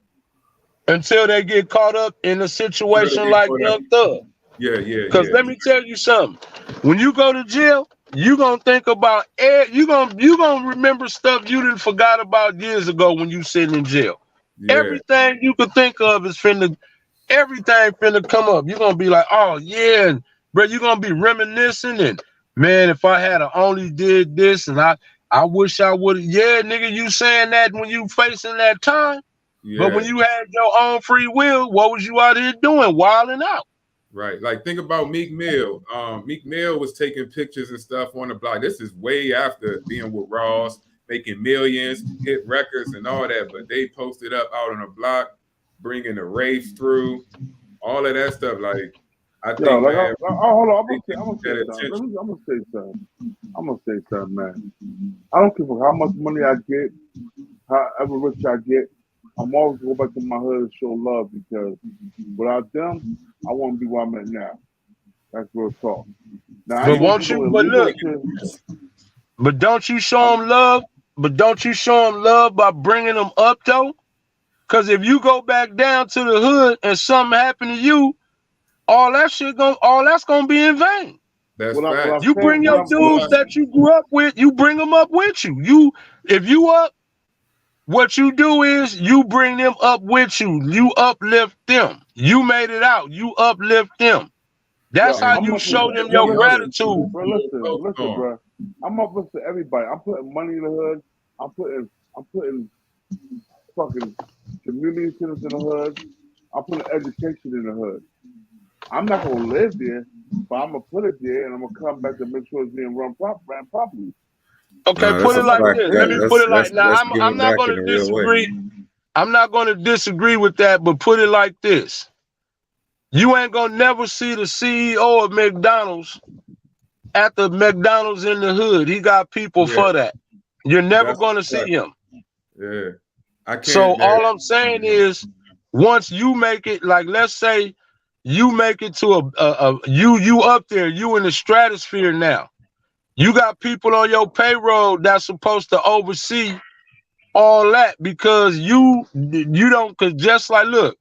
Until they get caught up in a situation like Young Thug. Yeah. Because let me tell you something. When you go to jail, you gonna think about you gonna remember stuff you didn't forgot about years ago when you sitting in jail. Yeah. Everything you could think of is everything finna come up. You're gonna be like, oh yeah, and bro, you're gonna be reminiscing and man, if I had only did this and I wish I would have. Yeah, nigga, you saying that when you facing that time. Yeah. But when you had your own free will, what was you out here doing? Wilding out. Right. Like think about Meek Mill. Meek Mill was taking pictures and stuff on the block. This is way after being with Ross, making millions, hit records and all that. But they posted up out on the block, bringing the race through, all of that stuff. Like I think, like, man, hold on. I'm gonna say something, man. I don't care how much money I get, however rich I get. I'm always go back to my hood and show love because without them, I won't be where I'm at now. That's real talk. Now, but won't you? But look, but don't you show them love? But don't you show them love by bringing them up though? Because if you go back down to the hood and something happened to you, all that's gonna be in vain. That's right. You bring your dudes that you grew up with, you bring them up with you. If you up, what you do is you bring them up with you. You uplift them. You made it out. You uplift them. That's how you show them your gratitude. Bro, listen, bro. I'm uplifting everybody. I'm putting money in the hood. I'm putting fucking community centers in the hood. I'm putting education in the hood. I'm not gonna live there, but I'm gonna put it there, and I'm gonna come back to make sure it's being run properly. Okay, put it like this. Let me put it like now. I'm not going to disagree. I'm not going to disagree with that, but put it like this. You ain't going to never see the CEO of McDonald's at the McDonald's in the hood. He got people for that. You're never going to see him. Yeah. I can't. So all I'm saying is once you make it, like let's say you make it to you up there, you in the stratosphere now. You got people on your payroll that's supposed to oversee all that because you don't, because just like, look,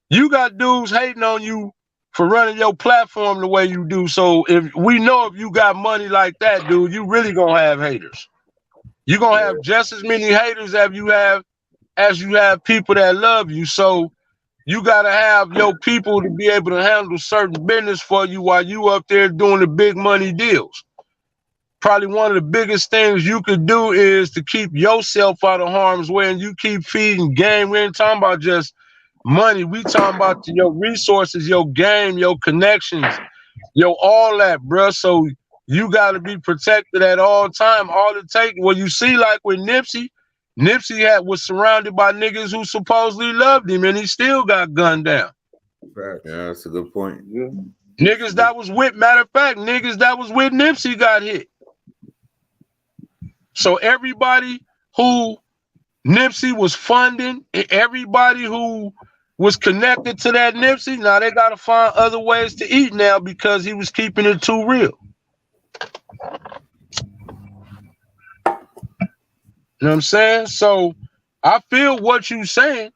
you got dudes hating on you for running your platform the way you do. So if you got money like that, dude, you really gonna have haters. You're gonna have just as many haters as you have people that love you. So you gotta have your people to be able to handle certain business for you while you up there doing the big money deals. Probably one of the biggest things you could do is to keep yourself out of harm's way and you keep feeding game. We ain't talking about just money. We talking about your resources, your game, your connections, your all that, bro. So you got to be protected at all time. All it take, well, you see, like with Nipsey was surrounded by niggas who supposedly loved him, and he still got gunned down. Yeah, that's a good point. Yeah. Niggas that was with, matter of fact, niggas that was with Nipsey got hit. So everybody who Nipsey was funding, everybody who was connected to that Nipsey, now they got to find other ways to eat now because he was keeping it too real. You know what I'm saying? So I feel what you saying,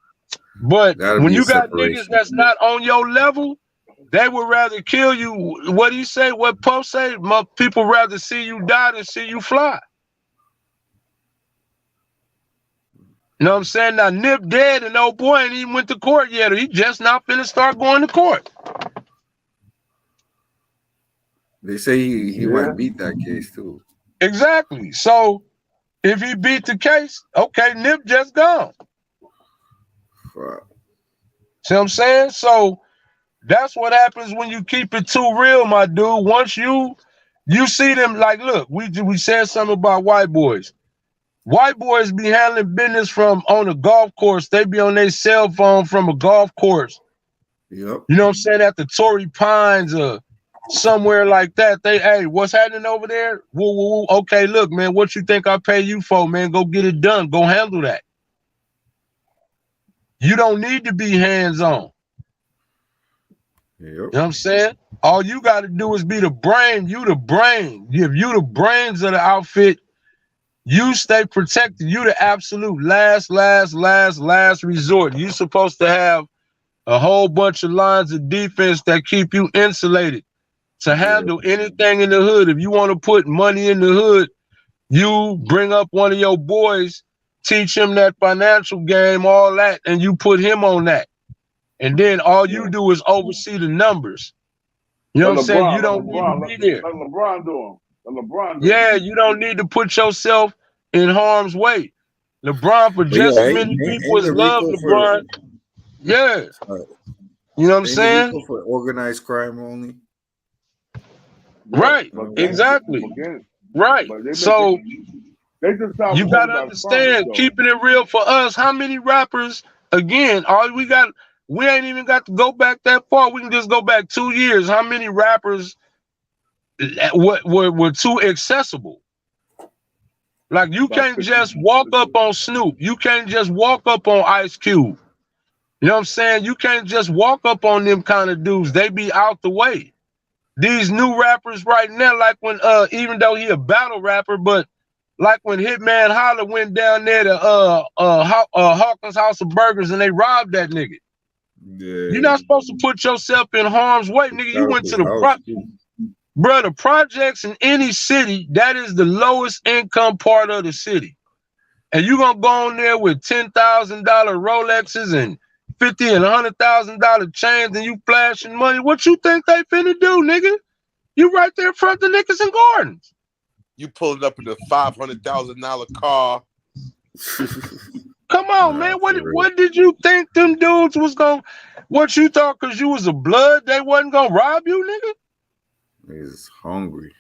but when you got niggas that's not on your level, they would rather kill you. What he say? What Pope say? People rather see you die than see you fly. You know what I'm saying? Now Nip dead and old boy ain't even went to court yet. He just not finna start going to court. They say he might beat that case too. Exactly. So if he beat the case, okay, Nip just gone. Wow. See what I'm saying? So that's what happens when you keep it too real, my dude. Once you see them, like, look, we said something about white boys. White boys be handling business from on a golf course. They be on their cell phone from a golf course. Yep. You know what I'm saying? At the Torrey Pines or somewhere like that. Hey, what's happening over there? Woo, woo, woo. Okay, look, man, what you think I pay you for, man? Go get it done. Go handle that. You don't need to be hands-on. Yep. You know what I'm saying? All you got to do is be the brain. You the brain. If you the brains of the outfit, you stay protected. You the absolute last resort. You supposed to have a whole bunch of lines of defense that keep you insulated to handle anything in the hood. If you want to put money in the hood, you bring up one of your boys, teach him that financial game, all that, and you put him on that. And then all you do is oversee the numbers. You know what I'm saying? You don't need to be there. Like LeBron doing. Yeah, you don't need to put yourself in harm's way. LeBron, for just as many people as love LeBron. Yeah. You know what I'm saying? For organized crime only. Right. Exactly. Right. So you got to understand, keeping it real for us. How many rappers, again, we ain't even got to go back that far. We can just go back 2 years. How many rappers were too accessible? Like, you can't just walk up on Snoop. You can't just walk up on Ice Cube. You know what I'm saying? You can't just walk up on them kind of dudes. They be out the way. These new rappers right now, like when even though he a battle rapper, but like when Hitman Holler went down there to Hawkins House of Burgers and they robbed that nigga. Yeah. You're not supposed to put yourself in harm's way, nigga. You went to the projects in any city, that is the lowest income part of the city. And you gonna go on there with $10,000 Rolexes and $50,000 and $100,000 chains and you flashing money. What you think they finna do, nigga? You right there in front of the niggas and gardens. You pulled up in a $500,000 car. Come on, man. What did you think them dudes was gonna? What you thought? Cause you was a blood, they wasn't gonna rob you, nigga? He's hungry.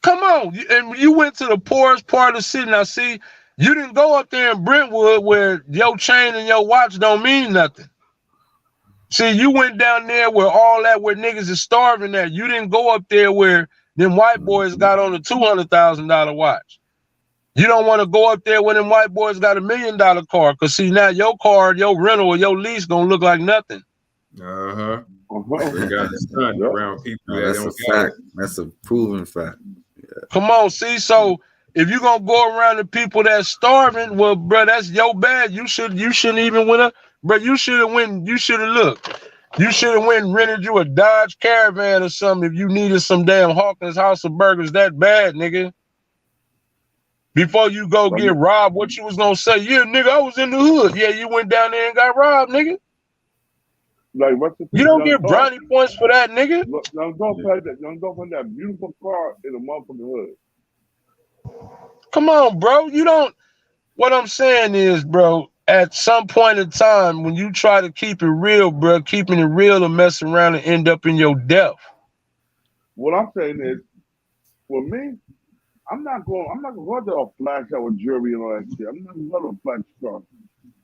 Come on, and you went to the poorest part of the city. Now, see, you didn't go up there in Brentwood where your chain and your watch don't mean nothing. See, you went down there where where niggas is starving at. You didn't go up there where them white boys got on a $200,000 watch. You don't want to go up there when them white boys got $1 million car. Cause see, now your car, your rental, or your lease gonna look like nothing. They got stunned around people. That's a fact. That's a proven fact. Yeah. Come on, see, so if you gonna go around the people that's starving, well, bro, that's your bad. You shouldn't even win bro. You should have went and rented you a Dodge Caravan or something if you needed some damn Hawkins House of Burgers that bad, nigga. Before you go get robbed, what you was gonna say? Yeah, nigga, I was in the hood. Yeah, you went down there and got robbed, nigga. Like, you don't get brownie points for that, nigga. Don't go for that beautiful car in the motherfucking hood. Come on, bro. You don't. What I'm saying is, bro, at some point in time, when you try to keep it real, bro, keeping it real will mess around and end up in your death. What I'm saying is, for me, I'm not going out there to flash out with jewelry and all that shit. I'm not going to flash stuff.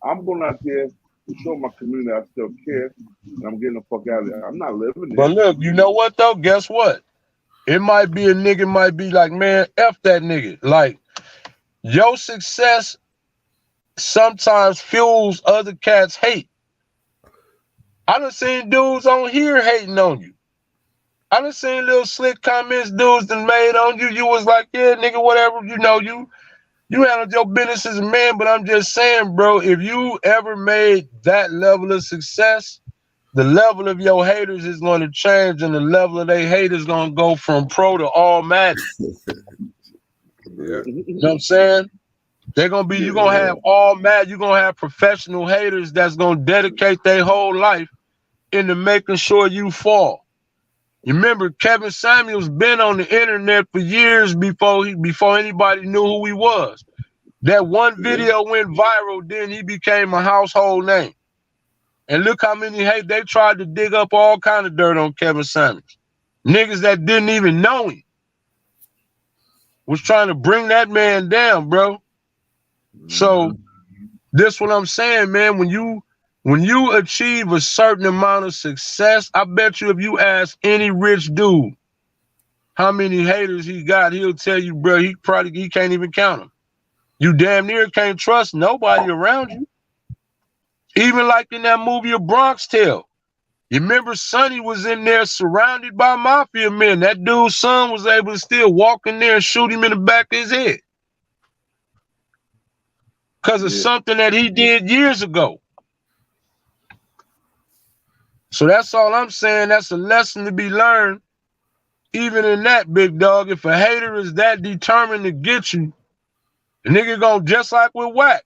I'm going out there to show my community I still care, and I'm getting the fuck out of there. I'm not living there. But look, you know what though? Guess what? It might be a nigga might be like, man, F that nigga. Like, your success sometimes fuels other cats' hate. I done seen dudes on here hating on you. I done seen little slick comments dudes done made on you. You was like, yeah, nigga, whatever, you know, you handled your business as a man, but I'm just saying, bro, if you ever made that level of success, the level of your haters is going to change, and the level of their haters is going to go from pro to automatic. Yeah. You know what I'm saying? They're going to be, you're going to have all mad, you're going to have professional haters that's going to dedicate their whole life into making sure you fall. You remember Kevin Samuels been on the internet for years before anybody knew who he was. That one video went viral, then he became a household name. And look how many hate they tried to dig up all kind of dirt on Kevin Samuels. Niggas that didn't even know him was trying to bring that man down, bro. So this what I'm saying, man. When you achieve a certain amount of success, I bet you if you ask any rich dude how many haters he got, he'll tell you, bro, he can't even count them. You damn near can't trust nobody around you. Even like in that movie of Bronx Tale. You remember Sonny was in there surrounded by mafia men. That dude's son was able to still walk in there and shoot him in the back of his head. Because of something that he did years ago. So that's all I'm saying. That's a lesson to be learned. Even in that, big dog, if a hater is that determined to get you, the nigga gonna just like with Wack.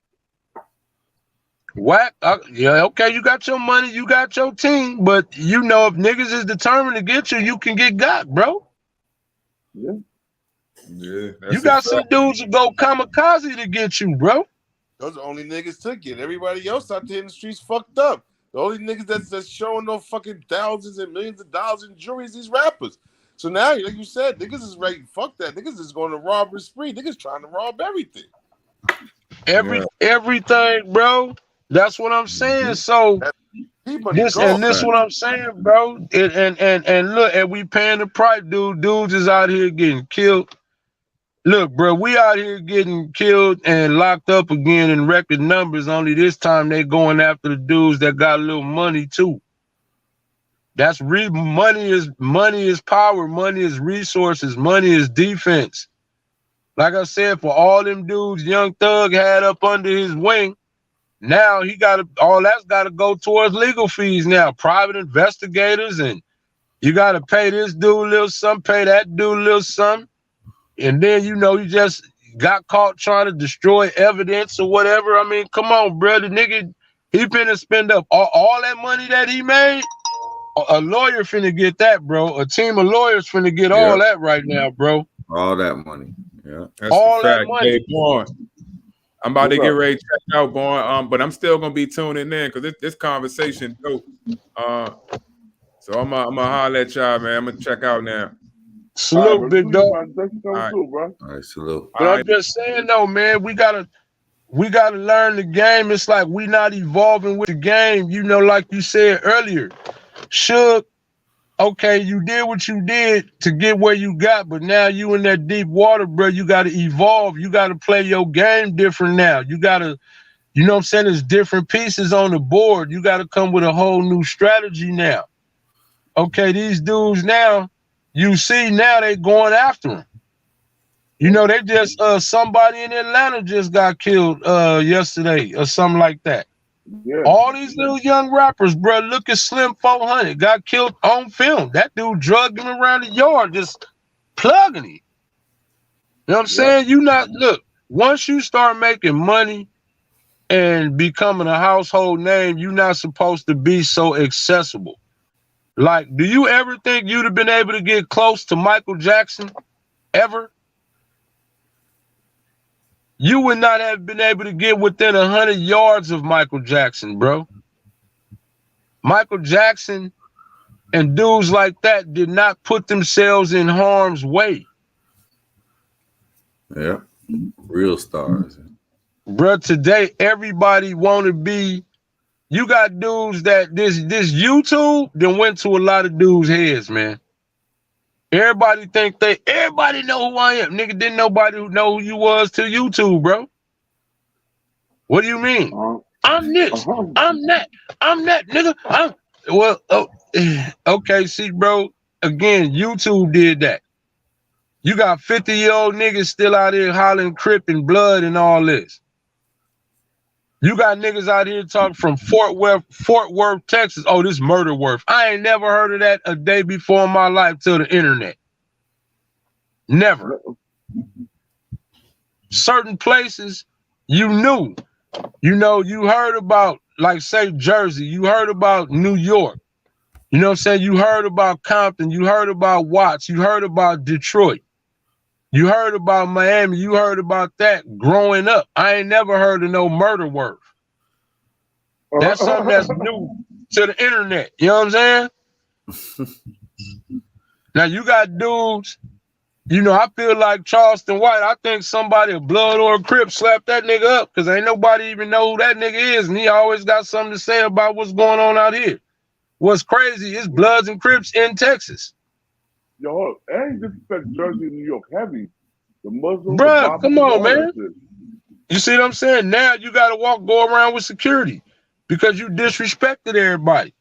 Wack, yeah, okay, you got your money, you got your team, but you know if niggas is determined to get you, you can get got, bro. Yeah. Yeah. You got some dudes who go kamikaze to get you, bro. Those are the only niggas took it. Everybody else out there in the streets fucked up. The only niggas that's showing no fucking thousands and millions of dollars in jewelry is these rappers. So now, like you said, niggas is ready. Fuck that. Niggas is going to rob a spree. Niggas trying to rob everything. Everything, bro. That's what I'm saying. So this what I'm saying, bro. And look, and we paying the price, dude. Dudes is out here getting killed. Look, bro, we out here getting killed and locked up again in record numbers. Only this time they going after the dudes that got a little money too. That's money is power, money is resources, money is defense. Like I said, for all them dudes Young Thug had up under his wing, now all that's gotta go towards legal fees now, private investigators, and you gotta pay this dude a little something, pay that dude a little something. And then, you know, you just got caught trying to destroy evidence or whatever. I mean, come on, bro. The nigga, he finna spend up all that money that he made. A lawyer finna get that, bro. A team of lawyers finna get all that right now, bro. All that money. Yeah. That's all that money. Hey, Born, I'm about to get ready to check out, Born. But I'm still gonna be tuning in because this conversation dope. So I'm gonna holler at y'all, man. I'm gonna check out now. Salute, right, big dog. All right, salute. But I'm just saying though, man, we gotta learn the game. It's like we not evolving with the game. You know, like you said earlier, Suge, okay, you did what you did to get where you got, but now you in that deep water, bro. You gotta evolve. You gotta play your game different now. You gotta, you know what I'm saying? There's different pieces on the board. You gotta come with a whole new strategy now. Okay, these dudes now, you see now they going after him. You know, they just somebody in Atlanta just got killed yesterday or something like that. Yeah. All these little young rappers, bro, look at Slim 400, got killed on film. That dude drugged him around the yard, just plugging him. You know what I'm saying? You not, look, once you start making money and becoming a household name, you're not supposed to be so accessible. Like, do you ever think you'd have been able to get close to Michael Jackson? Ever? you would not have been able to get within 100 yards of Michael Jackson, bro. Michael Jackson and dudes like that did not put themselves in harm's way. Yeah, real stars. Bro, today everybody want to be. You got dudes that this YouTube then went to a lot of dudes' heads, man. Everybody know who I am. Nigga, didn't nobody know who you was till YouTube, bro. What do you mean? I'm this. I'm that. I'm that, nigga. Okay, see, bro. Again, YouTube did that. You got 50-year-old niggas still out here hollering Crip and blood and all this. You got niggas out here talking from Fort Worth, Texas. Oh, this murder worth. I ain't never heard of that a day before in my life till the internet. Never. Certain places you knew. You know, you heard about, like, say, Jersey. You heard about New York. You know what I'm saying? You heard about Compton. You heard about Watts. You heard about Detroit. You heard about Miami. You heard about that growing up. I ain't never heard of no murder worth. That's something that's new to the internet. You know what I'm saying? Now, you got dudes, you know, I feel like Charleston White. I think somebody, a blood or a Crip, slapped that nigga up because ain't nobody even know who that nigga is. And he always got something to say about what's going on out here. What's crazy is Bloods and Crips in Texas. Yo, I ain't disrespect Jersey and New York heavy. The Muslims, bruh, come on, man. You see what I'm saying? Now you got to go around with security because you disrespected everybody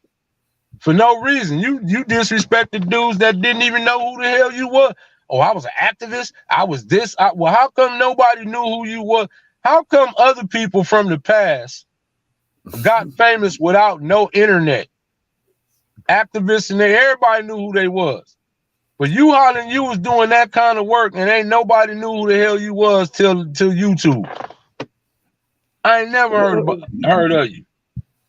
for no reason. You disrespected dudes that didn't even know who the hell you were. Oh, I was an activist. I was this. Well, how come nobody knew who you were? How come other people from the past got famous without no internet? Activists and everybody knew who they was. But you hollering you was doing that kind of work and ain't nobody knew who the hell you was till YouTube. I ain't never heard of you.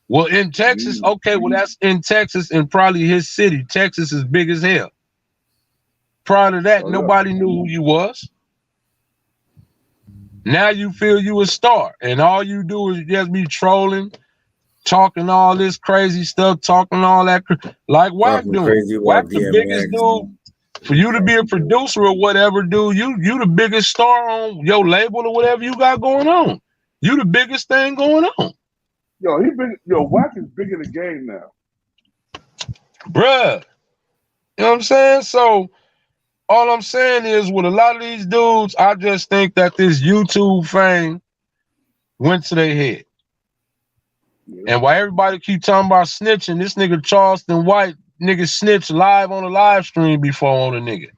Well, in Texas, okay, well, that's in Texas and probably his city. Texas is big as hell. Prior to that, nobody knew who you was. Now you feel you a star and all you do is just be trolling, talking all this crazy stuff, talking all that like Wack doing. Wack the biggest dude. For you to be a producer or whatever, dude, you the biggest star on your label or whatever you got going on. You the biggest thing going on. Wack is big in the game now. Bruh. You know what I'm saying? So all I'm saying is with a lot of these dudes, I just think that this YouTube fame went to their head. And while everybody keep talking about snitching, this nigga Charleston White, nigga snitched live on a live stream before on a nigga.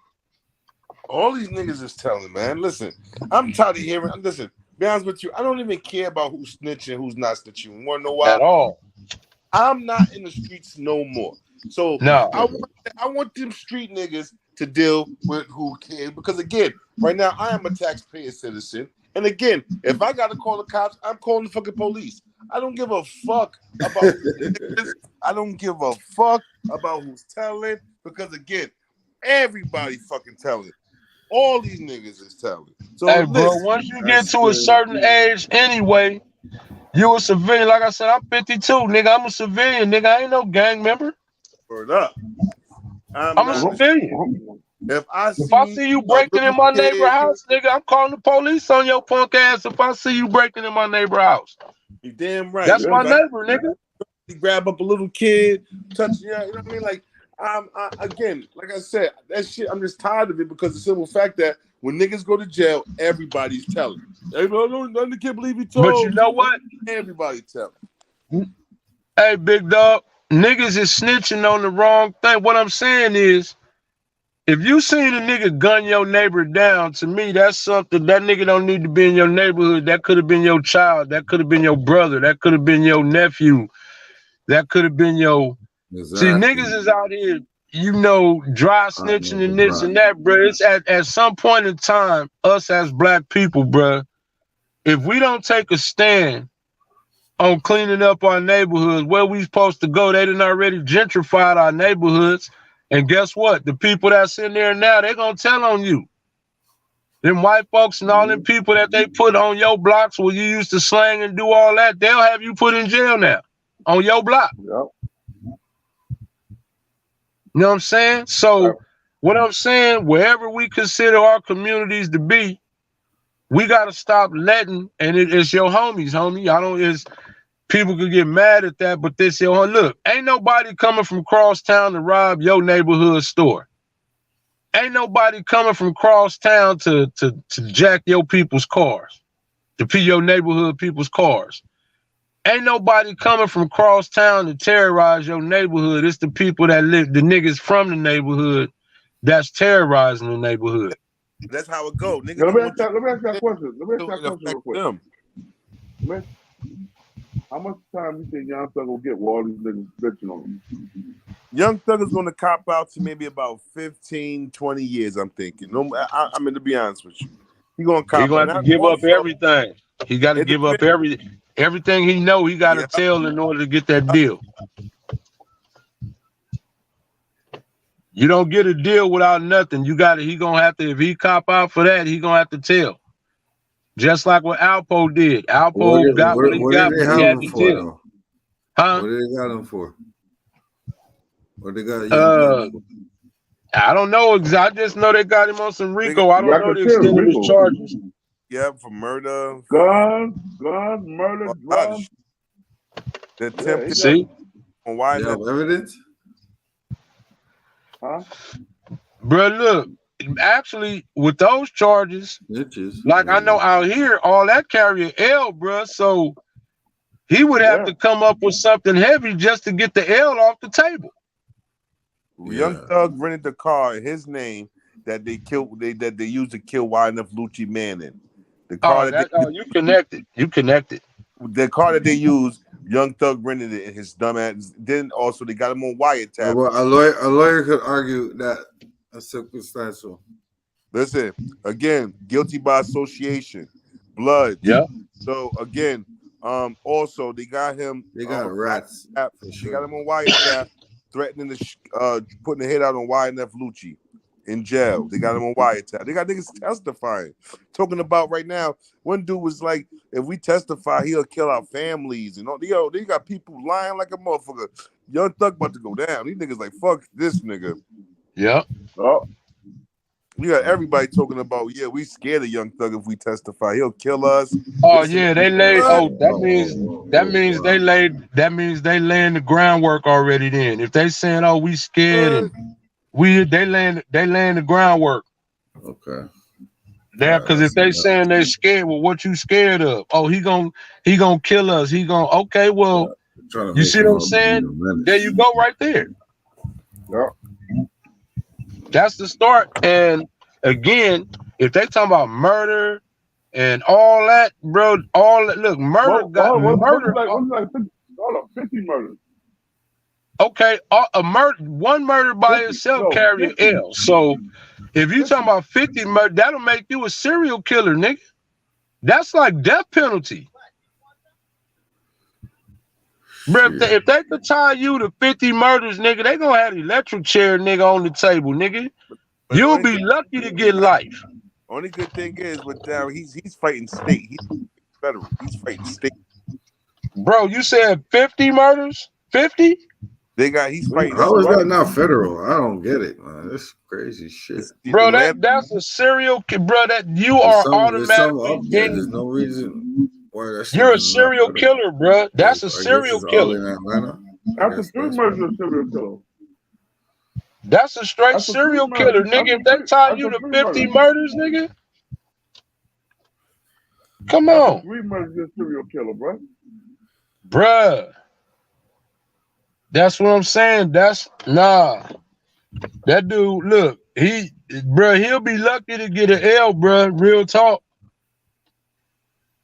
All these niggas is telling, man. Listen, I'm tired of hearing. Listen, be honest with you, I don't even care about who's snitching, who's not snitching. You wanna know why? At all. I'm not in the streets no more. So no. I want them street niggas to deal with who can. Because again, right now I am a taxpayer citizen. And again, if I gotta call the cops, I'm calling the fucking police. I don't give a fuck about I don't give a fuck about who's telling, because again, everybody fucking telling. All these niggas is telling. So hey, bro, once you get to a certain age anyway, you a civilian. Like I said, I'm 52, nigga. I'm a civilian, nigga. I ain't no gang member. Word up. I'm a civilian. If I see you breaking in my neighbor house, nigga, I'm calling the police on your punk ass if I see you breaking in my neighbor house. You damn right. That's my neighbor, nigga. You grab up a little kid, touch, you know what I mean? Like, again, like I said, that shit, I'm just tired of it because the simple fact that when niggas go to jail, everybody's telling. Everybody, I can't believe he told. But you know what? Everybody telling. Hey, big dog, niggas is snitching on the wrong thing. What I'm saying is, if you seen a nigga gun your neighbor down, to me, that's something that nigga don't need to be in your neighborhood. That could have been your child. That could have been your brother. That could have been your nephew. That could have been your... Exactly. See, niggas is out here, you know, dry snitching and this and that, bro. It's at some point in time, us as black people, bro, if we don't take a stand on cleaning up our neighborhoods, where we supposed to go, they done already gentrified our neighborhoods. And guess what? The people that's in there now, they're going to tell on you. Them white folks and all them people that they put on your blocks where you used to slang and do all that, they'll have you put in jail now on your block. Yep. You know what I'm saying? So what I'm saying, wherever we consider our communities to be, we got to stop letting, and it's your homies, homie. I don't, it's, people could get mad at that, but this your, look, ain't nobody coming from cross town to rob your neighborhood store. Ain't nobody coming from cross town to jack your people's cars, to pee your neighborhood people's cars. Ain't nobody coming from cross town to terrorize your neighborhood. It's the people that live, the niggas from the neighborhood that's terrorizing the neighborhood. That's how it goes. Niggas Let me ask that question. Let me ask that question real quick. Man, how much time you think Young Thug will get with all these niggas bitching on him? Young Thug is going to cop out to maybe about 15, 20 years, I'm thinking. No, I mean, to be honest with you. He's going to cop out. He's going to have to give up everything. He got to give up everything he know he got to tell in order to get that deal. You don't get a deal without nothing. You got to, he going to have to, if he cop out for that, he going to have to tell. Just like what Alpo did. Alpo got what he got, but he had to tell. Huh? What did they got him for? What they got? I don't know. I just know they got him on some RICO. I don't know the extent of his charges. Yeah, for murder. Guns, murder, drugs. The attempted. See? On why you have evidence? Huh? Bro, look. Actually, with those charges, like I know out here, all that carry an L, bro. So he would have to come up with something heavy just to get the L off the table. Young Thug rented the car in his name that they killed. That they used to kill YNF Lucci Manning. The car you connected. You connected. The car that they used, Young Thug rented it in his dumb ass. Then also they got him on wiretap. Well, a lawyer could argue that a circumstantial. Listen, again, guilty by association, blood. Yeah. So again, also they got him. They got rats. They got him on wiretap, threatening to putting a hit out on YNF Lucci in jail. They got him on wiretap. They got niggas testifying, talking about right now. One dude was like, "If we testify, he'll kill our families." And all. Yo, they got people lying like a motherfucker. Young Thug about to go down. These niggas like, "Fuck this nigga." Yeah. Oh. We got everybody talking about, yeah, we scared of Young Thug if we testify. He'll kill us. Oh, yeah, they laid that means they laying the groundwork already then. If they saying, oh, we scared and they laying the groundwork. Okay. Yeah, because if they saying they're scared, well, what you scared of? Oh, he gonna kill us. Okay, well, you see what I'm saying? There you go right there. Yeah. That's the start. And again, if they talking about murder and all that, bro, all that, look, murder murder. Like 50 murders. Okay, one murder by itself carry an L. So if you talking about 50 murder, that'll make you a serial killer, nigga. That's like death penalty. Bro, if they could tie you to 50 murders, nigga, they gonna have the electric chair, nigga, on the table, nigga. You'll be lucky to get life. Only good thing is with that, he's fighting state. He's federal. He's fighting state. Bro, you said 50 murders? 50? He's fighting. How is that not federal? I don't get it, man. That's crazy shit. Bro, that's a serial killer, bro. That you are automatically getting. There's no reason. You're a serial killer, bro. That's a serial killer. After 3 murders, a serial killer. That's a straight serial killer, nigga. If they tie you to 50 murders, nigga, come on. 3 murders, a serial killer, bro. Bruh. That's what I'm saying. That dude, look, he'll be lucky to get an L, bruh. Real talk.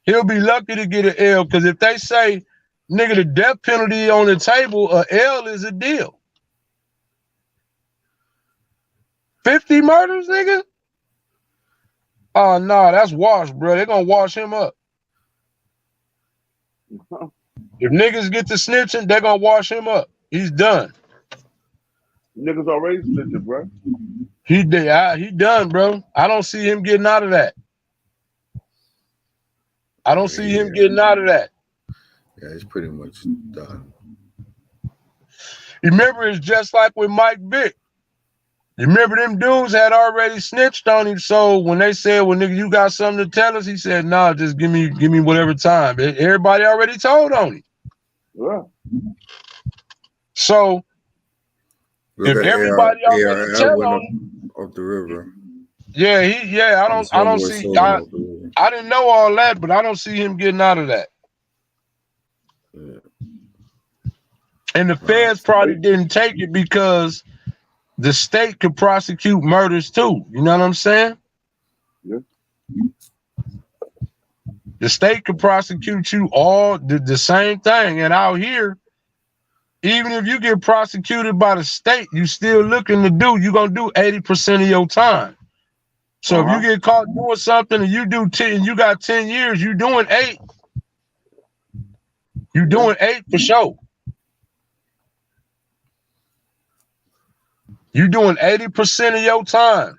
He'll be lucky to get an L, because if they say, nigga, the death penalty on the table, a L is a deal. 50 murders, nigga? Oh, no, that's washed, bro. They're going to wash him up. If niggas get to snitching, they're going to wash him up. He's done. Niggas already snitching, bro. He done, bro. I don't see him getting out of that. I don't see him getting out of that. Yeah, it's pretty much done. Remember, it's just like with Mike Vick. You remember them dudes had already snitched on him. So when they said, "Well, nigga, you got something to tell us," he said, "Nah, just give me whatever time." Everybody already told on him. Yeah. So Look if at everybody already tell went on him, up the river. yeah, I don't see. I didn't know all that, but I don't see him getting out of that. Yeah. And the feds probably didn't take it because the state could prosecute murders too. You know what I'm saying? Yeah. The state could prosecute you all the same thing. And out here, even if you get prosecuted by the state, you still looking to do, you're gonna do 80% of your time. So if you get caught doing something and you do 10, you got 10 years, you doing 8. You doing 8 for sure. You doing 80% of your time.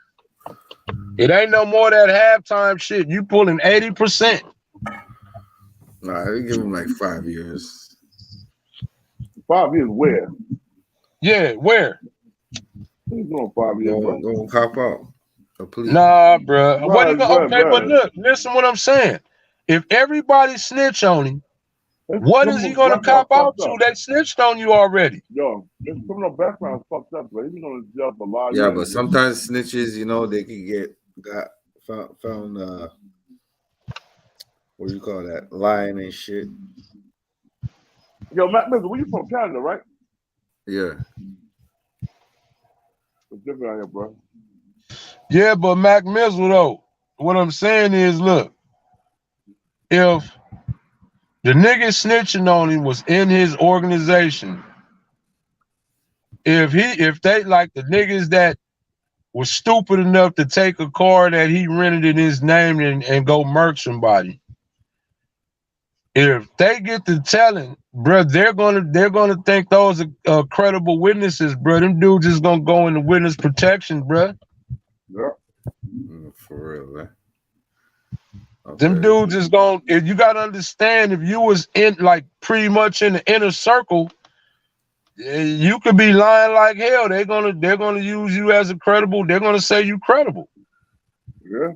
It ain't no more that halftime shit. You pulling 80%. Nah, they give him like 5 years. 5 years where? Yeah, where? He's doing 5 years. Go cop out. Nah, bro. What he go? Okay, but look, listen what I'm saying. If everybody snitch on him, what is he gonna cop out to? They snitched on you already. Yo, his criminal background is fucked up, but he's gonna jail for a lot. Yeah, but sometimes snitches, you know, they can found what do you call that? Lying and shit. Yo, Matt Miller, where you from? Canada, right? Yeah. It's different out here, bro. Yeah, but Mac Mizzle though, what I'm saying is, look, if the nigga snitching on him was in his organization, if they like the niggas that was stupid enough to take a car that he rented in his name and go murk somebody, if they get to telling, bro, they're gonna think those are credible witnesses, bro. Them dudes is gonna go into witness protection, bro. Yeah. For real, man. Okay. Them dudes is gonna. If you gotta understand, if you was in like pretty much in the inner circle, you could be lying like hell. They're gonna use you as a credible. They're gonna say you credible. Yeah.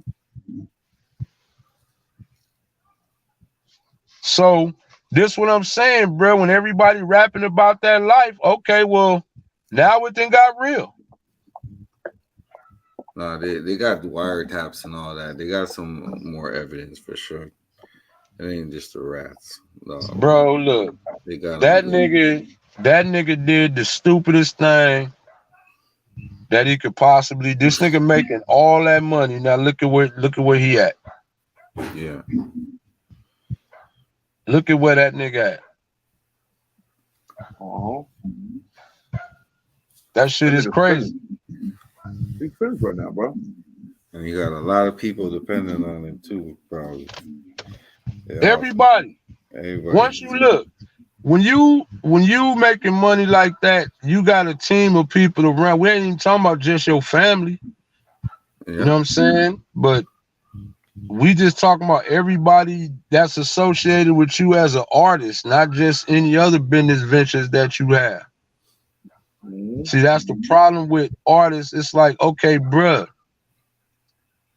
So this what I'm saying, bro. When everybody rapping about that life, okay, well, now it then got real. No, they got wiretaps and all that. They got some more evidence for sure. It ain't just the rats. No, bro, look, they got that nigga did the stupidest thing that he could possibly. This nigga making all that money. Now look at where he at. Yeah. Look at where that nigga at. That shit is crazy. He's finished right now, bro. And you got a lot of people depending on him too, probably. Yeah. Everybody. Once you look, when you making money like that, you got a team of people around. We ain't even talking about just your family. Yeah. You know what I'm saying? But we just talking about everybody that's associated with you as an artist, not just any other business ventures that you have. See, that's the problem with artists. It's like, okay, bruh,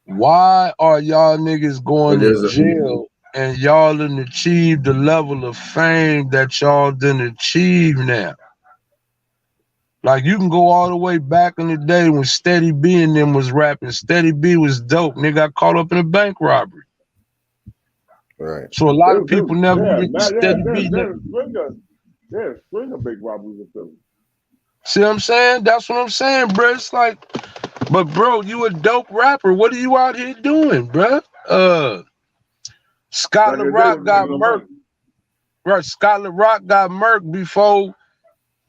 why are y'all niggas going to jail and y'all done achieve the level of fame that y'all done achieve now? Like, you can go all the way back in the day when Steady B and them was rapping. Steady B was dope. Nigga got caught up in a bank robbery. Right. So a lot of people never get Steady B. Stringer big robberies in Philly. See what I'm saying? That's what I'm saying, bro. It's like, but bro, you a dope rapper. What are you out here doing, bro? Scott LaRock got murked. Right, Scott LaRock got murked before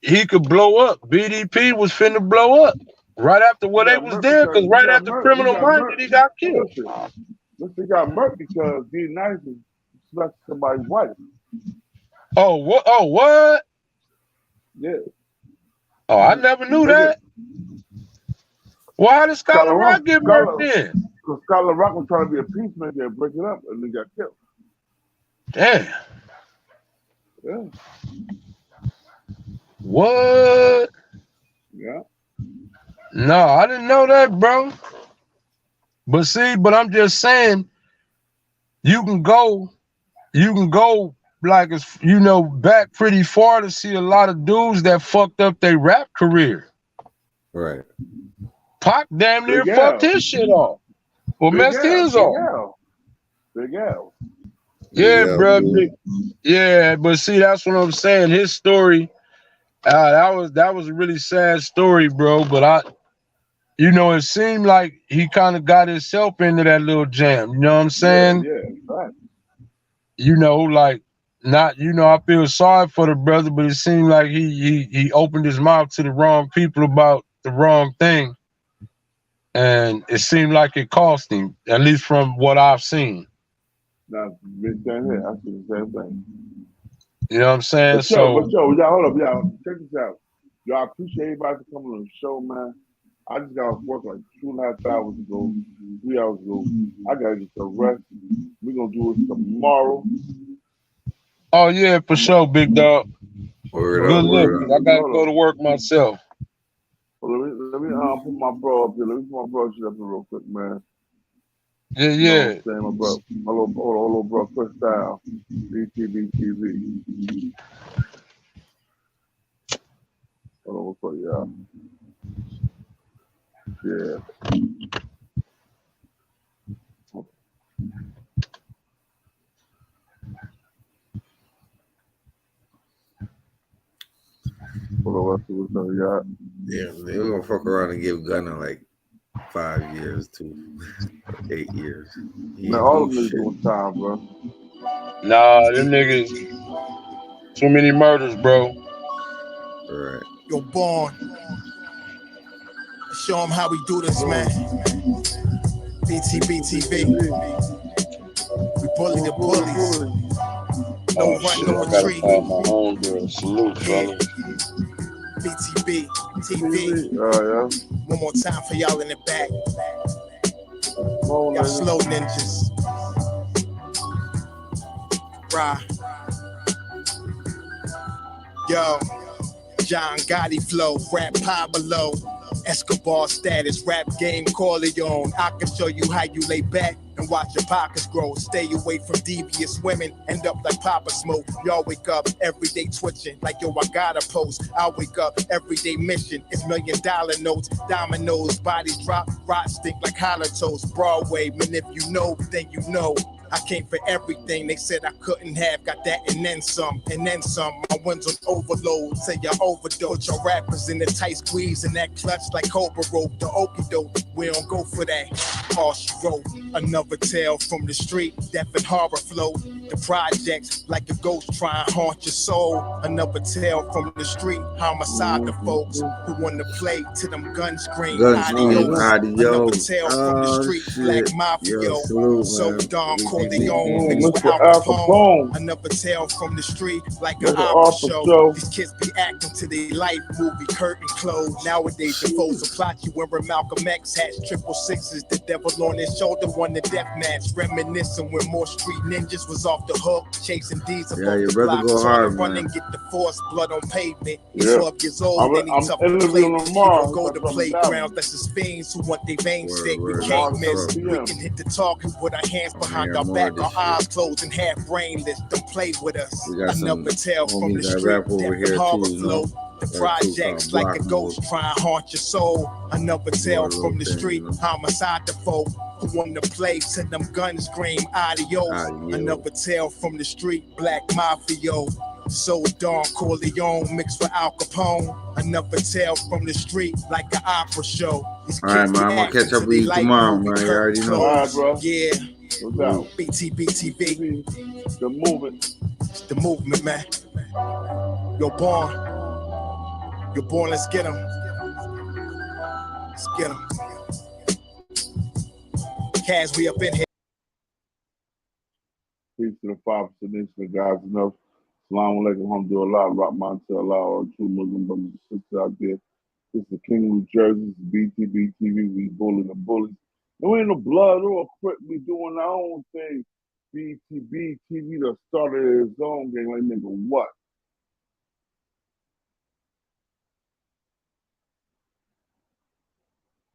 he could blow up. BDP was finna blow up right after what they was there, because right after Criminal Minded, he got killed. He got murked because D Nice slept somebody's wife. Oh, what? Oh, what? Yeah. Oh, I never knew that. Why did Scholar Rock get murked then? Because Scholar Rock was trying to be a peacemaker and break it up, and they got killed. Damn. Yeah. What? Yeah. No, I didn't know that, bro. But see, but I'm just saying, you can go like, you know, back pretty far to see a lot of dudes that fucked up their rap career. Right. Pac damn near fucked his shit off. Or messed his off. Big L. Yeah, bro. Yeah, but see, that's what I'm saying. His story, that was a really sad story, bro. But you know, it seemed like he kind of got himself into that little jam. You know what I'm saying? Yeah, right. You know, like, not, you know, I feel sorry for the brother, but it seemed like he opened his mouth to the wrong people about the wrong thing. And it seemed like it cost him, at least from what I've seen. That's big thing here. I see the same thing. You know what I'm saying? But y'all, hold up, y'all. Check this out. Y'all, appreciate everybody for coming on the show, man. I just got off work like 2.5 hours ago, 3 hours ago. I gotta get some rest. We're gonna do it tomorrow. Oh yeah, for sure, big dog. Word Good up, looking. I gotta go to work myself. Well, let me put my bro up here. Let me put my bro shit up here real quick, man. Yeah, You know yeah. what I'm saying, my bro, my little bro, Chris Style, Btbtv. Hold on, what's up, y'all? Yeah. Hold on, what's up, y'all? Yeah, they're gonna fuck around and give Gunna like 5 years to 8 years. Man, all of them niggas doing time, bro. Nah, them niggas, too many murders, bro. Right. Yo, Born. Show them how we do this, man. Btbtv. We bully the bullies. No run, no retreat. My own girl. Salute, fella. Btb TV. Yeah. One more time for y'all in the back. Y'all slow ninjas. Rah. Yo, John Gotti flow, rap Pablo, Escobar status, rap game Corleone. I can show you how you lay back and watch your pockets grow. Stay away from devious women, end up like Papa Smoke. Y'all wake up every day twitching, like yo, I gotta post. I wake up everyday mission, it's $1 million notes, dominoes, bodies drop, rot stink like hollow toast. Broadway, man, if you know, then you know. I came for everything they said I couldn't have, got that and then some, and then some. My ones on overload, say y'all overdose. Your rappers in the tight squeeze and that clutch like Cobra rope. The okie doke, we don't go for that. All she wrote, another tale from the street, death and horror flow. The projects like a ghost try and haunt your soul. Another tale from the street, homicide the folks who want to play to them guns scream. Adios. Another tale from the street, black mafia. So Don Corleone mixed with Al Capone. Another tale from the street, like an opera show. These kids be acting to their life movie, curtain closed. Nowadays, the foes will plot you wearing Malcolm X hats, 666, the devil on his shoulder, won the death match. Reminiscing when more street ninjas was off the hook, chasing D's above the block, trying to run and get the force, blood on pavement. He's 12 years old, then he's tough to play with. He don't go to playgrounds, that's his fiends who want their veins thick. We can't miss. We can hit the target with our hands behind our back, our eyes closed and half brainless. Don't play with us. Another tale from the street, death horror flow. The projects like a ghost try and haunt your soul. Another tale from the street, homicide the folk who want to play to them guns scream adios. Another tale from the street, black mafia. So Don Corleone mixed with Al Capone. Another tale from the street, like an opera show. These all right, man, I'm gonna catch up with you tomorrow, man. You already know. All right, bro. Yeah. No Btbtv. The movement. It's the movement, man. Yo, Born. Yo, Born, let's get him. Let's get him. Kaz, we up in here. Peace to the 5% the guys enough. Salaam alaikum, alhamdulillah, rahman to Allah, or true Muslim brothers and sisters out there. This is the King of New Jersey. This is Btbtv. We bullying the bullies. No ain't no blood or quit. We doing our own thing. Btbtv that started his own game. Like, nigga, what?